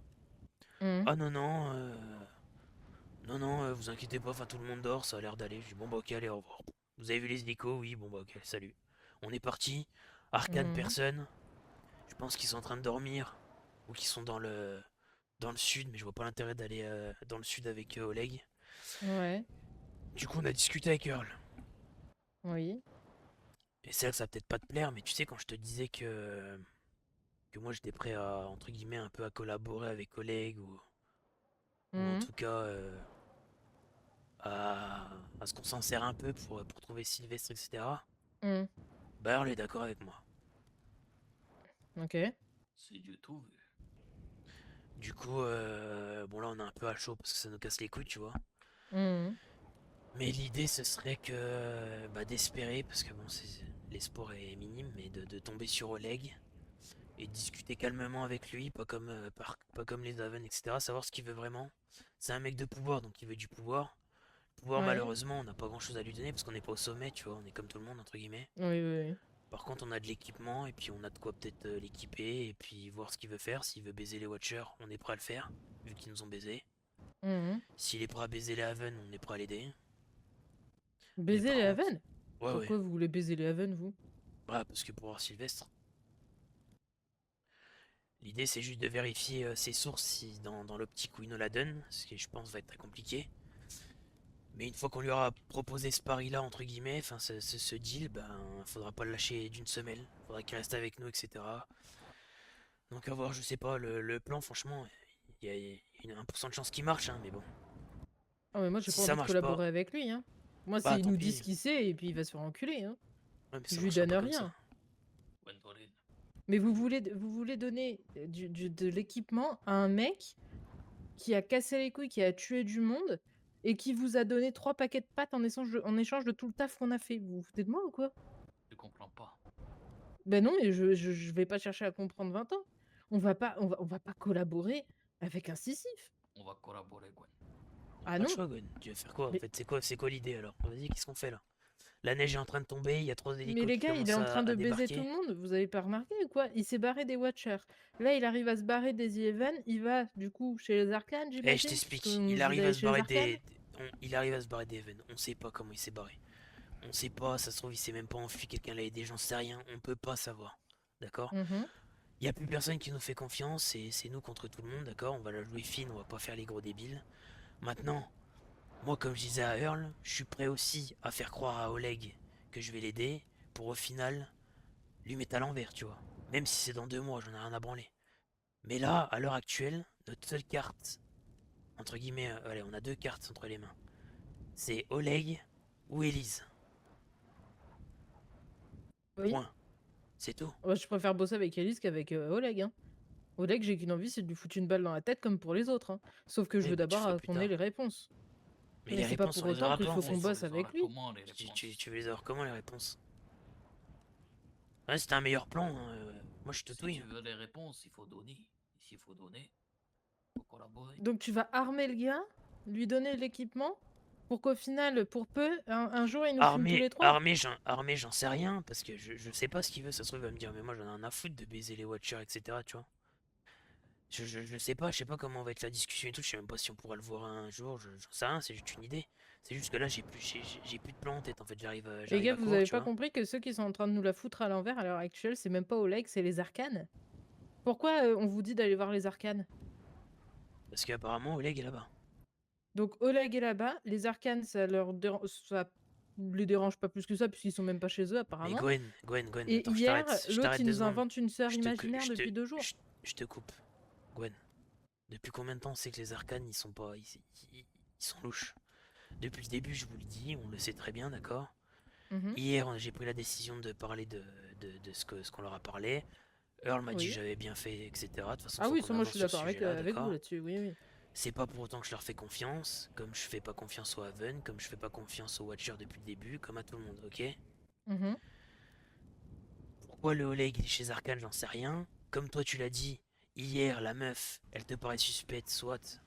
Mhm. Ah non, non, non, non, vous inquiétez pas, enfin tout le monde dort, ça a l'air d'aller. Je dis bon bah ok, allez, au revoir. Vous avez vu les hélicos? Oui, bon bah ok, salut. On est parti. Arcane, Mhm. personne. Je pense qu'ils sont en train de dormir. Ou qu'ils sont dans le sud, mais je vois pas l'intérêt d'aller dans le sud avec Oleg. Ouais. Du coup, on a discuté avec Earl. Oui. Et c'est là que ça va peut-être pas te plaire, mais tu sais, quand je te disais que moi j'étais prêt à, entre guillemets, un peu à collaborer avec Oleg, ou en Mhm. tout cas à ce qu'on s'en sert un peu pour trouver Sylvestre, etc. Mhm. Bah Earl est d'accord avec moi. Ok. C'est Dieu tout vu. Du coup, bon, là, on est un peu à chaud parce que ça nous casse les couilles, tu vois. Mhm. Mais l'idée, ce serait que bah, d'espérer, parce que bon, l'espoir est minime, mais de tomber sur Oleg et de discuter calmement avec lui, pas comme les Haven, etc. Savoir ce qu'il veut vraiment. C'est un mec de pouvoir, donc il veut du pouvoir. Pouvoir, Ouais. malheureusement, on n'a pas grand chose à lui donner parce qu'on n'est pas au sommet, tu vois, on est comme tout le monde, entre guillemets. Oui, oui, oui. Par contre, on a de l'équipement et puis on a de quoi peut-être l'équiper et puis voir ce qu'il veut faire. S'il veut baiser les Watchers, on est prêt à le faire, vu qu'ils nous ont baisé. Mhm. S'il est prêt à baiser les Haven, on est prêt à l'aider. Mais Baiser par les contre, Haven? ouais, ouais, Pourquoi vous voulez baiser les Haven, vous? bah, parce que pour voir Sylvestre, l'idée c'est juste de vérifier ses sources si dans l'optique où il nous la donne, ce qui je pense va être très compliqué. Mais une fois qu'on lui aura proposé ce pari-là, entre guillemets, enfin ce deal, ben faudra pas le lâcher d'une semelle. Faudra qu'il reste avec nous, etc. Donc à voir, je sais pas, le plan, franchement, il y a 1% de chance qu'il marche, hein, mais bon. Ah, mais moi, j'ai Si pas ça envie de marche pas, collaborer avec lui, hein. Moi, bah s'il tant nous dit pis. ce qu'il sait, et puis il va se faire enculer, hein. Ouais, mais ça Je lui marchera donne pas comme ça. rien. Gwendoline. Mais vous voulez donner de l'équipement à un mec qui a cassé les couilles, qui a tué du monde, et qui vous a donné 3 paquets de pâtes en échange de tout le taf qu'on a fait. Vous vous foutez de moi ou quoi? Je comprends pas. Ben non, mais je vais pas chercher à comprendre 20 ans. On va pas collaborer avec un sissif. On va collaborer, Gwen. Ah Pas le non, choix, Gon. Tu veux faire quoi en mais fait? C'est quoi l'idée alors? Vas-y, qu'est-ce qu'on fait là? La neige est en train de tomber, il y a 3 mais hélicos les qui gars, il est commencent en train à de baiser tout débarquer. le monde, vous avez pas remarqué ou quoi? Il s'est barré des Watchers. Là, il arrive à se barrer des Even, il va du coup chez les Arcanes, Eh, je j'imagine? Parce qu'on t'explique, nous il dit arrive à d'aller se chez les barrer Arcanes? il arrive à se barrer des Even. On sait pas comment il s'est barré. On sait pas, ça se trouve, il s'est même pas enfui, quelqu'un l'a aidé, j'en sais rien. On peut pas savoir. D'accord? Mhm. Il y a plus personne qui nous fait confiance, et c'est nous contre tout le monde, d'accord? On va la jouer fine, on va pas faire les gros débiles. Maintenant, moi, comme je disais à Earl, je suis prêt aussi à faire croire à Oleg que je vais l'aider pour au final lui mettre à l'envers, tu vois. Même si c'est dans 2 mois, j'en ai rien à branler. Mais là, à l'heure actuelle, notre seule carte, entre guillemets, allez, on a 2 cartes entre les mains. C'est Oleg ou Elise. Oui. Point. C'est tout. Ouais, je préfère bosser avec Elise qu'avec Oleg, hein. Oleg, j'ai qu'une envie, c'est de lui foutre une balle dans la tête comme pour les autres, hein. Sauf que je Oui, veux mais tu d'abord feras plus qu'on ait tard. les réponses. Mais Mais les c'est pas réponses, pour on les autant aura qu'il pas faut en qu'on fait. On bosse les avec aura lui. comment, les réponses? Tu veux les avoir comment les réponses? Ouais, c'était un meilleur plan, hein, moi je te Si touille. tu veux les réponses, il faut donner. Et s'il faut donner, il faut collaborer. Donc tu vas armer le gars, lui donner l'équipement, pour qu'au final, pour peu, un jour, il nous fume tous les trois. Armé, j'en sais rien, parce que je sais pas ce qu'il veut, ça se trouve, il va me dire, mais moi j'en ai un à foutre de baiser les Watchers, etc., tu vois. Je sais pas comment va être la discussion et tout, je sais même pas si on pourra le voir un jour, j'en sais rien, c'est juste une idée. C'est juste que là, j'ai plus de plan en tête, en fait, Les j'arrive gars, à vous court, avez tu pas vois. compris que ceux qui sont en train de nous la foutre à l'envers à l'heure actuelle, c'est même pas Oleg, c'est les Arcanes? Pourquoi on vous dit d'aller voir les Arcanes? Parce qu'apparemment, Oleg est là-bas. Donc Oleg est là-bas, les Arcanes, ça les dérange pas plus que ça, puisqu'ils sont même pas chez eux, Mais apparemment. Gwen, Et attends, hier, je l'autre, t'arrête il 2 nous secondes. invente une sœur Je te, imaginaire depuis 2 jours. je te coupe. Gwen, depuis combien de temps on sait que les arcanes, ils sont pas, ils sont louches? Depuis le début, je vous le dis, on le sait très bien, d'accord? Mhm. Hier, j'ai pris la décision de parler de ce qu'on leur a parlé. Earl m'a dit que Oui. j'avais bien fait, etc. De toute façon, Ah faut oui, qu'on ça, moi, je avance suis sur ce d'accord sujet-là, avec vous d'accord? là-dessus, oui, oui. C'est pas pour autant que je leur fais confiance, comme je fais pas confiance aux Haven, comme je fais pas confiance aux Watchers depuis le début, comme à tout le monde, ok? Mhm. Pourquoi le Oleg il est chez Arkane, j'en sais rien. Comme toi tu l'as dit, hier la meuf, elle te paraît suspecte, soit.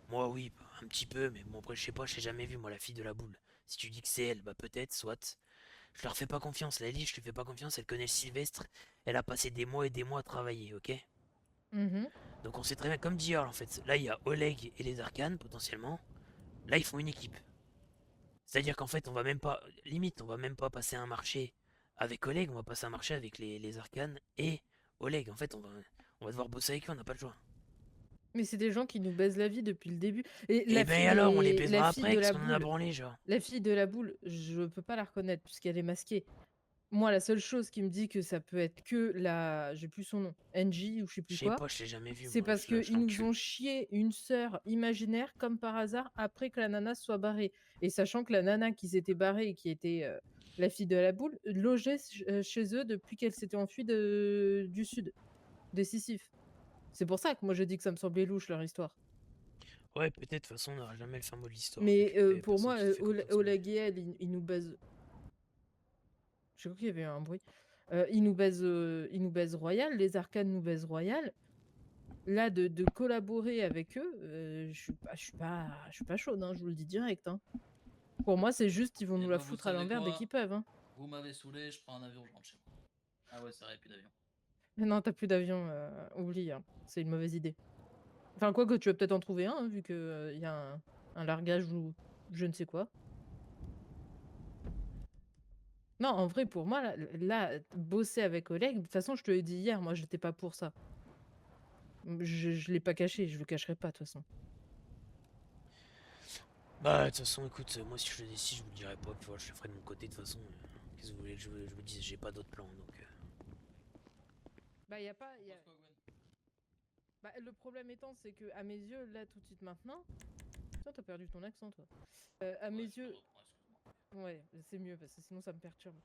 Moi oui, un petit peu, mais bon après je sais pas, je l'ai jamais vu moi la fille de la boule. Si tu dis que c'est elle, bah peut-être, soit. Je leur fais pas confiance, la Ellie, je lui fais pas confiance, elle connaît le Sylvestre, elle a passé des mois et des mois à travailler, ok? Mhm. Donc on sait très bien, comme dit Earl en fait, là il y a Oleg et les Arcanes potentiellement, là ils font une équipe. C'est-à-dire qu'en fait on va même pas, limite on va même pas passer un marché avec Oleg, on va passer un marché avec les Arcanes et Oleg. En fait on va devoir bosser avec eux, on n'a pas le choix. Mais c'est des gens qui nous baisent la vie depuis le début. Et Et ben alors on les la baisera fille après, de qu'est-ce la qu'on en a boule, branlé genre? la fille de la boule, je peux pas la reconnaître puisqu'elle est masquée. Moi, la seule chose qui me dit que ça peut être que la, j'ai plus son nom, NJ ou je sais Je plus sais quoi, pas, je l'ai jamais vu c'est moi, parce je qu'ils nous l'encule. ont chié une sœur imaginaire comme par hasard après que la nana soit barrée. Et sachant que la nana qui s'était barrée et qui était la fille de la boule, logeait chez eux depuis qu'elle s'était enfuie du sud, des Sisyphes. C'est pour ça que moi je dis que ça me semblait louche leur histoire. Ouais, peut-être, de toute façon, on n'aura jamais le fin mot de l'histoire. Mais Vu qu'il y a pour personne moi, qui fait confiance en lui. Oleg et elle, ils nous baisent. J'ai cru qu'il y avait eu un bruit. Ils nous baisent royal, les arcanes nous baisent royal. Là, de collaborer avec eux, je suis pas chaude, hein, je vous le dis direct. Hein. Pour moi, c'est juste, ils vont Eh nous la ben, vous foutre à savez l'envers dès quoi? qu'ils peuvent. Hein. Vous m'avez saoulé, je prends un avion, je rentre chez moi. Ah ouais, c'est vrai, plus d'avion. Mais non, t'as plus d'avion, oublie. Hein. C'est une mauvaise idée. Enfin, quoi que tu vas peut-être en trouver un, hein, vu qu'il y a un largage ou je ne sais quoi. Non, en vrai, pour moi, là, bosser avec Oleg, de toute façon, je te l'ai dit hier, moi, j'étais pas pour ça. Je l'ai pas caché, je le cacherai pas, de toute façon. Bah, de toute façon, écoute, moi, si je le décide, je vous le dirai pas, puis voilà, je le ferai de mon côté, de toute façon. Qu'est-ce que vous voulez que je vous dise? J'ai pas d'autre plan, donc... Bah, y a pas. Pense quoi, Gwen? Bah, le problème étant, c'est que à mes yeux, là, tout de suite maintenant. Toi, t'as perdu ton accent, toi. À mes Ouais, je te yeux. reprends, excuse-moi. Ouais, c'est mieux, parce que sinon, ça me perturbe.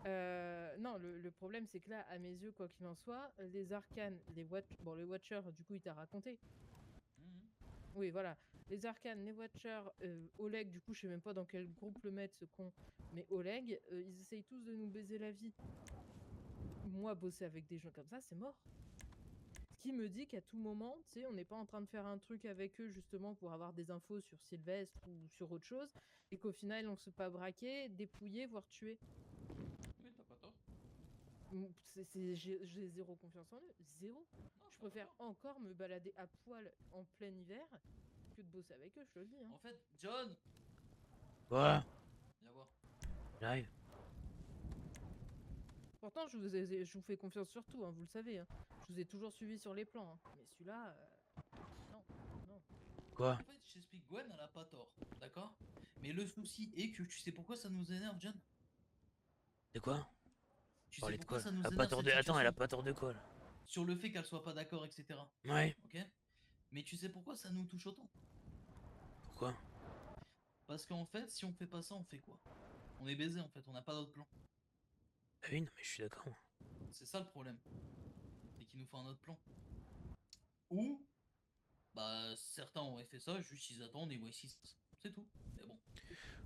Non, le problème, c'est que là, à mes yeux, quoi qu'il en soit, les arcanes, bon, les Watchers, du coup, il t'a raconté. Mhm. Oui, voilà. Les arcanes, les Watchers, Oleg, du coup, je sais même pas dans quel groupe le mettre, ce con. Mais Oleg, ils essayent tous de nous baiser la vie. Moi, bosser avec des gens comme ça, c'est mort. Ce qui me dit qu'à tout moment, tu sais, on n'est pas en train de faire un truc avec eux, justement, pour avoir des infos sur Sylvestre ou sur autre chose, et qu'au final, on se pas braquer, dépouiller, voire tuer. Oui, t'as pas tort. J'ai zéro confiance en eux. Zéro. Non, Je t'as pas préfère tort. encore me balader à poil en plein hiver que de bosser avec eux, je te le dis. Hein. En fait, John, Voilà, viens voir. j'arrive. Pourtant, je vous fais confiance sur tout, hein, vous le savez. Hein. Je vous ai toujours suivi sur les plans. Hein. Mais celui-là, non, non. Quoi? En fait, je t'explique, Gwen, elle a pas tort, d'accord? Mais le souci est que tu sais pourquoi ça nous énerve, John? De quoi? Tu sais Parler de pourquoi quoi, là? ça Elle nous a pas énerve tort cette de... Attends, elle a situation? pas tort de quoi, là? Sur le fait qu'elle soit pas d'accord, etc. Ouais, Ok? Mais tu sais pourquoi ça nous touche autant? pourquoi? Parce qu'en fait, si on fait pas ça, on fait quoi? On est baisé en fait, on n'a pas d'autre plan. Bah oui, non, mais je suis d'accord. C'est ça le problème. C'est qu'il nous faut un autre plan. Ou, bah, certains auraient fait ça, juste ils attendent et voient si c'est tout. Mais bon,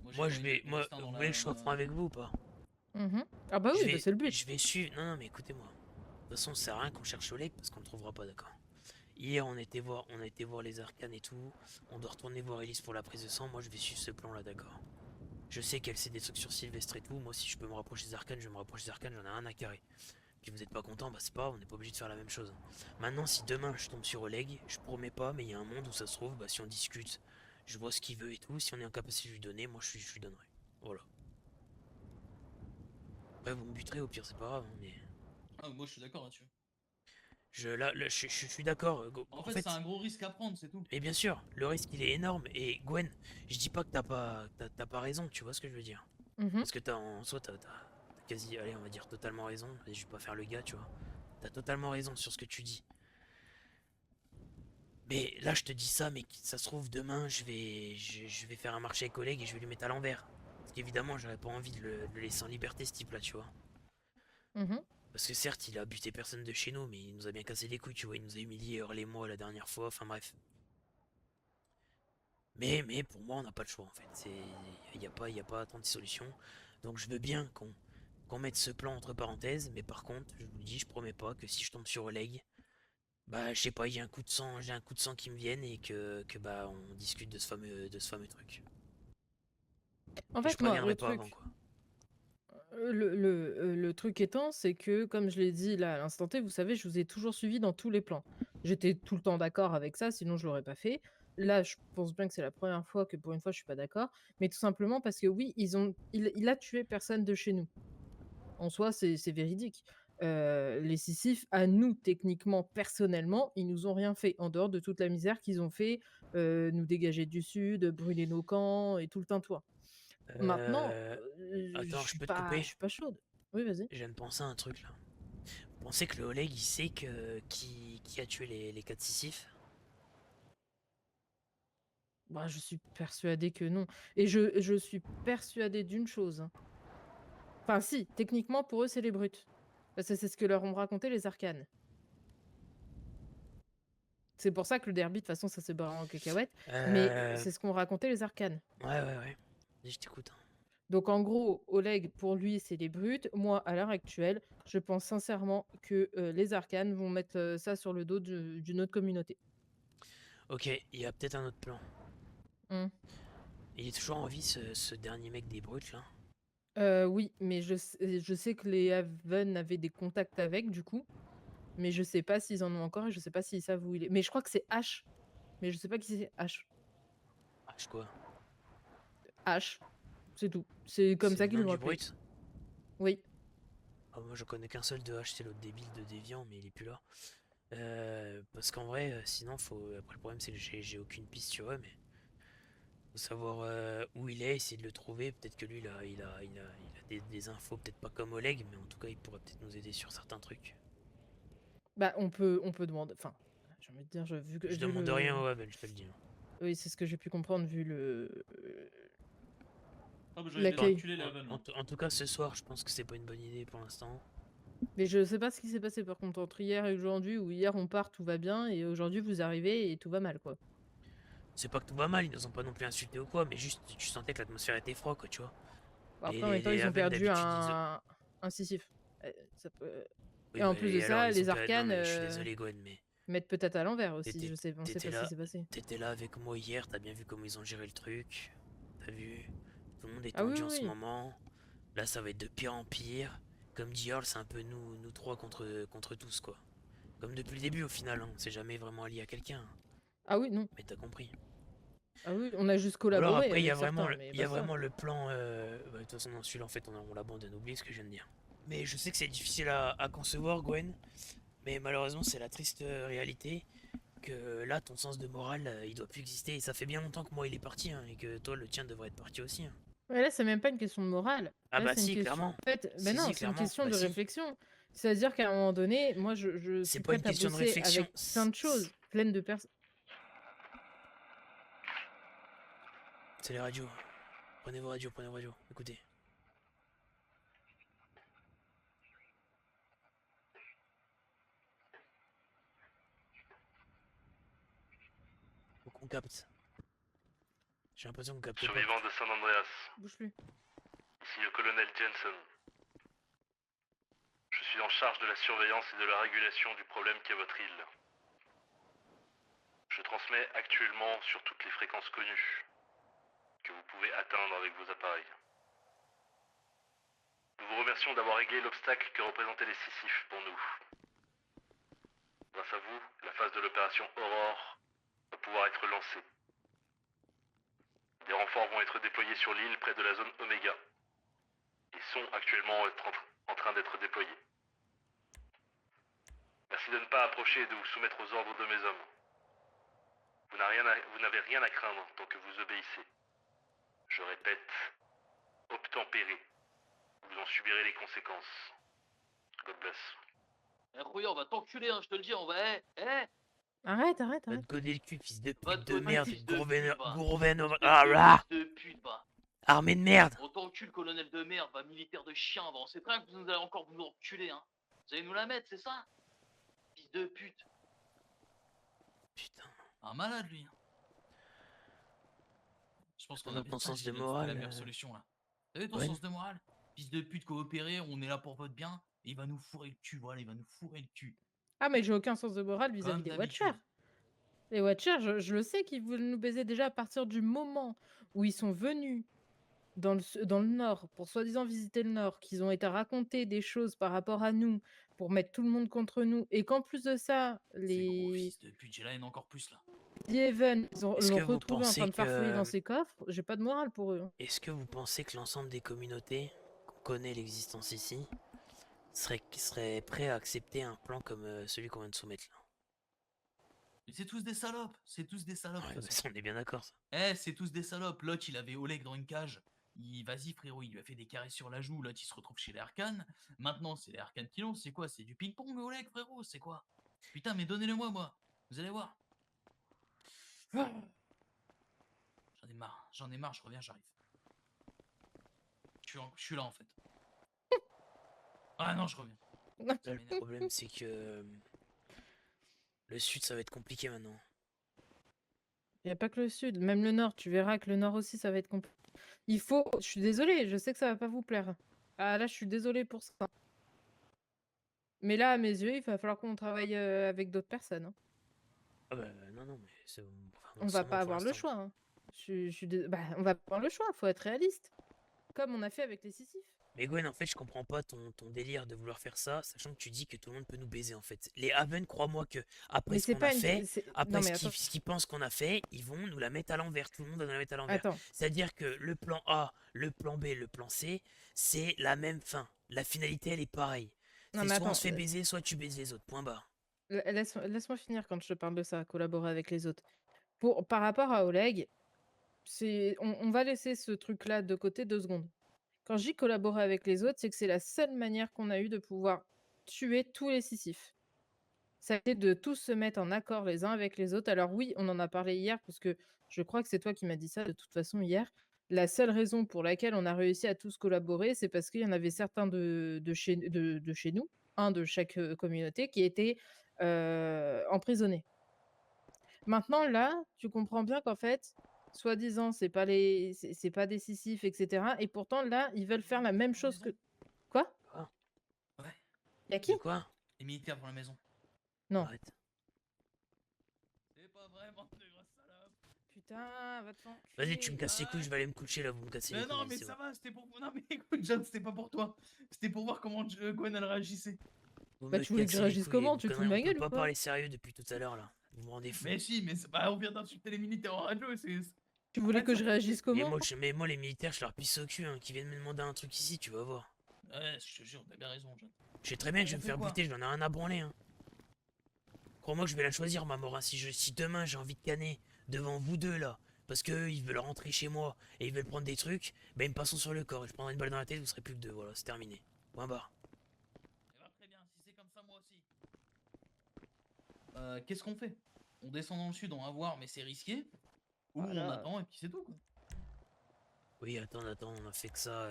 moi j'ai Moi, pas je envie de vais... mettre mon Moi, destin vous dans voulez que je sois franc la. avec vous ou pas? Mhm. Ah bah Je oui, bah vais... c'est le but. Je vais suivre... Non, non, mais écoutez-moi. De toute façon, ça sert à rien qu'on cherche Oleg, parce qu'on le trouvera pas, d'accord? Hier, on a été voir les arcanes et tout. On doit retourner voir Elise pour la prise de sang. Moi, je vais suivre ce plan-là, d'accord? Je sais qu'elle sait des trucs sur Sylvestre et tout. Moi, si je peux me rapprocher des arcanes, je vais me rapprocher des arcanes. J'en ai un à carré. Si vous n'êtes pas content, bah c'est pas grave, on n'est pas obligé de faire la même chose. Maintenant, si demain je tombe sur Oleg, je promets pas, mais il y a un monde où ça se trouve, bah si on discute, je vois ce qu'il veut et tout. Si on est en capacité de lui donner, moi je lui donnerai. Voilà. Après, vous me buterez au pire, c'est pas grave, hein, mais. Ah, moi je suis d'accord là-dessus. Je suis d'accord. En En fait, c'est fait, un gros risque à prendre, c'est tout. mais bien sûr, le risque il est énorme. Et Gwen, je dis pas que t'as pas raison, tu vois ce que je veux dire. Mhm. Parce que en soi, t'as quasi, allez, on va dire totalement raison. Et je vais pas faire le gars, tu vois. T'as totalement raison sur ce que tu dis. Mais là, je te dis ça, mais ça se trouve, demain, je vais faire un marché avec collègue et je vais lui mettre à l'envers. Parce qu'évidemment, j'aurais pas envie de le laisser en liberté, ce type-là, tu vois. Mhm. Parce que certes, il a buté personne de chez nous, mais il nous a bien cassé les couilles, tu vois. Il nous a humiliés, hurlé moi la dernière fois, enfin bref. Mais pour moi, on n'a pas le choix, en fait. Il y a pas tant de solutions. Donc je veux bien qu'on mette ce plan entre parenthèses, mais par contre, je vous le dis, je promets pas que si je tombe sur Oleg, bah, je sais pas, il y a un coup de sang, j'ai un coup de sang qui me vienne et que bah, on discute de ce fameux truc. En Et je fait, moi, préviendrai le pas avant, truc, quoi. le truc étant, c'est que, comme je l'ai dit là à l'instant T, vous savez, je vous ai toujours suivi dans tous les plans. J'étais tout le temps d'accord avec ça, sinon je l'aurais pas fait. Là, je pense bien que c'est la première fois que pour une fois je suis pas d'accord, mais tout simplement parce que oui, il a tué personne de chez nous. En soi, c'est véridique. Les Sicifs, à nous, techniquement, personnellement, ils nous ont rien fait, en dehors de toute la misère qu'ils ont fait, nous dégager du sud, brûler nos camps et tout le tintouin. Maintenant, Euh... Attends, je peux te je couper? suis pas chaude. Oui, vas-y. Je viens de penser à un truc là. Vous pensez que le Oleg il sait qui a tué les 4 Sisyphes? Bah, je suis persuadée que non. Et je suis persuadée d'une chose. Hein. Enfin, si, techniquement, pour eux, c'est les brutes. Parce que c'est ce que leur ont raconté les arcanes. C'est pour ça que le derby, de toute façon, ça s'est barré en cacahuète. Mais Euh, c'est ce qu'ont raconté les arcanes. Ouais, ouais, ouais. Vas-y, je t'écoute, hein. Donc en gros, Oleg, pour lui, c'est les brutes. Moi, à l'heure actuelle, je pense sincèrement que les arcanes vont mettre ça sur le dos d'une autre communauté. Ok, il y a peut-être un autre plan. Hmm. Il est toujours en vie, ce dernier mec des brutes, là. Oui, mais je sais que les Haven avaient des contacts avec, du coup. Mais je sais pas s'ils en ont encore et je sais pas s'ils savent où il est. Mais je crois que c'est H. Mais je sais pas qui c'est H. Ah, je quoi? H, c'est tout. C'est comme C'est ça le qu'ils nom l'ont du appelé. brute? Oui. Ah, moi, je connais qu'un seul de H, c'est l'autre débile de Déviant, mais il est plus là. Parce qu'en vrai, sinon, faut. Après, le problème, c'est que j'ai aucune piste sur eux, mais faut savoir où il est, essayer de le trouver. Peut-être que lui, il a des infos, peut-être pas comme Oleg, mais en tout cas, il pourrait peut-être nous aider sur certains trucs. Bah, on peut demander. Enfin, j'ai envie de dire, Je vu demande rien le. au Haven, je te le dis, hein. Oui, c'est ce que j'ai pu comprendre vu Ah, bah, j'allais les Enfin, l'accueil. enculer, les Haven, là. en tout cas, ce soir, je pense que c'est pas une bonne idée pour l'instant. Mais je sais pas ce qui s'est passé par contre entre hier et aujourd'hui, où hier on part, tout va bien, et aujourd'hui vous arrivez et tout va mal, quoi. C'est pas que tout va mal, ils nous ont pas non plus insulté ou quoi, mais juste, tu sentais que l'atmosphère était froide, quoi, tu vois. Bon, après, en même temps, Les ils ont Haven, perdu d'habitude, ils. un Sisyphe. Ça peut... Oui, Et en bah, plus de et alors, ça, ils ont les perdu. Non, arcanes mais je suis désolé, Gwen, mais. mettent peut-être à l'envers aussi, T'étais je sais, on sait t'étais pas ce qui là, s'est passé. t'étais là avec moi hier, t'as bien vu comment ils ont géré le truc. T'as vu, tout le monde est Ah oui, tendu oui, en ce oui. moment. Là, ça va être de pire en pire. Comme dit Earl, c'est un peu nous trois contre tous, quoi. Comme depuis le début, au final, hein. On s'est jamais vraiment allié à quelqu'un, hein. Ah oui, non. Mais t'as compris. Ah oui, on a juste Ou alors collaboré après, avec certains, mais il y a basta. vraiment le plan. Bah, de toute façon, dans celui-là, en fait, on l'abandonne. Oublie ce que je viens de dire. Mais je sais que c'est difficile à concevoir, Gwen. Mais malheureusement, c'est la triste réalité que là, ton sens de morale, il doit plus exister. Et ça fait bien longtemps que moi, il est parti, hein, et que toi, le tien devrait être parti aussi, hein. Ouais, là, c'est même pas une question de morale. Ah Là, bah c'est une si, question. clairement. En fait, ben Si, non, si, c'est une clairement. question Bah de si. réflexion. C'est-à-dire qu'à un moment donné, moi, je C'est suis pas une prête à question de bosser réflexion. avec plein de choses, pleines de personnes. C'est les radios. Prenez vos radios, prenez vos radios. Écoutez. Faut qu'on capte. J'ai l'impression qu'on capte pas. Survivant de San Andreas, Bouge plus. ici le colonel Jensen. Je suis en charge de la surveillance et de la régulation du problème qu'est votre île. Je transmets actuellement sur toutes les fréquences connues que vous pouvez atteindre avec vos appareils. Nous vous remercions d'avoir réglé l'obstacle que représentaient les Sisyphes pour nous. Grâce à vous, la phase de l'opération Aurore va pouvoir être lancée. Des renforts vont être déployés sur l'île près de la zone Oméga. Ils sont actuellement en train d'être déployés. Merci de ne pas approcher et de vous soumettre aux ordres de mes hommes. Vous n'avez rien à craindre tant que vous obéissez. Je répète, obtempérez. Vous en subirez les conséquences. God bless. Eh, Rouillard, on va t'enculer, hein, je te le dis, on va. Arrête, arrête, Va te arrête. goder le cul, fils de Va pute te de goder, merde. fils de pute, va. Ah là. Fils de pute, va. Armée de merde. On t'encule, colonel de merde, va, militaire de chien, va. On sait très bien que vous allez encore vous enculer, hein. Vous allez nous la mettre, c'est ça? Fils de pute. Putain. Un malade, lui. Je pense qu'on Dans avait ton pas sens dit de que c'était morale, la meilleure solution, là. T'as vu ton ouais. sens de morale? Fils de pute coopéré, on est là pour votre bien, et il va nous fourrer le cul, voilà, il va nous fourrer le cul. Ah, mais j'ai aucun sens de morale vis-à-vis Comme des d'habitude. Watchers. Les Watchers, je le sais qu'ils voulaient nous baiser déjà à partir du moment où ils sont venus dans le Nord, pour soi-disant visiter le Nord, qu'ils ont été raconter des choses par rapport à nous, pour mettre tout le monde contre nous, et qu'en plus de ça, Ces gros les fils de pute, j'ai la haine encore plus, là. Even Est-ce l'ont que vous retrouvé en train pensez de farfouiller que. dans ses coffres, j'ai pas de morale pour eux, hein. Est-ce que vous pensez que l'ensemble des communautés qu'on connaît l'existence ici seraient prêts à accepter un plan comme celui qu'on vient de soumettre là? Mais c'est tous des salopes, c'est tous des salopes, de Ouais, toute bah, façon. ça, on est bien d'accord, ça. Eh, c'est tous des salopes. L'autre, il avait Oleg dans une cage. Vas-y, frérot, il lui a fait des caresses sur la joue. L'autre, il se retrouve chez les Arcanes. Maintenant, c'est les Arcanes qui l'ont. C'est quoi? C'est du ping-pong, Oleg, frérot? C'est quoi? Putain, mais donnez-le-moi, moi. Vous allez voir. J'en ai marre, je reviens, j'arrive. Je suis là, en fait. Ah non, je reviens. Ça Là, le m'énerve. problème, c'est que. Le sud, ça va être compliqué maintenant. Il n'y a pas que le sud, même le nord. Tu verras que le nord aussi, ça va être compliqué. Il faut. Je suis désolée, je sais que ça va pas vous plaire. Ah là, je suis désolée pour ça. Mais là, à mes yeux, il va falloir qu'on travaille avec d'autres personnes, hein. Ah bah non, non, mais c'est... Enfin, non, On va sans moi pas pour avoir le l'instant. choix, hein. Bah, on va pas avoir le choix, faut être réaliste. Comme on a fait avec les Sisyphes. Mais Gwen, en fait, je comprends pas ton délire de vouloir faire ça, sachant que tu dis que tout le monde peut nous baiser, en fait. Les Haven, crois-moi que, après Mais ce c'est qu'on a pas une. fait, Non, après mais attends. ce qu'ils pensent qu'on a fait, ils vont nous la mettre à l'envers. Tout le monde va nous la mettre à l'envers. Attends. C'est-à-dire que le plan A, le plan B, le plan C, c'est la même fin. La finalité, elle est pareille. Non, C'est mais soit on attends. se fait baiser, soit tu baises les autres. Point barre. Laisse-moi finir quand je te parle de ça, collaborer avec les autres. Par rapport à Oleg, on va laisser ce truc-là de côté 2 secondes. Quand je dis collaborer avec les autres, c'est que c'est la seule manière qu'on a eu de pouvoir tuer tous les Sisyphes. Ça a été de tous se mettre en accord les uns avec les autres. Alors oui, on en a parlé hier, parce que je crois que c'est toi qui m'as dit ça de toute façon hier. La seule raison pour laquelle on a réussi à tous collaborer, c'est parce qu'il y en avait certains de chez nous, un de chaque communauté, qui étaient emprisonnés. Maintenant, là, tu comprends bien qu'en fait, soi-disant, c'est pas des Sisyphes, etc. Et pourtant, là, ils veulent faire la même chose que. Quoi? Quoi? Ouais, Y'a qui? De quoi? les militaires pour la maison. Non. Arrête. C'est pas vraiment de grosses salopes. Putain, va te faire Vas-y, tu me enculer. casses les couilles, je vais aller me coucher là, vous me cassez les Mais couilles. non, mais c'est ça bon. va, c'était pour. Non, mais écoute, John, c'était pas pour toi. C'était pour voir comment Gwen elle réagissait. Vous Bah, me tu voulais que je cassez les réagisse couilles, comment? vous Tu te fous conneries, de ma on peut gueule ou pas quoi? parler sérieux depuis tout à l'heure là. Vous me rendez fou. Mais si, mais on vient d'insulter les militaires en radio, c'est. Tu voulais Ouais, que ça je fait réagisse Mais comment? moi, les militaires, je leur pisse au cul, hein, qui viennent me demander un truc ici, tu vas voir. Ouais, je te jure, t'as bien raison, John. Je sais très bien que je vais On me fait faire quoi? buter, j'en ai rien à branler. Hein. Crois-moi que je vais la choisir, ma mort. Hein. Si demain j'ai envie de canner devant vous deux là, parce qu'eux ils veulent rentrer chez moi et ils veulent prendre des trucs, ben ils me passeront sur le corps et je prendrai une balle dans la tête, vous serez plus que deux. Voilà, c'est terminé. Point barre. Eh ben, très bien, si c'est comme ça, moi aussi. Qu'est-ce qu'on fait? On descend dans le sud, on va voir, mais c'est risqué. Ou on Voilà. attend et puis c'est tout, quoi. Oui, attends, on a fait que ça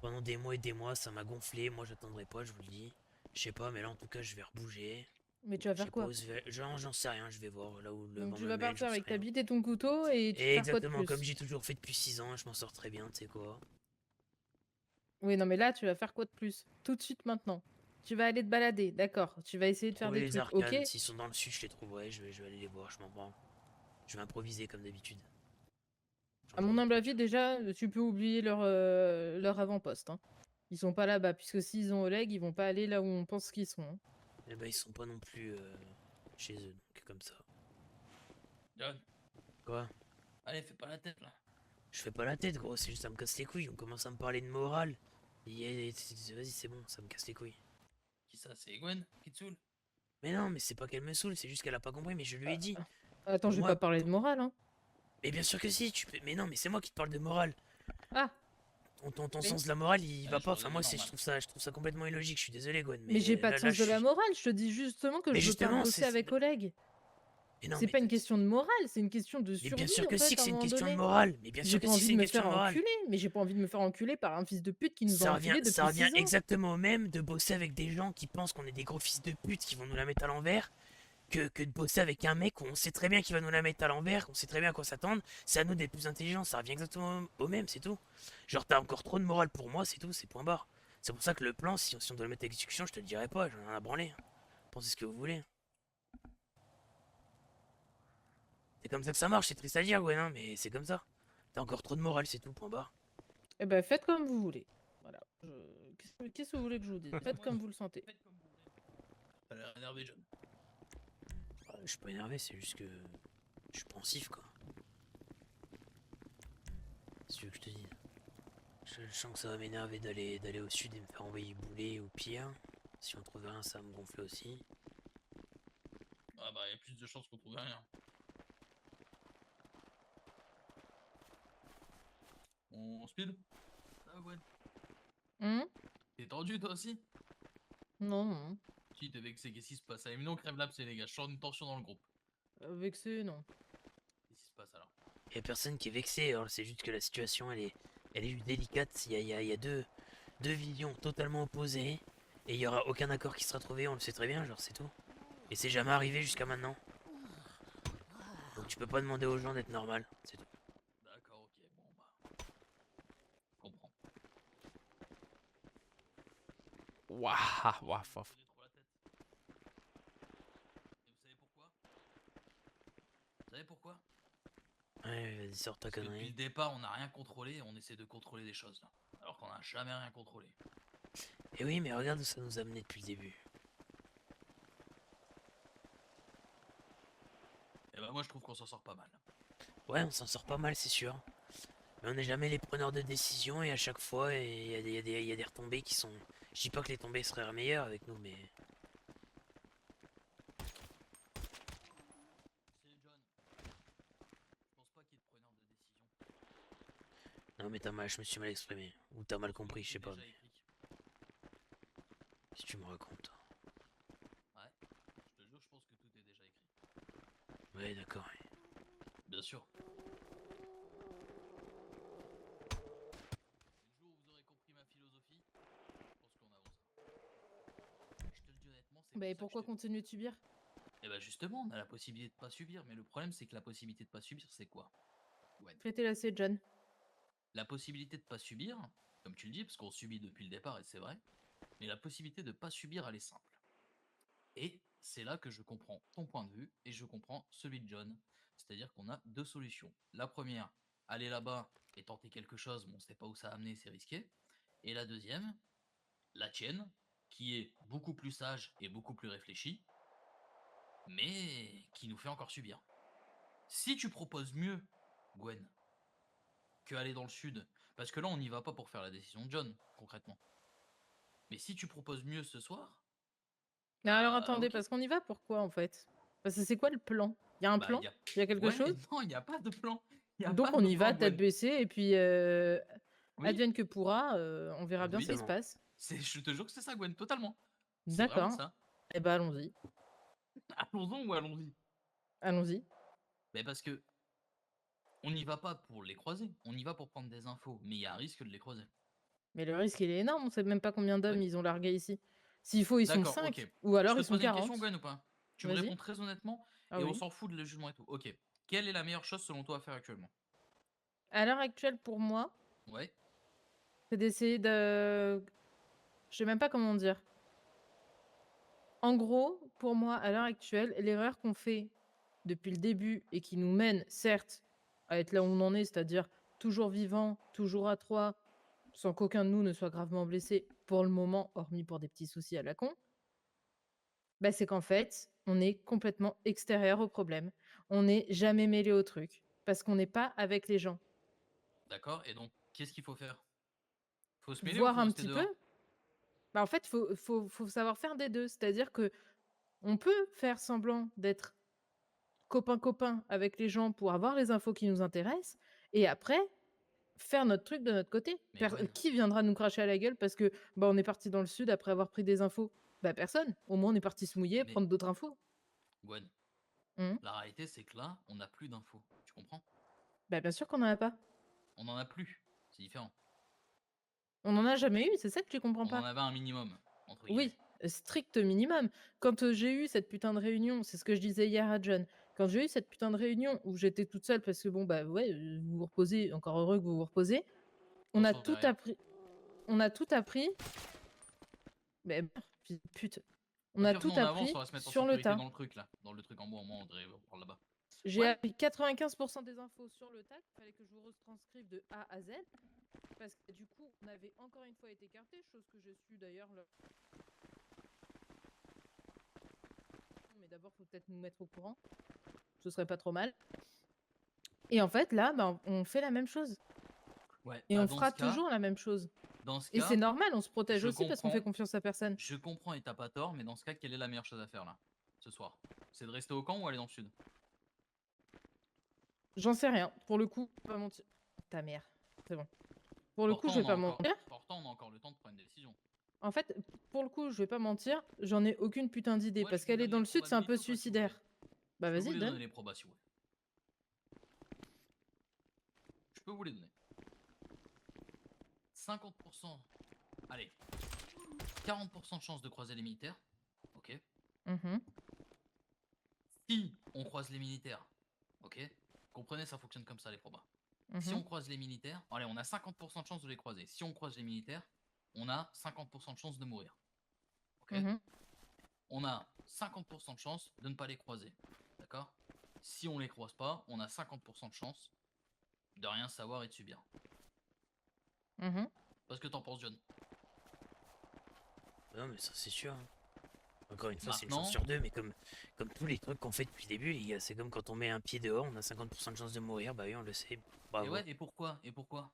pendant des mois et des mois, ça m'a gonflé. Moi j'attendrai pas, je vous le dis. Je sais pas, mais là en tout cas je vais rebouger. Mais tu vas Je sais faire pas quoi? où j'en sais rien, je vais voir là où le Donc vent tu me vas mène, partir j'en sais avec ta rien. bite et ton couteau et tu vas faire quoi de Exactement, comme plus? j'ai toujours fait depuis 6 ans, je m'en sors très bien, tu sais quoi. Oui, non, mais là, tu vas faire quoi de plus? Tout de suite maintenant. Tu vas aller te balader, d'accord. Tu vas essayer de faire Trouver des les trucs, ok? arcanes, s'ils sont dans le sud, je les trouverai, je vais aller les voir, je m'en branle. Je vais improviser comme d'habitude. À mon humble avis, déjà, tu peux oublier leur avant-poste, hein. Ils sont pas là-bas, puisque s'ils ont Oleg, ils vont pas aller là où on pense qu'ils sont, hein. Eh ben ils sont pas non plus chez eux, donc comme ça. John, Quoi? allez, fais pas la tête, là. Je fais pas la tête gros, c'est juste ça me casse les couilles, on commence à me parler de morale. Vas-y c'est bon, ça me casse les couilles. Qui ça, c'est Gwen qui te saoule? Mais non, mais c'est pas qu'elle me saule, c'est juste qu'elle a pas compris, mais je lui ai dit. Attends, je vais Moi, pas parler de morale, hein. Mais bien sûr que si, tu peux. Mais non, mais c'est moi qui te parle de morale. Ah, Ton Mais- sens de la morale, il Ouais, va je pas. parle Enfin, de moi, normal. je trouve ça complètement illogique. Je suis désolé, Gwen. mais j'ai pas de là, sens je de la suis- morale, je te dis justement que Mais je veux pas justement, bosser c'est- avec Oleg. Mais non, C'est mais pas une question de morale, c'est une question de Mais survie, bien sûr que en si, fait, que à un c'est une moment question de donné. morale. Mais bien J'ai sûr que pas si, envie c'est de une me question faire de morale. enculer, mais j'ai pas envie de me faire enculer par un fils de pute qui nous a enculés depuis Ça revient 6 ans. exactement au même de bosser avec des gens qui pensent qu'on est des gros fils de pute qui vont nous la mettre à l'envers que de bosser avec un mec où on sait très bien qu'il va nous la mettre à l'envers, qu'on sait très bien à quoi s'attendre. C'est à nous d'être plus intelligents, ça revient exactement au même, c'est tout. Genre, t'as encore trop de morale pour moi, c'est tout, c'est point barre. C'est pour ça que le plan, si on doit le mettre à exécution, je te le dirai pas, j'en ai à branler. Pensez ce que vous voulez. C'est comme ça que ça marche, c'est triste à dire, ouais, non, mais c'est comme ça. T'as encore trop de morale, c'est tout, point barre. Eh ben, faites comme vous voulez. Voilà. Qu'est-ce que vous voulez que je vous dise? Faites Ouais. comme vous le sentez. Faites comme vous voulez. T'as l'air énervé, John. Je suis pas énervé, c'est juste que je suis pensif, quoi. C'est ce que je te dis. Je sens que ça va m'énerver d'aller au sud et me faire envoyer bouler ou pire. Si on trouve rien, ça va me gonfler aussi. Ah bah, y a plus de chances qu'on trouve rien. On speed? Ah, Gwen. Hum? T'es tendu, toi aussi? Non, non. Si, t'es vexé, qu'est-ce qui se passe? Allez, non, crève l'abcès, les gars. Je sens une tension dans le groupe. Vexé, non. Qu'est-ce qui se passe alors? Y a personne qui est vexé, alors c'est juste que la situation elle est juste délicate. Il y a deux visions totalement opposées et il y aura aucun accord qui sera trouvé, on le sait très bien, genre c'est tout. Et c'est jamais arrivé jusqu'à maintenant. Donc tu peux pas demander aux gens d'être normal. C'est tout. D'accord, ok, bon bah. Je comprends. Waouh, waouh, Vous waouh. me prenez trop la tête. Et vous savez pourquoi? Vous savez pourquoi? Ouais, vas-y, sors ta Parce que depuis le connerie. départ, on n'a rien contrôlé, on essaie de contrôler des choses là. Alors qu'on n'a jamais rien contrôlé. Et oui, mais regarde où ça nous a mené depuis le début. Et bah moi je trouve qu'on s'en sort pas mal. Ouais, on s'en sort pas mal, c'est sûr. Mais on n'est jamais les preneurs de décision et à chaque fois, il y a il y a des retombées qui sont... Je dis pas que les tombées seraient meilleures avec nous, mais... C'est John. Je pense pas qu'il y ait de preneur de décision. Non mais je me suis mal exprimé. Ou t'as mal compris, je sais Tout est pas. déjà Mais... écrit. Si tu me racontes. Ouais. Je te jure, je pense que tout est déjà écrit. Ouais, d'accord. Ouais. Bien sûr. Le jour où vous aurez compris ma philosophie, je pense qu'on avancera. Je te le dis honnêtement, c'est Bah, et pour ça pourquoi que je te... continuer de subir? Et bah justement, on a la possibilité de pas subir, mais le problème c'est que la possibilité de pas subir, c'est quoi? Ouais. Faites-les lasser, John. La possibilité de pas subir, comme tu le dis, parce qu'on subit depuis le départ et c'est vrai, mais la possibilité de pas subir, elle est simple. Et c'est là que je comprends ton point de vue et je comprends celui de John. C'est-à-dire qu'on a deux solutions. La première, aller là-bas et tenter quelque chose, mais on ne sait pas où ça va amener, c'est risqué. Et la deuxième, la tienne, qui est beaucoup plus sage et beaucoup plus réfléchie, mais qui nous fait encore subir. Si tu proposes mieux, Gwen, que aller dans le sud, parce que là on n'y va pas pour faire la décision de John, concrètement. Mais si tu proposes mieux ce soir, Mais alors bah attendez, ok. parce qu'on y va pourquoi en fait? Parce que c'est quoi le plan? Il y a un Bah plan? il y a... Il y a quelque Ouais, chose? non, il n'y a pas de plan. Il n'y a Donc pas on de y plan, va tête Gwen. baissée et puis Oui, advienne que pourra, on verra bien ce qui se Exactement. passe. je te jure que c'est ça, Gwen, totalement. C'est vraiment D'accord. ça. Eh ben allons-y. Allons-y ou allons-y. Allons-y. Mais parce que on n'y va pas pour les croiser, on y va pour prendre des infos, mais il y a un risque de les croiser. Mais le risque il est énorme, on sait même pas combien d'hommes Oui. ils ont largué ici. S'il faut, ils sont D'accord, 5, ok. ou Je alors peux ils te sont poser une question, 40. Gwen, ou pas? Tu me Vas-y. réponds très honnêtement Ah et on oui. s'en fout de le jugement et tout. Ok. Quelle est la meilleure chose selon toi à faire actuellement? À l'heure actuelle, pour moi, Ouais. c'est d'essayer de... Je sais même pas comment dire. En gros, pour moi, à l'heure actuelle, l'erreur qu'on fait depuis le début et qui nous mène, certes, à être là où on en est, c'est-à-dire toujours vivant, toujours à 3, sans qu'aucun de nous ne soit gravement blessé pour le moment, hormis pour des petits soucis à la con, bah, c'est qu'en fait, on est complètement extérieur au problème. On n'est jamais mêlé au truc parce qu'on n'est pas avec les gens. D'accord. Et donc, qu'est-ce qu'il faut faire? Faut se mêler ou Voir faut un rester petit peu, dehors? bah, en fait, faut savoir faire des deux. C'est-à-dire que on peut faire semblant d'être copain-copain avec les gens pour avoir les infos qui nous intéressent et après, faire notre truc de notre côté. Mais Gwen, Qui viendra nous cracher à la gueule parce que bah, on est parti dans le sud après avoir pris des infos? Bah personne. Au moins on est parti se mouiller, mais prendre d'autres infos. Gwen, Mhm. la réalité c'est que là, on n'a plus d'infos. Tu comprends? Bah bien sûr qu'on n'en a pas. On n'en a plus. C'est différent. On n'en a jamais eu, c'est ça que tu comprends On en pas. avait un minimum, entre Oui, guillemets. strict minimum. Quand j'ai eu cette putain de réunion, c'est ce que je disais hier à John, quand j'ai eu cette putain de réunion où j'étais toute seule parce que bon bah ouais, vous vous reposez, encore heureux que vous vous reposez, on On a sort tout derrière. appris. On a tout appris. Mais fils de pute. On Au a pire, tout nous on avance, appris on va se mettre en sur le sécurité tas. dans le truc là. Dans le truc en bois, au moins on devrait prendre là-bas. J'ai Ouais. appris 95% des infos sur le tas. Il fallait que je vous retranscrive de A à Z. Parce que du coup, on avait encore une fois été écarté, chose que j'ai su d'ailleurs. Mais d'abord, il faut peut-être nous mettre au courant. Ce serait pas trop mal. Et en fait, là, ben, on fait la même chose. Ouais. Et Bah, on dans fera ce cas, toujours la même chose. dans ce Et c'est cas, normal, on se protège je aussi parce qu'on fait comprends. confiance à personne. Je comprends et t'as pas tort, mais dans ce cas, quelle est la meilleure chose à faire là, ce soir? C'est de rester au camp ou aller dans le sud? J'en sais rien. Pour le coup, je vais pas mentir. Ta mère. C'est bon. Pour le coup, je vais pas mentir. Pourtant, on a encore le temps de prendre une décision. En fait, pour le coup, je vais pas mentir, j'en ai aucune putain d'idée Ouais, parce je vous qu'aller donne dans les le sud, c'est un peu probabilités ou pas, si vous suicidaire. Bah Je peux vous vas-y, les donne. donner les probas si vous voulez. Je peux vous les donner. 50%. Allez. 40% de chance de croiser les militaires. Ok. Mhm. Si on croise les militaires, ok? Comprenez, ça fonctionne comme ça les probas. Si Mhm. on croise les militaires, allez, on a 50% de chance de les croiser. Si on croise les militaires, on a 50% de chance de mourir. Ok? Mhm. On a 50% de chance de ne pas les croiser. D'accord? Si on les croise pas, on a 50% de chance de rien savoir et de subir. Mhm. Parce que t'en penses, John? Non, mais ça, c'est sûr, hein. Encore une fois, c'est une chance Maintenant, sur deux, mais comme tous les trucs qu'on fait depuis le début, les gars, c'est comme quand on met un pied dehors, on a 50% de chance de mourir, bah oui, on le sait. et Bravo. ouais, et pourquoi? Et pourquoi?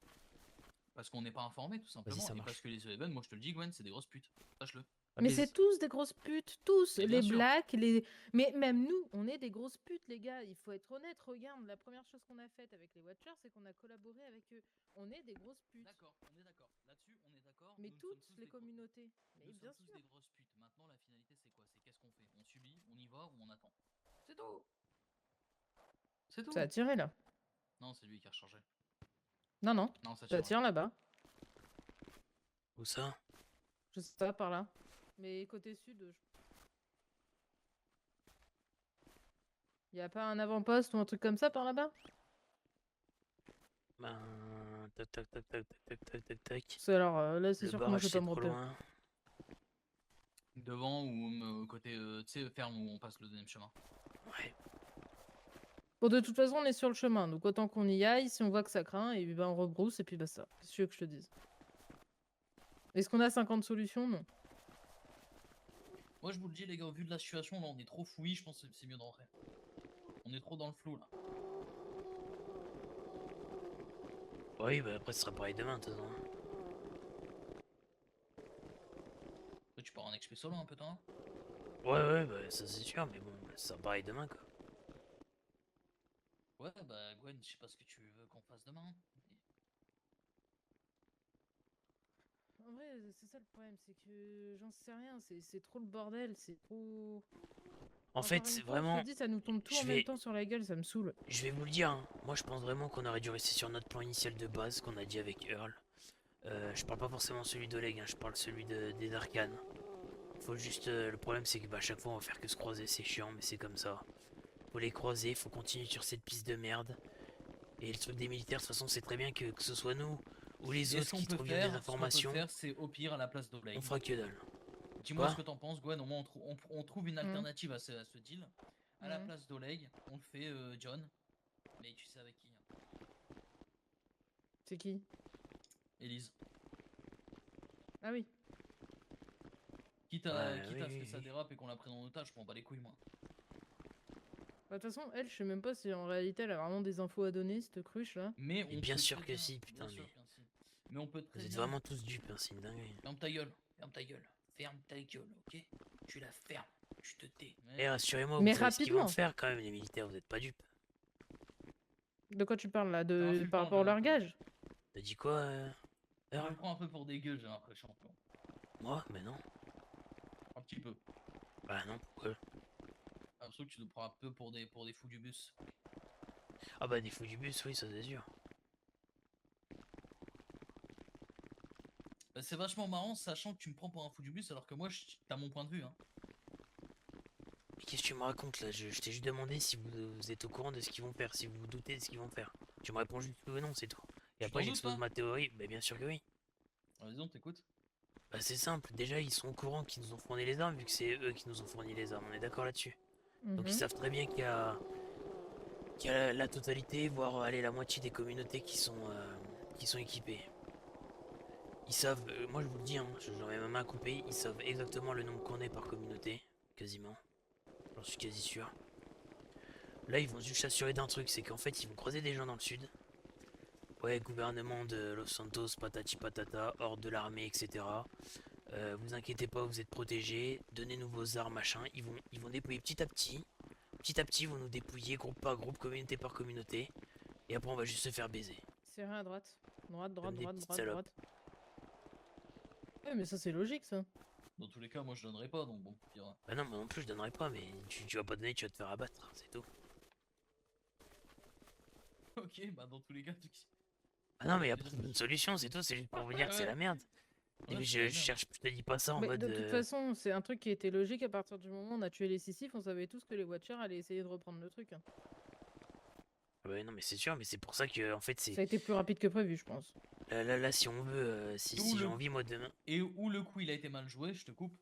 Parce qu'on n'est pas informé, tout simplement. ça Et marche. parce que les Eleven, moi je te le dis, Gwen, c'est des grosses putes. Sache-le. Ah, Mais c'est tous des grosses putes, tous. Mais bien Les sûr. blacks, les. Mais même nous, on est des grosses putes, les gars. Il faut être honnête. Regarde, la première chose qu'on a faite avec les Watchers, c'est qu'on a collaboré avec eux. On est des grosses putes. D'accord, on est d'accord. Là-dessus, on est d'accord. Mais nous ne sommes toutes tous les des communautés. Mais Nous bien sommes tous sûr. des grosses putes. Maintenant, la finalité, c'est quoi? C'est qu'est-ce qu'on fait? On subit, on y va ou on attend? C'est tout. C'est tout. Ça a tiré là. Non, c'est lui qui a rechargé. Non, non. Non, ça Ça tire. tire là-bas. Où ça? Je sais pas, par là. Mais côté sud. Y a pas un avant-poste ou un truc comme ça par là-bas? Ben, tac, tac, tac, tac, tac, tac, tac, tac. Parce que alors là, c'est Le sûr que moi barrage, je vais c'est pas me trop repérer. loin. Devant ou côté, tu sais, ferme où on passe le deuxième chemin. Ouais. Bon, de toute façon, on est sur le chemin, donc autant qu'on y aille. Si on voit que ça craint, et ben on rebrousse et puis basta. Qu'est-ce que tu veux que je te dise? Est-ce qu'on a 50 solutions? Non. Moi, je vous le dis, les gars, au vu de la situation, là, on est trop fouillis. Je pense que c'est mieux de rentrer. On est trop dans le flou, là. Oui, bah après, ce sera pareil demain, de toute façon. Toi, tu pars en XP solo un peu, toi? Ouais, bah ça, c'est sûr, mais bon, bah, ce sera pareil demain, quoi. Ouais, bah, Gwen, je sais pas ce que tu veux qu'on fasse demain. En vrai, c'est ça le problème, c'est que j'en sais rien. C'est trop le bordel, c'est trop. En Encore fait, une c'est fois, je vraiment. te dis, ça nous tombe tout je en vais- même temps sur la gueule, ça me saoule. Je vais vous le dire, hein. Moi je pense vraiment qu'on aurait dû rester sur notre plan initial de base qu'on a dit avec Earl. Je parle pas forcément celui d'Oleg, hein, je parle celui des Arcanes. Faut juste. Le problème c'est que bah, à chaque fois on va faire que se croiser, c'est chiant, mais c'est comme ça. Faut les croiser, faut continuer sur cette piste de merde. Et le truc des militaires, de toute façon, c'est très bien que ce soit nous ou les Et autres qui trouvent des informations, c'est au pire à la place d'Oleg. on fera que dalle. Dis-moi Quoi ce que t'en penses, Gwen. Au moins, on trouve une Mhm. alternative à ce deal. À la Mhm. place d'Oleg, on le fait John. Mais tu sais avec qui, hein? C'est qui? Elise. Ah oui. Quitte à Ouais, ce oui, que ça oui. dérape et qu'on la prenne en otage, je prends pas les couilles, moi. Bah, de toute façon, elle, je sais même pas si en réalité elle a vraiment des infos à donner, cette cruche là. Mais Et on bien peut sûr très que bien- si, bien putain, sûr mais. que si. Mais on peut très Vous êtes bien. vraiment tous dupes, hein, c'est une dinguerie. Ferme ta gueule. Ferme ta gueule. Ferme ta gueule, ok? Tu la fermes. Tu te tais. Et rassurez-moi, Mais vous savez ce qu'ils vont rapidement. faire quand même, les militaires, vous êtes pas dupes. De quoi tu parles là? Ça m'a fait Par le rapport au temps, j'ai largage? T'as dit quoi, Je Earl? me prends un peu pour des gueules, j'ai l'impression. Moi? Mais non. Un petit peu. Bah non, pourquoi? J'ai l'impression que tu nous prends un peu pour des fous du bus. Ah bah des fous du bus, oui, ça c'est sûr. Bah, c'est vachement marrant, sachant que tu me prends pour un fou du bus, alors que moi, t'as mon point de vue, hein. Mais qu'est-ce que tu me racontes là? Je t'ai juste demandé si vous êtes au courant de ce qu'ils vont faire, si vous vous doutez de ce qu'ils vont faire. Tu me réponds juste oui ou non, c'est tout. Et Tu après t'en doutes j'expose pas? ma théorie, bah bien sûr que oui. Vas-y, on t'écoute. Bah c'est simple, déjà ils sont au courant qu'ils nous ont fourni les armes, vu que c'est eux qui nous ont fourni les armes, on est d'accord là-dessus. Donc ils Mhm. savent très bien qu'il y a la totalité, voire allez, la moitié des communautés qui sont équipées. Ils savent, moi je vous le dis, hein, j'en mets ma main à couper, ils savent exactement le nombre qu'on est par communauté, quasiment. J'en suis quasi sûr. Là ils vont juste s'assurer d'un truc, c'est qu'en fait ils vont croiser des gens dans le sud. Ouais, gouvernement de Los Santos, patati patata, horde de l'armée, etc. Vous inquiétez pas, vous êtes protégés, donnez-nous vos armes, machin. Ils vont dépouiller petit à petit. Petit à petit, ils vont nous dépouiller groupe par groupe, communauté par communauté. Et après, on va juste se faire baiser. C'est rien à droite. Droite, droite, Comme des droite, petites droite, salopes. droite. Ouais, mais ça c'est logique ça. Dans tous les cas, moi, je donnerai pas, donc bon, pire. Bah non, moi non plus, je donnerai pas, mais tu vas pas donner, tu vas te faire abattre, c'est tout. Ok, bah dans tous les cas, Ah non, mais y a pas de bonne solution, c'est tout, c'est juste pour vous dire que c'est la merde. Mais Ouais, je, c'est je bien. cherche, je te dis pas ça en Mais mode. de toute façon, c'est un truc qui était logique à partir du moment où on a tué les Sisyphes, on savait tous que les Watchers allaient essayer de reprendre le truc, hein. Ah ouais, non, mais c'est sûr, mais c'est pour ça que, en fait, c'est. Ça a été plus rapide que prévu, je pense. Là, si on veut, si D'où j'ai le- envie, moi, demain. Et où le coup il a été mal joué, je te coupe.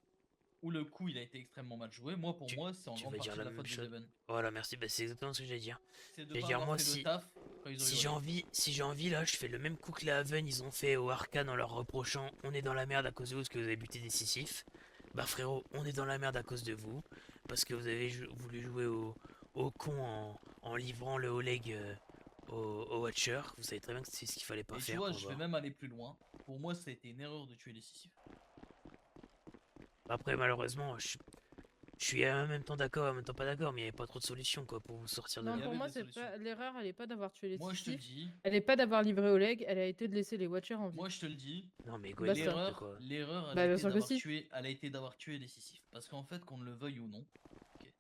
Où le coup il a été extrêmement mal joué, moi pour Tu- moi c'est en tu grande vas dire partie la de la même faute des chose. Even. Voilà, merci, bah, c'est exactement ce que j'allais dire. C'est de J'allais pas dire, avoir moi, fait le si. taf quand ils ont eu Si j'ai Oleg. envie, si j'ai envie, là, je fais le même coup que les Haven, ils ont fait au Arcane en leur reprochant on est dans la merde à cause de vous parce que vous avez buté des Sisyphes. Bah frérot, on est dans la merde à cause de vous parce que vous avez voulu jouer au con en livrant le Oleg au Watcher. Vous savez très bien que c'est ce qu'il fallait pas Et tu faire. vois, Point je vais barre. même aller plus loin. Pour moi, ça a été une erreur de tuer les Sisyphes. Après, malheureusement, je suis en même temps d'accord, en même temps pas d'accord, mais il n'y avait pas trop de solutions quoi pour vous sortir de Non, Il y là. pour avait moi, des c'est solutions. pas l'erreur, elle est pas d'avoir tué les Moi, je te le Sisyphes, dis. elle est pas d'avoir livré Oleg, elle a été de laisser les Watchers en vie. Moi, je te le dis. Non mais Basta. Gwen, n'importe quoi. L'erreur, Bah, bien sûr que si. elle a été d'avoir tué les Sisyphes. Parce qu'en fait, qu'on le veuille ou non, ok,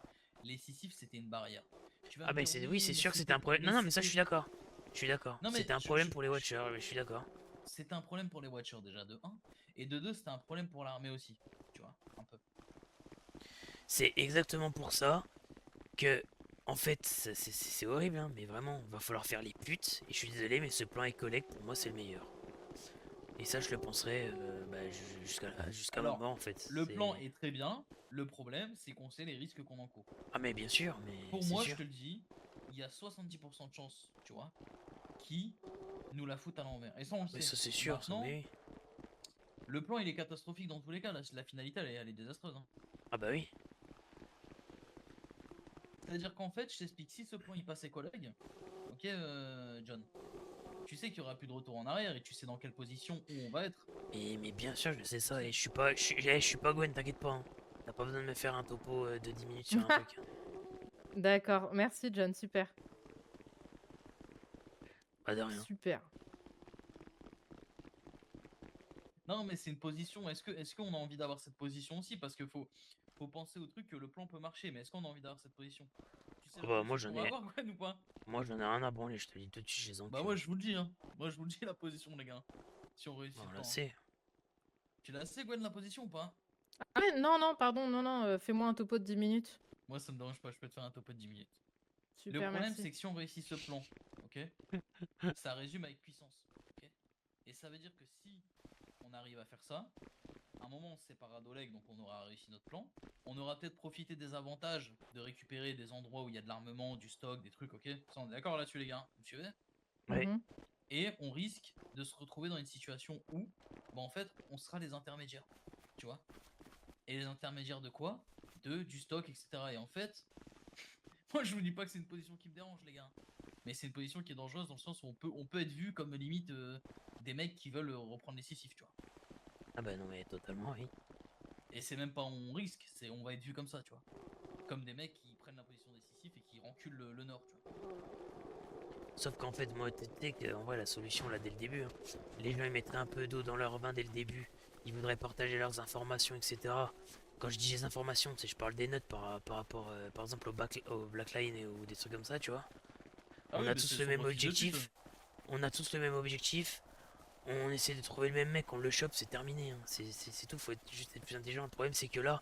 les Sisyphes c'était une barrière. Tu vas Ah me bah dire, oui, c'est sûr que c'était un problème. Non, non, mais ça je suis d'accord. Je suis d'accord. Non, mais C'était un problème pour les Watchers, mais je suis d'accord. C'était un problème pour les Watchers déjà de 1. Et de 2, c'était un problème pour l'armée aussi. Tu vois, un peu. C'est exactement pour ça que, en fait, c'est horrible, hein, mais vraiment, va falloir faire les putes. Et je suis désolé, mais ce plan écolect, pour moi, c'est le meilleur. Et ça, je le penserai bah, jusqu'à ma Alors, mort, en fait. Le C'est- plan est très bien. Le problème, c'est qu'on sait les risques qu'on encourt. Ah, mais bien sûr, mais Pour c'est moi, sûr. je te le dis, il y a 70% de chances, tu vois, qui nous la foutent à l'envers. Et ça, on le Mais sait. ça, c'est sûr, ça, Maintenant, mais oui. le plan, il est catastrophique dans tous les cas. La finalité, elle est désastreuse, hein. Ah bah oui. C'est-à-dire qu'en fait, je t'explique, si ce plan il passe ses collègues, ok, John, tu sais qu'il y aura plus de retour en arrière et tu sais dans quelle position où on va être. Mais bien sûr, je sais ça, et je suis pas Gwen, t'inquiète pas. Hein. T'as pas besoin de me faire un topo de 10 minutes sur un truc. Hein. D'accord, merci John, super. Pas de rien. Super. Non, mais c'est une position. Est-ce qu'on a envie d'avoir cette position aussi? Parce qu'il faut penser au truc que le plan peut marcher, mais est-ce qu'on a envie d'avoir cette position? Tu sais Ah la bah, moi, position j'en qu'on va ai- avoir, Gwen, ou pas? Moi, j'en ai rien à branler, je te le dis tout de suite, je les Bah, encule. moi, je vous le dis, hein. Moi, je vous le dis la position, les gars. Si on réussit On le le temps, hein. sait. Tu l'as assez, Gwen, la position ou pas? Ah, mais non, non, pardon, non, non, fais-moi un topo de 10 minutes. Moi, ça me dérange pas, je peux te faire un topo de 10 minutes. Le Super, problème, merci. c'est que si on réussit ce plan, ok, ça résume avec puissance, ok. Et ça veut dire que si on arrive à faire ça, à un moment on se séparera d'Oleg, donc on aura réussi notre plan. On aura peut-être profité des avantages de récupérer des endroits où il y a de l'armement, du stock, des trucs, ok. Ça, on est d'accord là-dessus, les gars, vous me suivez? Ouais. Mhm. Et on risque de se retrouver dans une situation où, bah, en fait, on sera les intermédiaires, tu vois. Et les intermédiaires de quoi? Du stock, etc. Et en fait, moi je vous dis pas que c'est une position qui me dérange, les gars. Mais c'est une position qui est dangereuse dans le sens où on peut être vu comme limite des mecs qui veulent reprendre les Sisyphes, tu vois. Ah bah non, mais totalement, oui. Et c'est même pas on risque, c'est on va être vu comme ça, tu vois. Comme des mecs qui prennent la position des Sisyphes et qui reculent le nord, tu vois. Sauf qu'en fait, moi, tu sais qu'en vrai, la solution, là, dès le début, hein, les gens, ils mettraient un peu d'eau dans leur vin dès le début. Ils voudraient partager leurs informations, etc. Quand je dis les informations, je parle des notes par rapport, par exemple, au Blackline ou des trucs comme ça, tu vois. Ah On oui, a mais tous c'est le son même office de pute. objectif. On a tous le même objectif. On essaie de trouver le même mec, on le chope, c'est terminé. Hein. C'est tout, faut être, juste être plus intelligent. Le problème, c'est que là,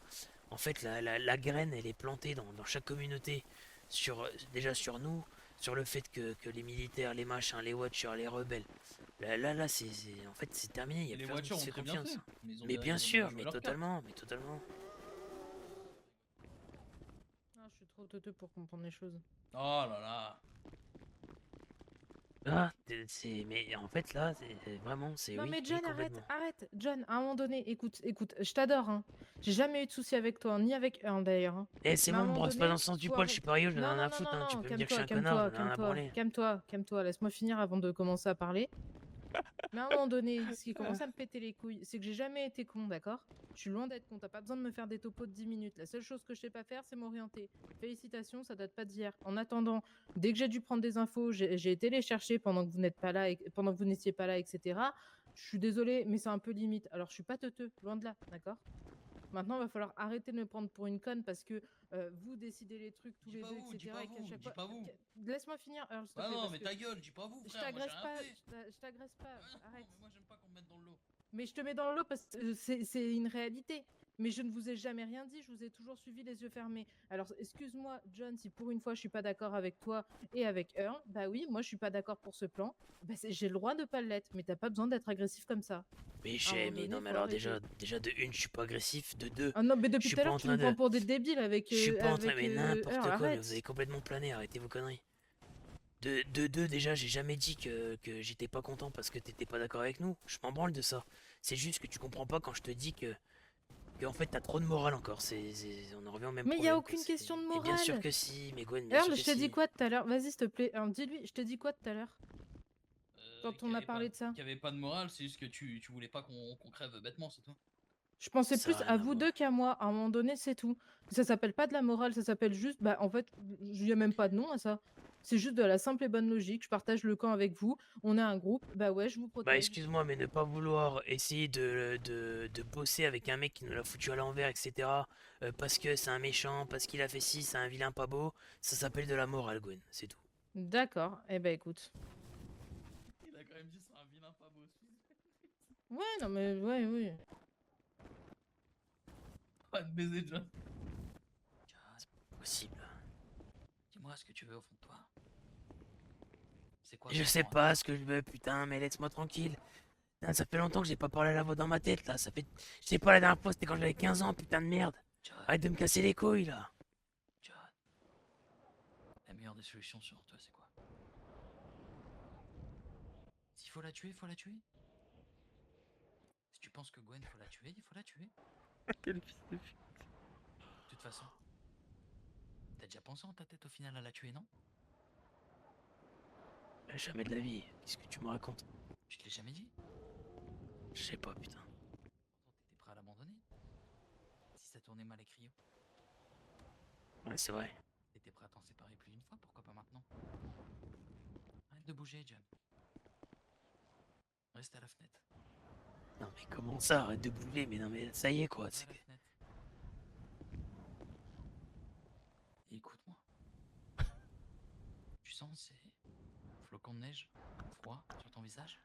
en fait, la graine, elle est plantée dans chaque communauté. Déjà sur nous, sur le fait que les militaires, les machins, les watchers, les rebelles. En fait, c'est terminé. Il y a Les plus personne voitures qui ont se fait très bien confiance. fait. Mais, ils ont Mais ils bien ont sûr, joué mais leur carte. totalement, mais totalement. Ah, je suis trop teuteux pour comprendre les choses. Oh là là. Ah, mais en fait, là, vraiment, c'est Non oui, mais oui, John, complètement. arrête. John, à un moment donné, écoute, je t'adore, hein. J'ai jamais eu de soucis avec toi, ni avec eux, d'ailleurs, hein. Eh, c'est Mais à un bon, me moment brosse pas dans donné, le sens du faut poil, je suis arrêter. pas Rio, j'en ai Non, rien non, à non, foutre, non, hein. Tu non, peux me dire que je suis un connard, calme-toi, j'en ai rien à branler. calme-toi. Laisse-moi finir avant de commencer à parler. Mais à un moment donné, ce qui commence à me péter les couilles, c'est que j'ai jamais été con, d'accord? Je suis loin d'être con, t'as pas besoin de me faire des topos de 10 minutes. La seule chose que je sais pas faire, c'est m'orienter. Félicitations, ça date pas d'hier. En attendant, dès que j'ai dû prendre des infos, j'ai été les chercher pendant que vous n'êtes pas là, pendant que vous n'étiez pas là, etc. Je suis désolée, mais c'est un peu limite. Alors, je suis pas teuteux, loin de là, d'accord? Maintenant, il va falloir arrêter de me prendre pour une conne parce que vous décidez les trucs tous Dis les pas deux, vous, dis etc. pas Et qu'à vous, chaque dis fois. pas vous. Laisse-moi finir, alors, s'il te Bah plaît. non, parce mais que ta gueule, dis pas vous, je frère. Moi j'ai t'agresse rien pas, fait. je t'agresse pas. Ah non, Arrête. mais moi j'aime pas qu'on me mette dans le lot. Mais je te mets dans le lot parce que c'est une réalité. Mais je ne vous ai jamais rien dit, je vous ai toujours suivi les yeux fermés. Alors, excuse-moi, John, si pour une fois je suis pas d'accord avec toi et avec Earl, bah oui, moi je suis pas d'accord pour ce plan. Bah, j'ai le droit de pas l'être, mais t'as pas besoin d'être agressif comme ça. Mais À un moment mais donné, non, mais faut alors arrêter. déjà de une, je suis pas agressif. De deux, Ah non, mais je depuis suis tout à pas l'heure, en tu train nous prends de. pour des débiles avec, Je suis pas en train, mais n'importe Earl, quoi, mais vous avez arrête. complètement plané, arrêtez vos conneries. De deux, déjà, j'ai jamais dit que j'étais pas content parce que t'étais pas d'accord avec nous. Je m'en branle de ça. C'est juste que tu comprends pas quand je te dis que en fait t'as trop de morale encore. On en revient au même Mais il y a problème, quoi. aucune question de Mais bien sûr morale. que si, mais Gwen, bien sûr Earl, que je t'ai dit si. quoi tout à l'heure? Vas-y, s'il te plaît. Alors, dis-lui, je t'ai dit quoi tout à l'heure quand Qu'il on y a avait parlé de ça? qu'il y avait pas de morale, c'est juste que tu voulais pas qu'on crève bêtement, c'est tout. Je pensais Ça a plus rien à à vous voir. deux qu'à moi. À un moment donné, c'est tout. Ça s'appelle pas de la morale, ça s'appelle juste. Bah, en fait, il y a même pas de nom à ça. C'est juste de la simple et bonne logique. Je partage le camp avec vous. On est un groupe. Bah ouais, je vous Bah protège. excuse-moi, mais ne pas vouloir essayer de bosser avec un mec qui nous l'a foutu à l'envers, etc. Parce que c'est un méchant, parce qu'il a fait ci, c'est un vilain pas beau, ça s'appelle de la morale, Gwen, c'est tout. D'accord. Eh ben écoute. Il a quand même dit c'est un vilain pas beau. Ouais, non mais ouais, oui. Pas de baiser, John. Possible. Dis-moi ce que tu veux au fond de toi. C'est quoi Je ton sais plan, pas ce que je veux, putain, mais laisse-moi tranquille. Putain, ça fait longtemps que j'ai pas parlé à la voix dans ma tête, là. Ça fait. Je sais pas, la dernière fois, c'était quand j'avais 15 ans, putain de merde. John, Arrête de me casser les couilles, là. John. La meilleure des solutions sur toi, c'est quoi? S'il faut la tuer, faut la tuer. Si tu penses que Gwen, faut la tuer, il faut la tuer. Quel fils de pute. De toute façon, t'as déjà pensé en ta tête au final à la tuer, non? Jamais de la vie. Qu'est-ce que tu me racontes? Je te l'ai jamais dit. Je sais pas, putain. Pourtant, t'étais prêt à l'abandonner. Si ça tournait mal avec Rio, Ouais, c'est vrai. t'étais prêt à t'en séparer plus d'une fois, pourquoi pas maintenant? Arrête de bouger, John. Reste à la fenêtre. Non, mais comment ça? Arrête de bouger, mais non, mais ça y est, quoi. Va à C'est la que. fenêtre. Et écoute-moi. Tu sens ces flocons de neige froid sur ton visage?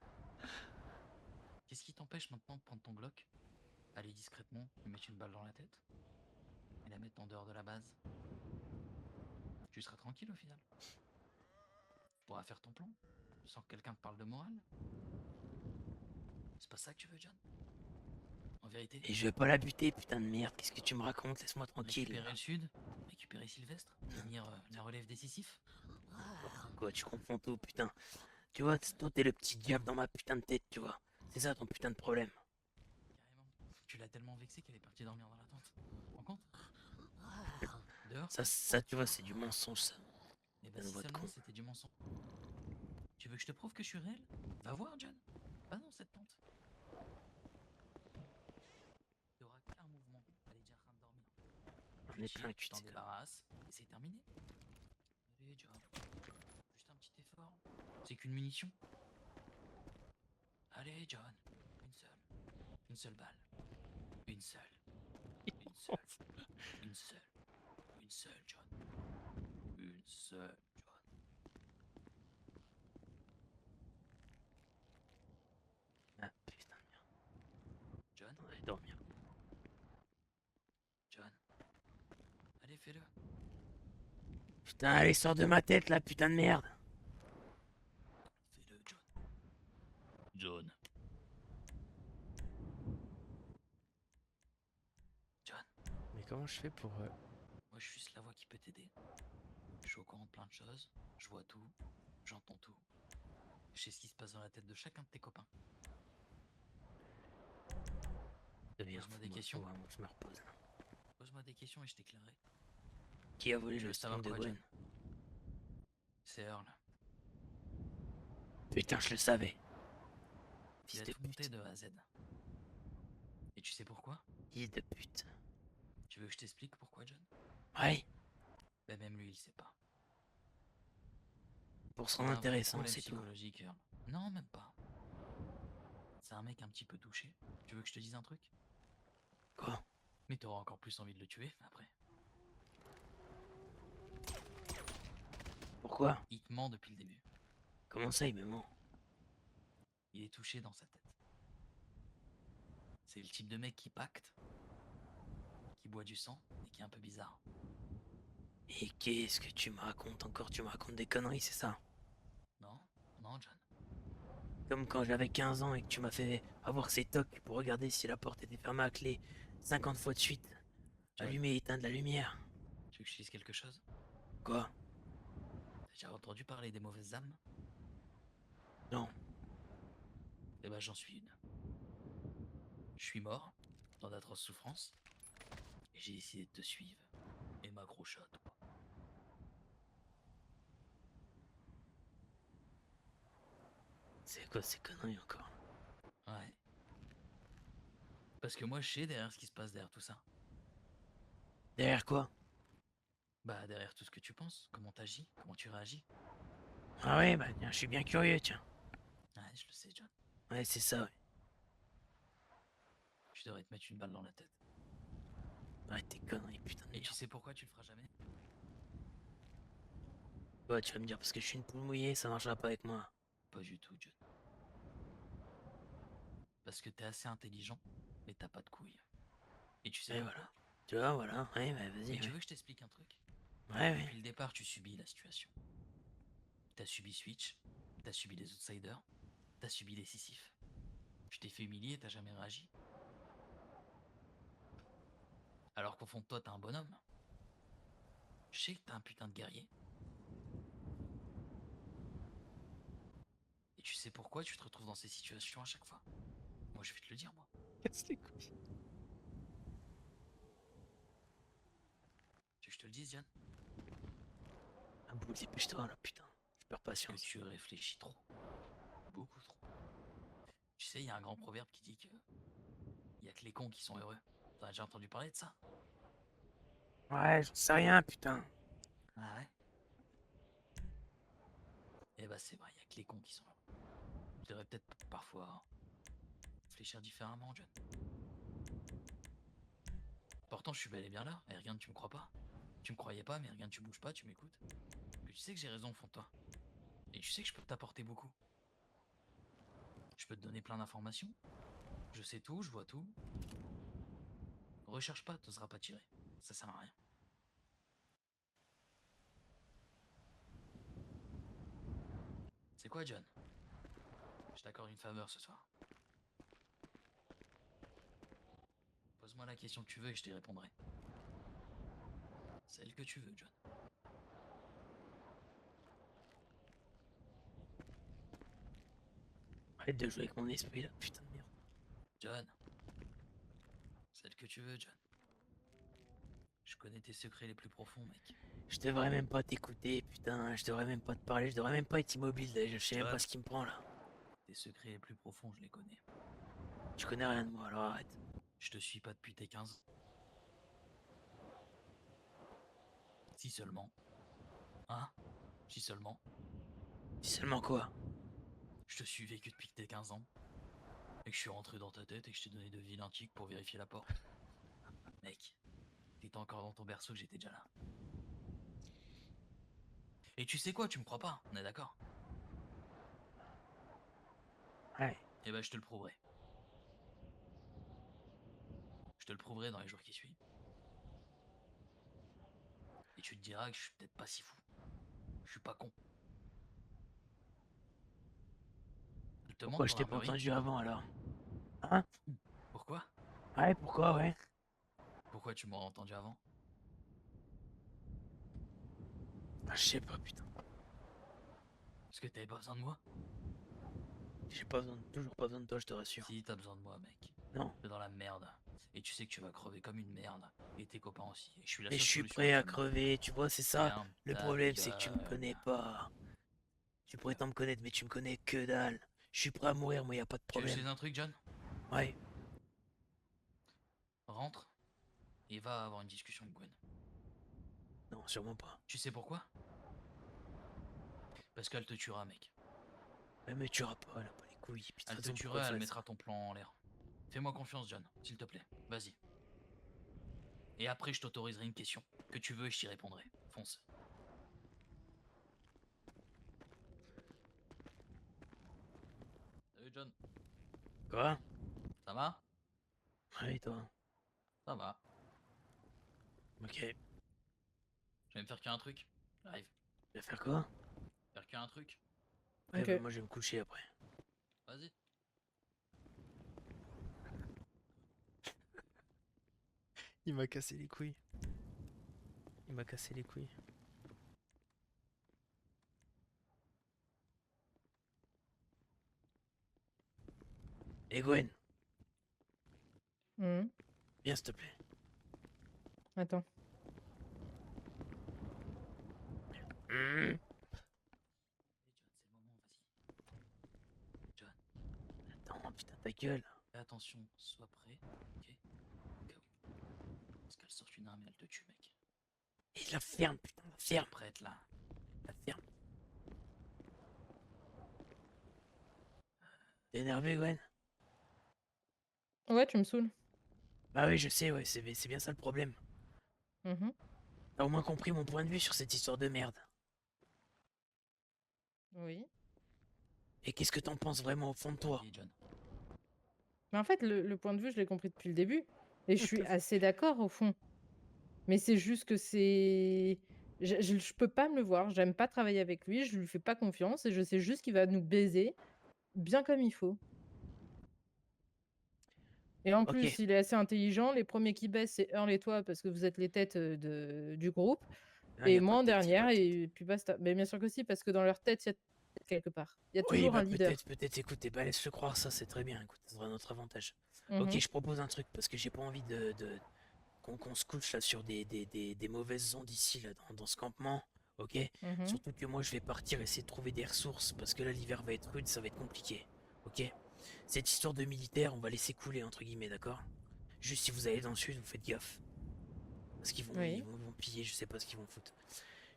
Qu'est-ce qui t'empêche maintenant de prendre ton Glock, aller discrètement lui mettre une balle dans la tête et la mettre en dehors de la base? Tu seras tranquille au final. Tu pourras faire ton plan sans que quelqu'un te parle de morale. C'est pas ça que tu veux, John? En vérité, Et je vais pas la buter, putain de merde. Qu'est-ce que tu me racontes? Laisse-moi tranquille. récupérer le sud, récupérer Sylvestre, devenir la relève décisif. Quoi, tu confonds tout, putain. Tu vois, toi, t'es le petit diable dans ma putain de tête, tu vois. C'est ça ton putain de problème. Carrément. Tu l'as tellement vexé qu'elle est partie dormir dans la tente. Tu te rends compte? Dehors? Ça, tu vois, c'est du mensonge, ça. Eh ben Une si voix de seulement con. c'était du mensonge. Tu veux que je te prouve que je suis réel? Va voir, John. Va dans cette tente. T'auras qu'un mouvement. Elle est déjà en train de dormir. On Tu est tires, plein tu cul, t'en c'est débarrasses et c'est terminé. Allez, John. Juste un petit effort. C'est qu'une munition. Allez, John. Une seule. Une seule balle. Une seule. Une seule. Une seule. Une seule, John. Une seule, John. Ah, putain de merde. John, On va aller dormir. John. Allez, fais-le. Putain, allez, sors de ma tête, là, putain de merde. Fais-le, John. John. John. Mais comment je fais pour... Moi, je suis la voix qui peut t'aider. Je suis au courant de plein de choses. Je vois tout. J'entends tout. Je sais ce qui se passe dans la tête de chacun de tes copains. Deviens Pose-moi fou, des moi, questions. moi, je me repose. Là. Pose-moi des questions et je t'éclairerai. Qui a volé Tu le veux savoir string de quoi, Gwen? John? C'est Earl. Putain, je le savais. Il Fils a de tout monté pute. de A à Z. Et tu sais pourquoi? Fils de pute. Tu veux que je t'explique pourquoi, John? Ouais, Ben même lui, il sait pas. pour son Il a un vrai intéressant, problème c'est tout. psychologique, Earl. Non, même pas. C'est un mec un petit peu touché. Tu veux que je te dise un truc? Quoi? Mais t'auras encore plus envie de le tuer après. Pourquoi? Il te ment depuis le début. Comment ça, il me ment? Il est touché dans sa tête. C'est le type de mec qui pacte, qui boit du sang et qui est un peu bizarre. Et qu'est-ce que tu me racontes encore? Tu me racontes des conneries, c'est ça? Non, non, John. Comme quand j'avais 15 ans et que tu m'as fait avoir ces tocs pour regarder si la porte était fermée à clé 50 fois de suite. John, Allumer et éteindre la lumière. tu veux que je te dise quelque chose? Quoi? T'as déjà entendu parler des mauvaises âmes? Non. Eh ben, j'en suis une. Je suis mort, dans d'atroces souffrances, et j'ai décidé de te suivre et m'accrocher à toi. C'est quoi ces conneries encore? Ouais. Parce que moi, je sais derrière ce qui se passe derrière tout ça. Derrière quoi? Bah, derrière tout ce que tu penses, comment t'agis, comment tu réagis. Ah ouais, bah tiens, je suis bien curieux, tiens. Ouais, je le sais, John. Ouais, c'est ça, ouais. Je devrais te mettre une balle dans la tête. Ouais, tes conneries, putain de Et tu merde. sais pourquoi tu le feras jamais? Ouais, tu vas me dire parce que je suis une poule mouillée, ça marchera pas avec moi. Pas du tout, John. Parce que t'es assez intelligent, mais t'as pas de couilles. Et tu sais Et pourquoi? voilà. Tu vois, voilà. Ouais, bah vas-y, Et tu ouais. veux que je t'explique un truc? Ouais, Depuis ouais. le départ, tu subis la situation. T'as subi Switch, t'as subi les Outsiders, t'as subi les Sissifs. Je t'ai fait humilier, t'as jamais réagi. Alors qu'au fond de toi, t'es un bonhomme. Je sais que t'es un putain de guerrier. Et tu sais pourquoi tu te retrouves dans ces situations à chaque fois? Moi, je vais te le dire, moi. Casse les couilles. Tu veux que je te le dise, Diane? Un bout, dépêche-toi là, putain. Je perds Que patience. tu réfléchis trop. Beaucoup trop. Tu sais, il y a un grand proverbe qui dit que il y a que les cons qui sont heureux. T'en as déjà entendu parler de ça? Ouais, j'en sais rien, putain. Ah ouais? Eh bah c'est vrai, il y a que les cons qui sont heureux. Je devrais peut-être parfois réfléchir différemment, John. Pourtant, je suis bel et bien là, et regarde, tu me crois pas. Tu me croyais pas, mais regarde, tu bouges pas, tu m'écoutes. Mais tu sais que j'ai raison au fond de toi. Et tu sais que je peux t'apporter beaucoup. Je peux te donner plein d'informations. Je sais tout, je vois tout. Recherche pas, t'oseras pas tirer. Ça sert à rien. C'est quoi, John? Je t'accorde une faveur ce soir. Pose-moi la question que tu veux et je t'y répondrai. Celle que tu veux, John. Arrête de jouer avec mon esprit là, putain de merde. John. Celle que tu veux, John. Je connais tes secrets les plus profonds, mec. Je devrais même pas t'écouter, putain. Je devrais même pas te parler, je devrais même pas être immobile. Je sais même John. pas ce qui me prend là. Tes secrets les plus profonds, je les connais. Tu connais rien de moi, alors arrête. Je te suis pas depuis tes 15 ans. Si seulement. Hein? Si seulement. Dis seulement quoi? Je te suivais que depuis que t'es 15 ans. Et que je suis rentré dans ta tête et que je t'ai donné de vilains tics pour vérifier la porte. Mec, t'étais encore dans ton berceau que j'étais déjà là. Et tu sais quoi, tu me crois pas, on est d'accord? Ouais. Eh ben je te le prouverai. Je te le prouverai dans les jours qui suivent. Et tu te diras que je suis peut-être pas si fou. Je suis pas con. Elle te Pourquoi manque je ton t'ai pas armurerie? entendu avant alors? Hein? Pourquoi? Ouais, pourquoi, ouais? Pourquoi tu m'aurais entendu avant? Ah, je sais pas, putain. Parce que t'avais pas besoin de moi? J'ai pas besoin, toujours pas besoin de toi, je te rassure. Si, t'as besoin de moi, mec. Non. T'es dans la merde. Et tu sais que tu vas crever comme une merde. Et tes copains aussi. Et je suis la Mais seule je suis solution prêt à actuellement. crever, tu vois, c'est ça. Ferme Le ta problème, c'est que tu me connais gueule. pas. Tu prétends me connaître, mais tu me connais que dalle. Je suis prêt à mourir, moi, y a pas de Tu veux que je te problème. dise un truc, John? Ouais. Rentre et va avoir une discussion avec Gwen. Non, sûrement pas. Tu sais pourquoi? Parce qu'elle te tuera, mec. Elle me tuera pas, elle a pas les couilles. Puis de Elle toute te façon, pourquoi tuera, elle elle ferait mettra ça? ton plan en l'air. Fais-moi confiance, John, s'il te plaît. Vas-y. Et après, je t'autoriserai une question. Que tu veux et je t'y répondrai. Fonce. Salut, John. Quoi? Ça va? Ouais, toi. Ça va. Ok. Je vais me faire qu'un truc. J'arrive. Tu vas faire quoi? Faire qu'un truc. Ouais, Ok. bah moi je vais me coucher après. Vas-y. Il m'a cassé les couilles. Il m'a cassé les couilles. Et Gwen, Mhm. viens s'il te plaît. Attends. Hmm. John, Attends, putain, ta gueule. fais attention, sois prêt. Ok. Au cas où. Parce qu'elle sort une arme et elle te tue, mec. Et la ferme, putain, la Sois ferme. prête là. La ferme. T'es énervé, Gwen? Ouais, tu me saoules. Bah oui, je sais, ouais, c'est bien ça le problème. Mhm. T'as au moins compris mon point de vue sur cette histoire de merde. Oui. Et qu'est-ce que t'en penses vraiment au fond de toi? Oui, John. Mais en fait, le point de vue, je l'ai compris depuis le début. Et je suis assez d'accord au fond. Mais c'est juste que c'est. Je peux pas me le voir. J'aime pas travailler avec lui. Je lui fais pas confiance. Et je sais juste qu'il va nous baiser bien comme il faut. Et en plus, Ok. il est assez intelligent. Les premiers qui baissent, c'est Earl et toi, parce que vous êtes les têtes du groupe. Non, y Et a moi pas en de tête, y a pas dernière, de tête. et puis basta. Mais bien sûr que si, parce que dans leur tête, il y a quelque part. Il y a Oui, toujours bah un leader. peut-être, écoute, bah laisse-le croire, ça c'est très bien, écoute, ça sera notre avantage. Ok, Mhm, je propose un truc, parce que j'ai pas envie qu'on se couche là sur des mauvaises ondes ici, là, dans ce campement, ok? mhm. Surtout que moi je vais partir essayer de trouver des ressources, parce que là l'hiver va être rude, ça va être compliqué, ok? Cette histoire de militaire, on va laisser couler, entre guillemets, d'accord? Juste si vous allez dans le sud, vous faites gaffe. Parce qu'ils vont, Oui. ils vont piller, je sais pas ce qu'ils vont foutre.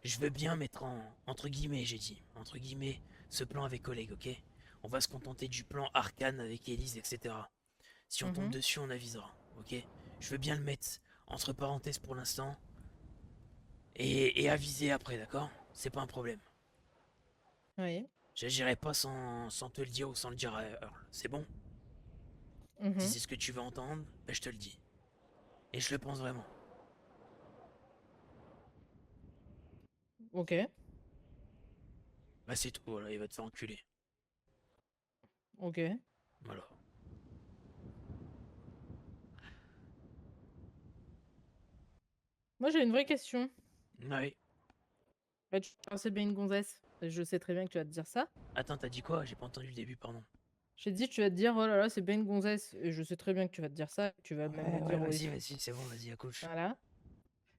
Je veux bien mettre entre guillemets, j'ai dit, entre guillemets, ce plan avec Oleg, ok? On va se contenter du plan Arcane avec Elise, etc. Si on tombe Mhm. dessus, on avisera, ok? Je veux bien le mettre entre parenthèses pour l'instant et aviser après, d'accord? C'est pas un problème. Oui. J'agirai pas sans te le dire ou sans le dire à Earl. C'est bon? Si Mhm. c'est ce que tu veux entendre, ben je te le dis. Et je le pense vraiment. Ok. Bah c'est tout, voilà, il va te faire enculer. Ok. Voilà. Moi, j'ai une vraie question. Ouais. Bah, tu c'est bien une gonzesse. Je sais très bien que tu vas te dire ça. Attends, t'as dit quoi? J'ai pas entendu le début, pardon. J'ai dit, tu vas te dire, oh là là, c'est bien une gonzesse. Et je sais très bien que tu vas te dire ça. Tu vas même me Ouais, dire, oui. vas-y, c'est bon, vas-y, accouche. Voilà.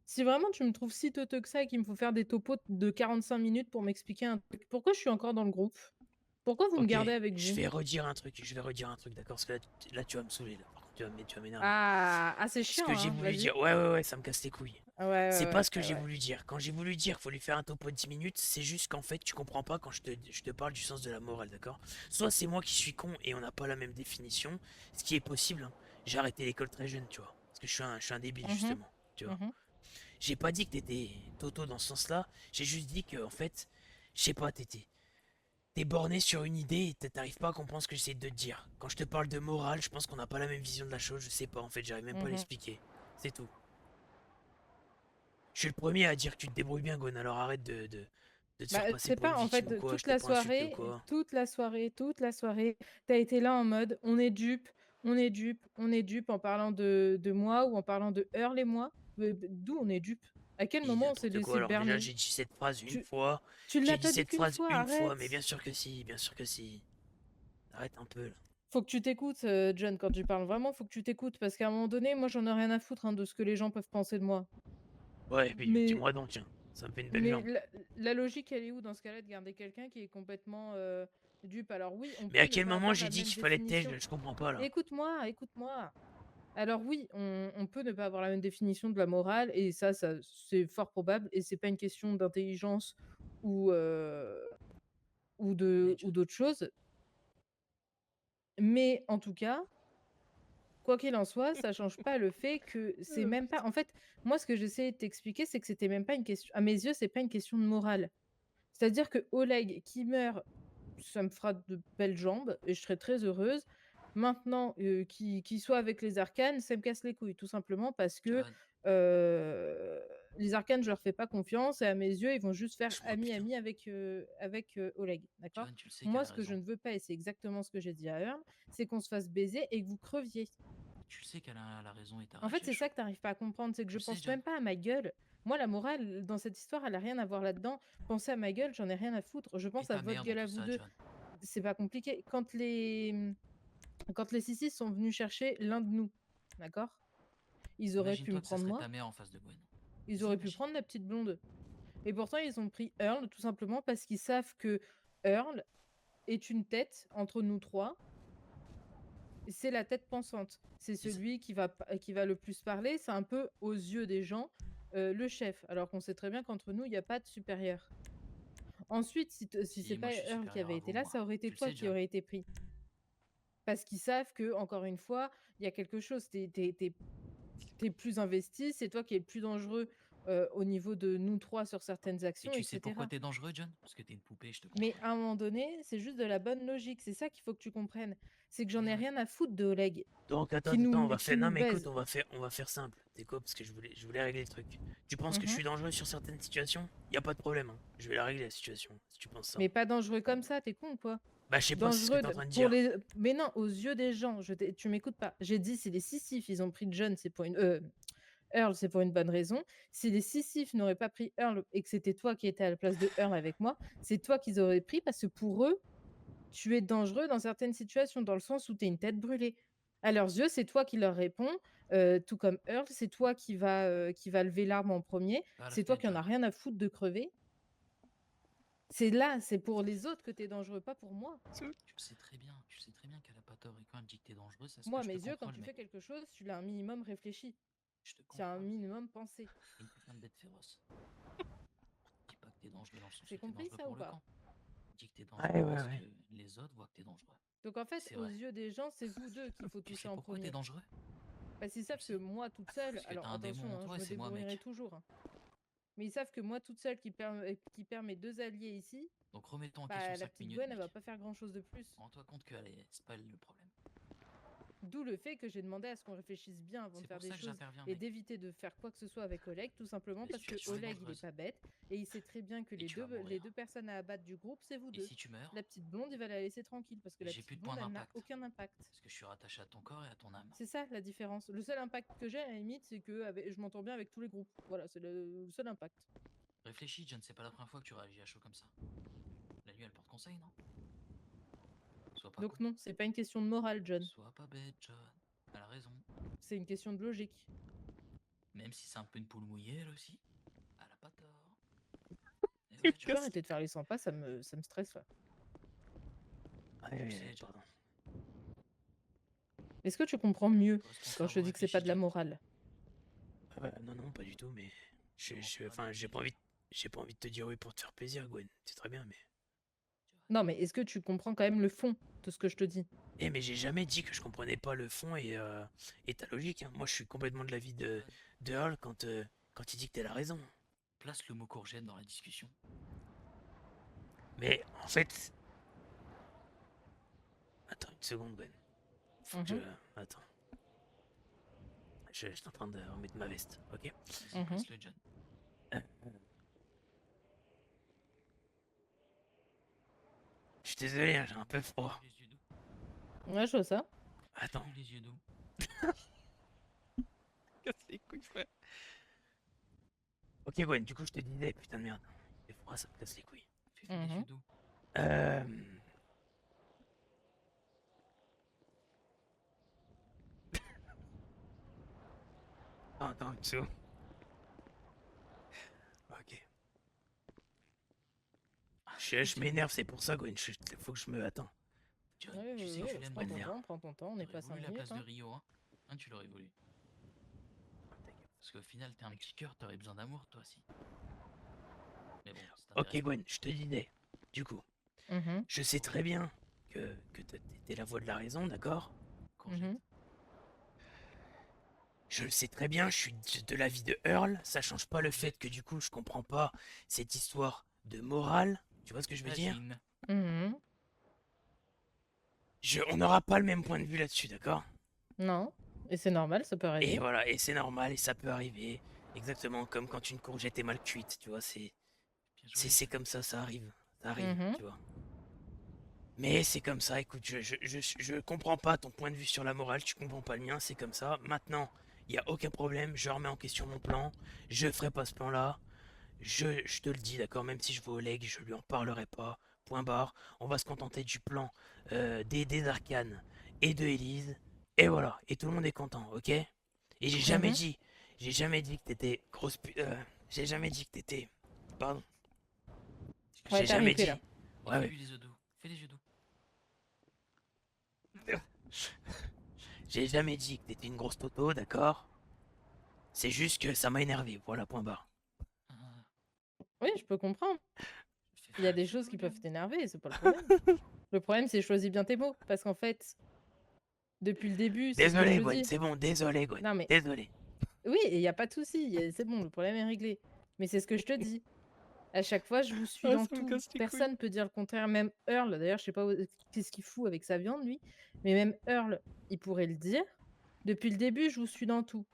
Si vraiment tu me trouves si teuteux que ça et qu'il me faut faire des topos de 45 minutes pour m'expliquer un truc, pourquoi je suis encore dans le groupe? Pourquoi vous me Ok, gardez avec je vous? vais redire un truc, d'accord? Parce que là, tu vas me saouler, là. Par contre, tu vas m'énerver. Ah, c'est Ce chiant, que j'ai hein, voulu vas-y. dire, ouais, ça me casse les couilles. Ah ouais, C'est ouais, pas ouais, ce que ouais, j'ai ouais. voulu dire. Quand j'ai voulu dire faut lui faire un topo de 10 minutes, c'est juste qu'en fait, tu comprends pas quand je te parle du sens de la morale, d'accord? Soit c'est moi qui suis con et on n'a pas la même définition, ce qui est possible, hein. J'ai arrêté l'école très jeune, tu vois. Parce que je suis un débile, Mhm, justement, tu vois. mhm. J'ai pas dit que t'étais Toto dans ce sens-là, j'ai juste dit que, en fait, je sais pas, t'es borné sur une idée et t'arrives pas à comprendre ce que j'essaie de te dire. Quand je te parle de morale, je pense qu'on n'a pas la même vision de la chose, je sais pas, en fait, j'arrive même pas à Mhm. l'expliquer. C'est tout. Je suis le premier à dire que tu te débrouilles bien, Gon, alors arrête de te Bah, faire passer c'est pour une pas, en victime ou fait, quoi, je t'ai pas insulté ou quoi. toute la soirée, t'as été là en mode, on est dupe, on est dupe, on est dupe en parlant de moi ou en parlant de Earl et moi. D'où on est dupe? À quel Il dit moment on s'est n'importe quoi, laissé alors déjà berner? j'ai dit cette phrase une Tu, fois, tu j'ai l'as dit pas dit cette qu'une phrase fois, une fois, mais arrête! bien sûr que si. Arrête un peu là. Faut que tu t'écoutes, John, quand tu parles. Vraiment, faut que tu t'écoutes parce qu'à un moment donné, moi, j'en ai rien à foutre, hein, de ce que les gens peuvent penser de moi. Ouais, puis Mais dis-moi donc, tiens, ça me fait une belle Mais jambe. la logique, elle est où dans ce cas-là de garder quelqu'un qui est complètement dupe? Alors oui, on Mais à peut ne quel pas moment avoir j'ai la dit même qu'il fallait être définition. tel, je comprends pas là. Écoute-moi, écoute-moi. Alors oui, on peut ne pas avoir la même définition de la morale, et ça c'est fort probable, et c'est pas une question d'intelligence ou, Allez, ou John. d'autres choses. Mais en tout cas, quoi qu'il en soit, ça change pas le fait que c'est même pas. En fait, moi, ce que j'essayais de t'expliquer, c'est que c'était même pas une question. À mes yeux, c'est pas une question de morale. C'est-à-dire que Oleg qui meurt, ça me fera de belles jambes et je serai très heureuse. Maintenant, qu'il soit avec les arcanes, ça me casse les couilles, tout simplement parce que John, les arcanes, je leur fais pas confiance et à mes yeux, ils vont juste faire Lâche-moi, putain. ami-ami avec Oleg, d'accord? John, tu le sais qu'elle Moi, a ce que je raison. ne veux pas, et c'est exactement ce que j'ai dit à Earl, c'est qu'on se fasse baiser et que vous creviez. Tu le sais qu'elle a raison et t'as En fait, c'est Rachesh. ça que tu pas à comprendre, c'est que Je je le sais, pense John. même pas à ma gueule. Moi, la morale dans cette histoire, elle a rien à voir là-dedans. Pensez à ma gueule, j'en ai rien à foutre. Je Et pense à ta votre mère gueule dans à tout vous ça, 2. John. C'est pas compliqué. Quand les Sissis sont venus chercher l'un de nous, d'accord? Ils auraient pu me Imagine-toi que ça prendre serait moi, ta mère en face de Gwen. ils Vas-y, auraient pu imagine. prendre la petite blonde. Et pourtant, ils ont pris Earl tout simplement parce qu'ils savent que Earl est une tête entre nous 3. C'est la tête pensante. C'est C'est ça. celui qui va le plus parler. C'est un peu, aux yeux des gens, le chef. Alors qu'on sait très bien qu'entre nous, il y a pas de supérieur. Ensuite, si Si, c'est moi pas je suis Earl qui supérieur avait à été vous, là, moi. ça aurait été Tu le toi sais, qui John. aurais été pris. Parce qu'ils savent que, encore une fois, il y a quelque chose. Tu plus investi, c'est toi qui es le plus dangereux, au niveau de nous 3 sur certaines Et actions, tu sais etc. pourquoi t'es dangereux, John? Parce que t'es une poupée, je te Mais contrôle. à un moment donné, c'est juste de la bonne logique. C'est ça qu'il faut que tu comprennes. C'est que j'en Mais ai ouais. rien à foutre de Oleg Donc attends, qui attends, on va qui faire. Non nous mais écoute, baise. on va faire simple. T'es quoi? Parce que je voulais régler le truc. Tu penses que je Mmh. suis dangereux sur certaines situations? Y a pas de problème, hein. Je vais la régler la situation, si tu penses ça. Mais pas dangereux comme ça, tu con ou quoi? Bah je sais pas, c'est ce que Dangereux t'es en d train de pour dire. les mais non, aux yeux des gens, tu m'écoutes pas. J'ai dit si les Sissif, ils ont pris John, c'est pour une Earl, c'est pour une bonne raison. Si les Sissif n'auraient pas pris Earl et que c'était toi qui étais à la place de Earl avec moi, c'est toi qu'ils auraient pris parce que pour eux, tu es dangereux dans certaines situations, dans le sens où tu es une tête brûlée. À leurs yeux, c'est toi qui leur réponds, tout comme Earl, c'est toi qui va lever l'arme en premier. Pas la C'est toi fenêtre, qui en as John. rien à foutre de crever. C'est pour les autres que tu es dangereux, pas pour moi. Tu le sais très bien qu'elle a pas tort. Et quand elle dit que t'es dangereux, c'est parce Moi, que à je te mes yeux, quand contrôle, tu mec. fais quelque chose, tu l'as un minimum réfléchi. Je te Tu as un contrôle. minimum pensé. T'es une putain de bête féroce. Dis pas que t'es dangereux dans le sens C'est où t'es compris dangereux ça ou pour le pas? camp. Dis que t'es Ouais, dangereux ouais, parce ouais. que les autres voient que t'es dangereux. Donc en fait, C'est aux vrai. yeux des gens, c'est vous deux qu'il faut Tu toucher sais en pourquoi t'es premier. dangereux? Parce qu'ils savent que sais. moi, toute seule, Parce que alors t'as un démon attention, en hein, toi je et me c'est moi, débrouillerai mec. toujours, hein. Mais ils savent que moi, toute seule, qui perd mes 2 alliés ici, Donc remets-toi en bah, question la 5 petite minutes, Gwen, elle va mec. pas faire grand-chose de plus. Rends-toi compte que c'est pas elle le problème. D'où le fait que j'ai demandé à ce qu'on réfléchisse bien avant de C'est faire pour des ça que choses j'interviens, et mec. d'éviter de faire quoi que ce soit avec Oleg, tout simplement Mais parce si que tu es Oleg, il est dangereuse. pas bête et il sait très bien que Et tu vas les mourir. deux personnes à abattre du groupe, c'est vous Et deux. si tu meurs, La petite blonde, il va la laisser tranquille parce que la j'ai plus petite de points blonde, elle n'a d'impact. aucun impact. Parce que je suis rattaché à ton corps et à ton âme. C'est ça la différence. Le seul impact que j'ai à la limite, c'est que je m'entends bien avec tous les groupes. Voilà, c'est le seul impact. Réfléchis, John, c'est pas la première fois que tu réagis à chaud comme ça. La nuit, elle porte conseil, non? Sois pas Donc con. non, c'est pas une question de morale, John. Sois pas bête, John. Elle a raison. C'est une question de logique. Même si c'est un peu une poule mouillée, elle aussi. Elle a pas tort. Et ouais, Tu peux John. arrêter de faire les 100 pas, ça me stresse là. Ouais, sais, John. pardon. Est-ce que tu comprends mieux Pose ton quand je te cerveau, dis que c'est pas de la réfléchis, morale? Non, non, pas du tout, mais Je comprends pas, enfin, mais j'ai pas envie de te dire oui pour te faire plaisir, Gwen. C'est très bien, mais. Non, mais est-ce que tu comprends quand même le fond de ce que je te dis? Eh, mais j'ai jamais dit que je comprenais pas le fond et ta logique, hein. Moi, je suis complètement de l'avis de Earl quand il dit que t'as la raison. Place le mot courgette dans la discussion. Mais en fait. Attends une seconde, Gwen. Faut que je. Attends. Je suis en train de remettre ma veste, ok? Vas-y, place-le, John. Je suis désolé, hein, j'ai un peu froid. Les yeux doux. Ouais, je vois ça. Attends. Les yeux doux. Casse les couilles, frère. Ok, Gwen, du coup, je te disais, putain de merde. C'est froid, ça me casse les couilles. Fais les yeux doux. Euh. Attends, une seconde. Ok. Je m'énerve, c'est pour ça, Gwen. Faut que je me. Attends. John, Ouais, tu sais ouais, que je ouais, l'aime prends ton Gwen. temps, prends ton temps, on n'est T'aurais pas 5 voulu la minutes. place de Hein. Rio, hein? Hein, tu l'aurais voulu. Parce qu'au final, t'es un petit cœur, t'aurais besoin d'amour, toi aussi. Mais bon, ça Ok, t'intéresse Gwen, je te disais. Du coup, Mhm, je sais très bien que t'es la voix de la raison, d'accord? pas. Courgette. mhm. Je le sais très bien, je suis de l'avis de Earl. Ça change pas le fait que du coup, je comprends pas cette histoire de morale. Tu vois ce que je veux dire? Imagine. Mhm. on n'aura pas le même point de vue là-dessus, d'accord? Non. Et c'est normal, ça peut Et arriver. voilà, et c'est normal, et ça peut arriver. Exactement comme quand une courgette est mal cuite, tu vois, Bien joué. c'est comme ça arrive. Ça arrive, Mhm. tu vois. Mais c'est comme ça, écoute, je comprends pas ton point de vue sur la morale, tu comprends pas le mien, c'est comme ça. Maintenant, il n'y a aucun problème, je remets en question mon plan, je ferai pas ce plan-là, je te le dis, d'accord, même si je vais au leg, je lui en parlerai pas, point barre, on va se contenter du plan des Arcanes et de Elise, et voilà, et tout le monde est content, ok? Et Mhm. j'ai jamais dit que t'étais grosse j'ai jamais dit que t'étais, pardon, Ouais, j'ai t'as jamais ripé là. dit, ouais, ouais. Fais-lui les yeux doux. Fais les yeux doux. J'ai jamais dit que t'étais une grosse toto, d'accord? C'est juste que ça m'a énervé, voilà, point barre. Ah, Oui, je peux comprendre. Il y a des choses qui fais-moi peuvent bien. t'énerver, c'est pas le problème. Le problème, c'est choisis bien tes mots. Parce qu'en fait, depuis le début, c'est ce que je Désolé, te Gwen, dis. c'est bon, désolé, Gwen, Non, mais désolé. oui, et il n'y a pas de souci. C'est bon, le problème est réglé. Mais c'est ce que je te dis. À chaque fois, je vous suis Ah, dans ça me tout. casse les couilles. Personne peut dire le contraire. Même Earl, d'ailleurs, je sais pas qu'est-ce qu'il fout avec sa viande, lui. Mais même Earl, il pourrait le dire. Depuis le début, je vous suis dans tout.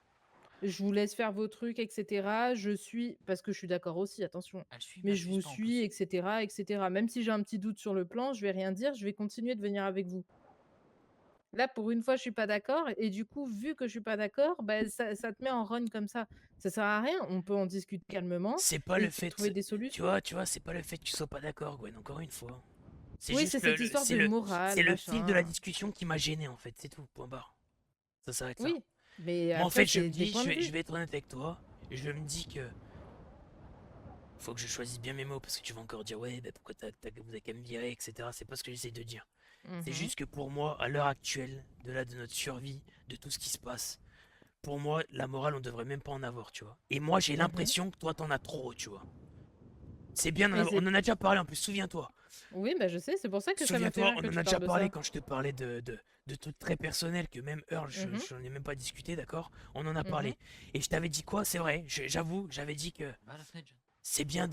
Je vous laisse faire vos trucs, etc. Je suis, parce que je suis d'accord aussi, attention. Elle suit, mais Mais elle je vous suce pas en suis, plus. etc., etc. Même si j'ai un petit doute sur le plan, je vais rien dire. Je vais continuer de venir avec vous. Là, pour une fois, je suis pas d'accord. Et du coup, vu que je suis pas d'accord, bah, ça te met en rogne comme ça. Ça sert à rien. On peut en discuter calmement C'est pas et le essayer de fait, trouver des solutions. tu vois, c'est pas le fait que tu sois pas d'accord, Gwen, encore une fois. C'est Oui, c'est juste cette histoire de c'est morale, le fil de la machin. discussion qui m'a gêné, en fait, c'est tout, point barre. Ça s'arrête là. Oui, mais Moi, en après, fait, je me c'est des dis, points de je vue. vais être honnête avec toi, et je me dis que faut que je choisisse bien mes mots, parce que tu vas encore dire, ouais, bah pourquoi vous avez qu'à me virer, etc. C'est pas ce que j'essaie de dire. C'est Mhm. juste que pour moi, à l'heure actuelle, de notre survie, de tout ce qui se passe, pour moi, la morale, on devrait même pas en avoir, tu vois. Et moi, j'ai Mhm. l'impression que toi, t'en as trop, tu vois. C'est bien, Mais on c'est. en a déjà parlé en plus, souviens-toi. Oui, bah, je sais. C'est pour ça que ça m'a fait Souviens-toi, rire on que en tu a parles déjà de parlé ça. quand je te parlais de trucs très personnels que même Earl, Mhm. je n'en ai même pas discuté, d'accord? On en a Mhm. parlé. Et je t'avais dit quoi? C'est vrai, j'avoue, j'avais dit que Va à la fenêtre, John. c'est bien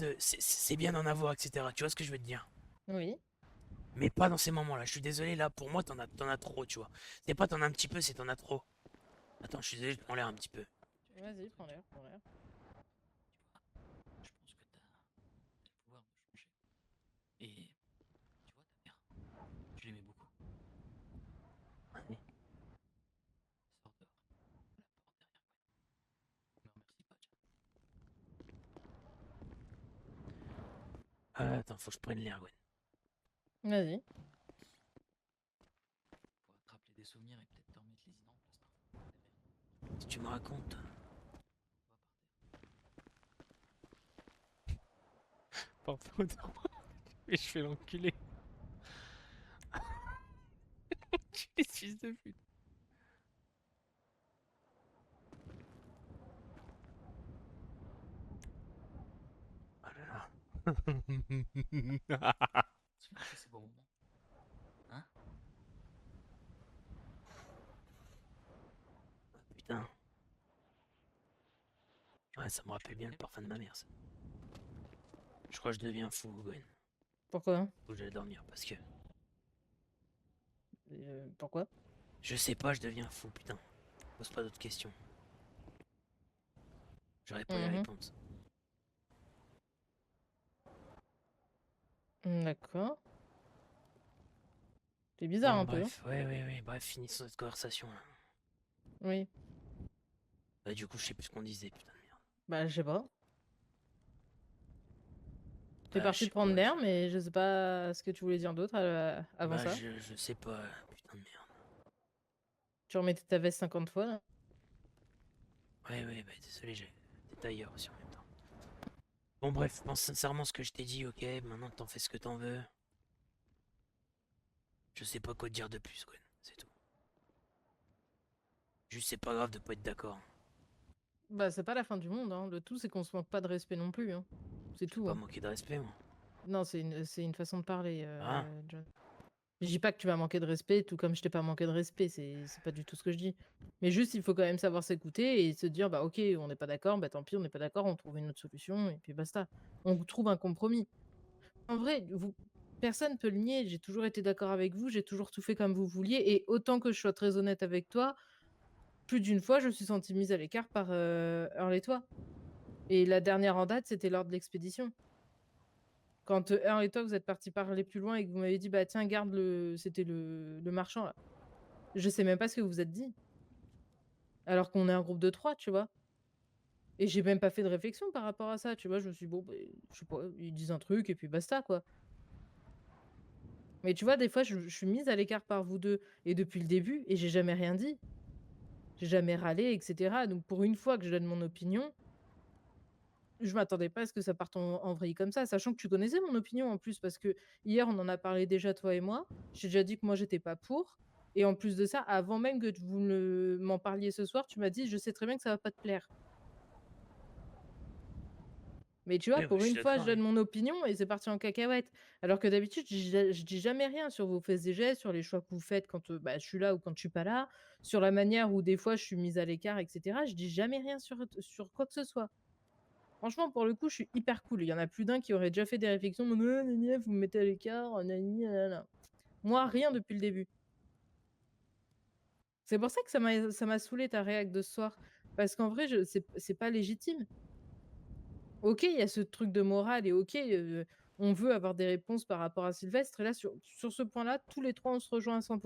d'en avoir, etc. Tu vois ce que je veux te dire? Oui. Mais pas dans ces moments-là. Je suis désolé, là, pour moi, t'en as trop, tu vois. C'est pas t'en as un petit peu, c'est t'en as trop. Attends, je suis désolé, je prends l'air un petit peu. Vas-y, prends l'air, prends l'air. Je pense que t'as le pouvoir de changer. Et tu vois, ta mère, je l'aimais beaucoup. Ouais. Sors dehors. La porte derrière moi. Me remercie pas, John. Attends, faut que je prenne l'air, Gwen. Vas-y. Pour te rappeler des souvenirs et peut-être te remettre les idées en place parfois. Si tu me racontes. Pardon. Et je fais l'enculé. Tu es fils de pute. Oh là là. Tu m'as fait ces beaux moments. Hein? Putain. Ouais, ça me rappelle bien le parfum de ma mère, ça. Je crois que je deviens fou, Gwen. Pourquoi? Faut que j'aille dormir parce que. Pourquoi? Je sais pas, je deviens fou, putain. Pose pas d'autres questions. J'aurais pas les Mhm. réponses. D'accord. C'est bizarre Bon, un peu, hein. bref, ouais, bref, finissons cette conversation là. Oui. Bah, du coup, je sais plus ce qu'on disait, putain de merde. Bah, je sais pas. T'es Bah, je parti sais prendre pas. l'air, mais je sais pas ce que tu voulais dire d'autre avant Bah, ça. je sais pas, putain de merde. Tu remettais ta veste 50 fois, là. Ouais, bah, désolé, j'étais ailleurs aussi en même temps. Bon, bref, pense sincèrement ce que je t'ai dit, ok? Maintenant, t'en fais ce que t'en veux. Je sais pas quoi te dire de plus, Gwen, c'est tout. Juste, c'est pas grave de pas être d'accord. Bah, c'est pas la fin du monde, hein. Le tout, c'est qu'on se manque pas de respect non plus, hein. C'est Je veux tout, pas hein. manquer de respect, moi. Non, c'est une façon de parler, Ah, John. Je dis pas que tu m'as manqué de respect, tout comme je t'ai pas manqué de respect, c'est pas du tout ce que je dis. Mais juste, il faut quand même savoir s'écouter et se dire, bah ok, on n'est pas d'accord, bah tant pis, on n'est pas d'accord, on trouve une autre solution et puis basta. On trouve un compromis. En vrai, personne peut le nier, j'ai toujours été d'accord avec vous, j'ai toujours tout fait comme vous vouliez et autant que je sois très honnête avec toi, plus d'une fois, je me suis sentie mise à l'écart par, Earl et toi et la dernière en date, c'était lors de l'expédition. Quand, Earl et toi, vous êtes partis parler plus loin et que vous m'avez dit: «Bah, tiens, garde c'était le marchand, là». Je sais même pas ce que vous vous êtes dit. Alors qu'on est un groupe de 3, tu vois? Et j'ai même pas fait de réflexion par rapport à ça, tu vois? Je me suis dit: «Bon, beh, je sais pas, ils disent un truc et puis basta, quoi». Mais tu vois, des fois, je suis mise à l'écart par vous 2 et depuis le début et j'ai jamais rien dit. J'ai jamais râlé et cetera. Donc pour une fois que je donne mon opinion, je m'attendais pas à ce que ça parte en vrille comme ça, sachant que tu connaissais mon opinion en plus parce que hier, on en a parlé déjà toi et moi. J'ai déjà dit que moi, j'étais pas pour et en plus de ça, avant même que vous ne m'en parliez ce soir, tu m'as dit: «Je sais très bien que ça va pas te plaire». Mais tu vois, Oui, bah, pour je suis une fois, je d'accord, oui. donne mon opinion et c'est parti en cacahuète. Alors que d'habitude, je dis jamais rien sur vos faits et gestes, sur les choix que vous faites quand, bah, je suis là ou quand je suis pas là, sur la manière où des fois je suis mise à l'écart et cetera. Je dis jamais rien sur quoi que ce soit. Franchement, pour le coup, je suis hyper cool. Il y en a plus d'un qui aurait déjà fait des réflexions en mode: «Gna gna, vous me mettez à l'écart, nani nanana». Moi, rien depuis le début. C'est pour ça que ça m'a saoulée ta réac de ce soir. Parce qu'en vrai, c'est pas légitime. OK, il y a ce truc de morale et OK, on veut avoir des réponses par rapport à Sylvestre et là, sur ce point-là, tous les 3 on se rejoint à 100.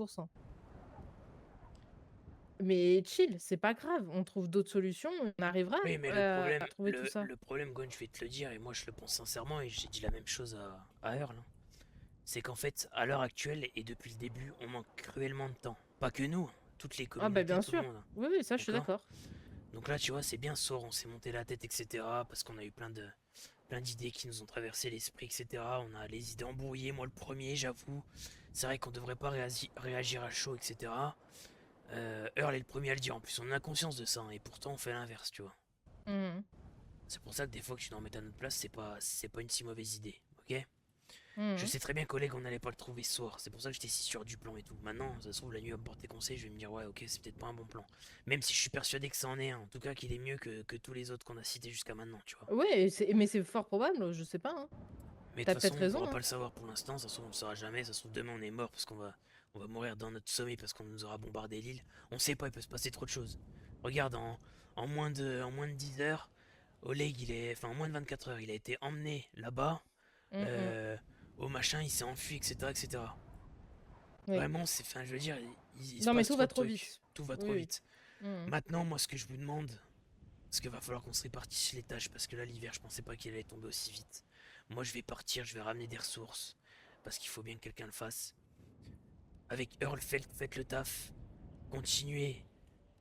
Mais chill, c'est pas grave, on trouve d'autres solutions, on arrivera Oui, mais à trouver tout ça. le problème, Gwen, je vais te le dire, et moi je le pense sincèrement, et j'ai dit la même chose à Earl, hein, c'est qu'en fait, à l'heure actuelle, et depuis le début, on manque cruellement de temps. Pas que nous, hein, toutes les Ah bah, communautés, bien tout le sûr. monde, hein, Oui, oui, ça, je suis d'accord? d'accord. Donc là, tu vois, c'est bien soir, on s'est monté la tête, etc., parce qu'on a eu plein d'idées qui nous ont traversé l'esprit, etc. On a les idées embrouillées, moi le premier, j'avoue. C'est vrai qu'on devrait pas réagir à chaud, etc. Earl est le premier à le dire, en plus on a conscience de ça, hein, et pourtant on fait l'inverse, tu vois. Mmh. C'est pour ça que des fois que tu dois en mettre à notre place, c'est pas une si mauvaise idée, ok? Je Mmh. sais très bien qu'Oleg, on n'allait pas le trouver ce soir, c'est pour ça que j'étais si sûr du plan et tout. Maintenant, ça se trouve, la nuit va me porter conseil, je vais me dire, ouais, ok, c'est peut-être pas un bon plan. Même si je suis persuadé que ça en est un, en tout cas qu'il est mieux que tous les autres qu'on a cités jusqu'à maintenant, tu vois. Ouais, mais c'est fort probable, je sais pas, hein. Mais de Tu toute peut-être façon, on raison, pourra pas hein. le savoir pour l'instant, ça se trouve, on le saura jamais, ça se trouve, demain on est mort parce on va mourir dans notre sommeil parce qu'on nous aura bombardé l'île. On sait pas, il peut se passer trop de choses. Regarde, en moins de 10 heures, Oleg, enfin en moins de 24 heures, il a été emmené là-bas, Mmh mh. euh, au machin, il s'est enfui, etc., etc. Oui. Vraiment, enfin, je veux dire, il se Non, mais passe tout trop va de trop trucs, vite. tout va trop Oui, oui. vite. Mmh. Maintenant, moi, ce que je vous demande, parce qu'il va falloir qu'on se répartisse les tâches, parce que là, l'hiver, je pensais pas qu'il allait tomber aussi vite. Moi, je vais partir, je vais ramener des ressources, parce qu'il faut bien que quelqu'un le fasse. Avec Earl, faites le taf, continuez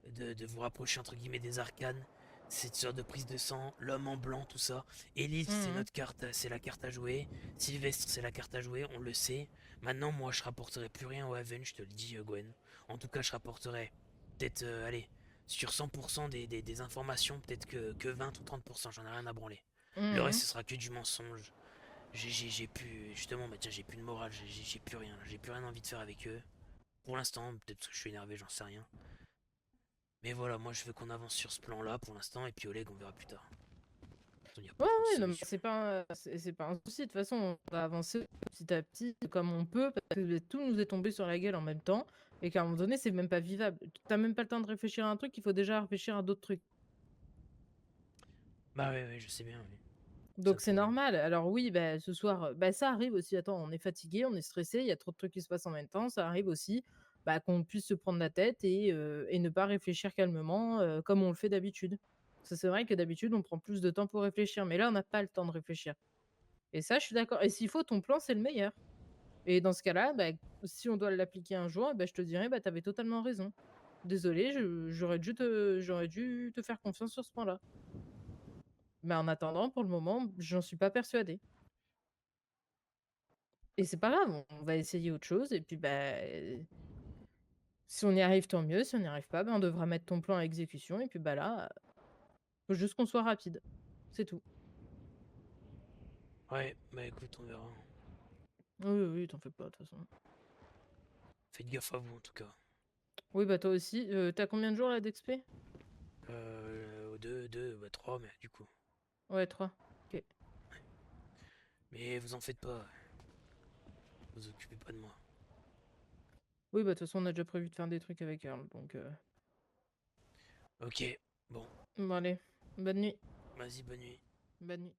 de vous rapprocher, entre guillemets, des arcanes, cette sorte de prise de sang, l'homme en blanc, tout ça. Elise, c'est Mmh. notre carte, c'est la carte à jouer. Sylvestre, c'est la carte à jouer, on le sait. Maintenant, moi, je rapporterai plus rien au Haven, je te le dis, Gwen. En tout cas, je rapporterai peut-être, allez, sur 100% des informations, peut-être que 20 ou 30%, j'en ai rien à branler. Le reste, Mmh. ce sera que du mensonge. J'ai plus, justement, bah tiens, j'ai plus de morale, j'ai plus rien envie de faire avec eux. Pour l'instant, peut-être que je suis énervé, j'en sais rien. Mais voilà, moi je veux qu'on avance sur ce plan-là pour l'instant, et puis Oleg, on verra plus tard. Il n'y a Ouais, pas trop de ouais, non, mais solution. c'est pas un souci. De toute façon, on va avancer petit à petit comme on peut parce que tout nous est tombé sur la gueule en même temps et qu'à un moment donné, c'est même pas vivable. T'as même pas le temps de réfléchir à un truc, il faut déjà réfléchir à d'autres trucs. Bah ouais, je sais bien, oui. C'est ça Donc le c'est problème. normal. Alors oui, bah, ce soir, bah, ça arrive aussi. Attends, on est fatigué, on est stressé, il y a trop de trucs qui se passent en même temps. Ça arrive aussi, bah, qu'on puisse se prendre la tête et ne pas réfléchir calmement, comme on le fait d'habitude. Parce que c'est vrai que d'habitude, on prend plus de temps pour réfléchir, mais là, on n'a pas le temps de réfléchir. Et ça, je suis d'accord. Et s'il faut, ton plan, c'est le meilleur. Et dans ce cas-là, bah, si on doit l'appliquer un jour, bah, je te dirais, bah, tu avais totalement raison. Désolé, j'aurais dû te faire confiance sur ce point-là. Mais en attendant, pour le moment, j'en suis pas persuadée. Et c'est pas grave, on va essayer autre chose et puis, bah, si on y arrive, tant mieux. Si on n'y arrive pas, bah, on devra mettre ton plan à exécution et puis, bah, là, faut juste qu'on soit rapide. C'est tout. Ouais, bah écoute, on verra. Oui, oui, oui, t'en fais pas, de toute façon. Faites gaffe à vous en tout cas. Oui, bah, toi aussi. Tu combien de jours là d'XP? Bah 3, mais du coup. Ouais, 3. OK. Mais vous en faites pas. Vous occupez pas de moi. Oui, bah de toute façon, on a déjà prévu de faire des trucs avec Earl, donc... Ok, bon, Bon, allez, bonne nuit. vas-y, bonne nuit. Bonne nuit.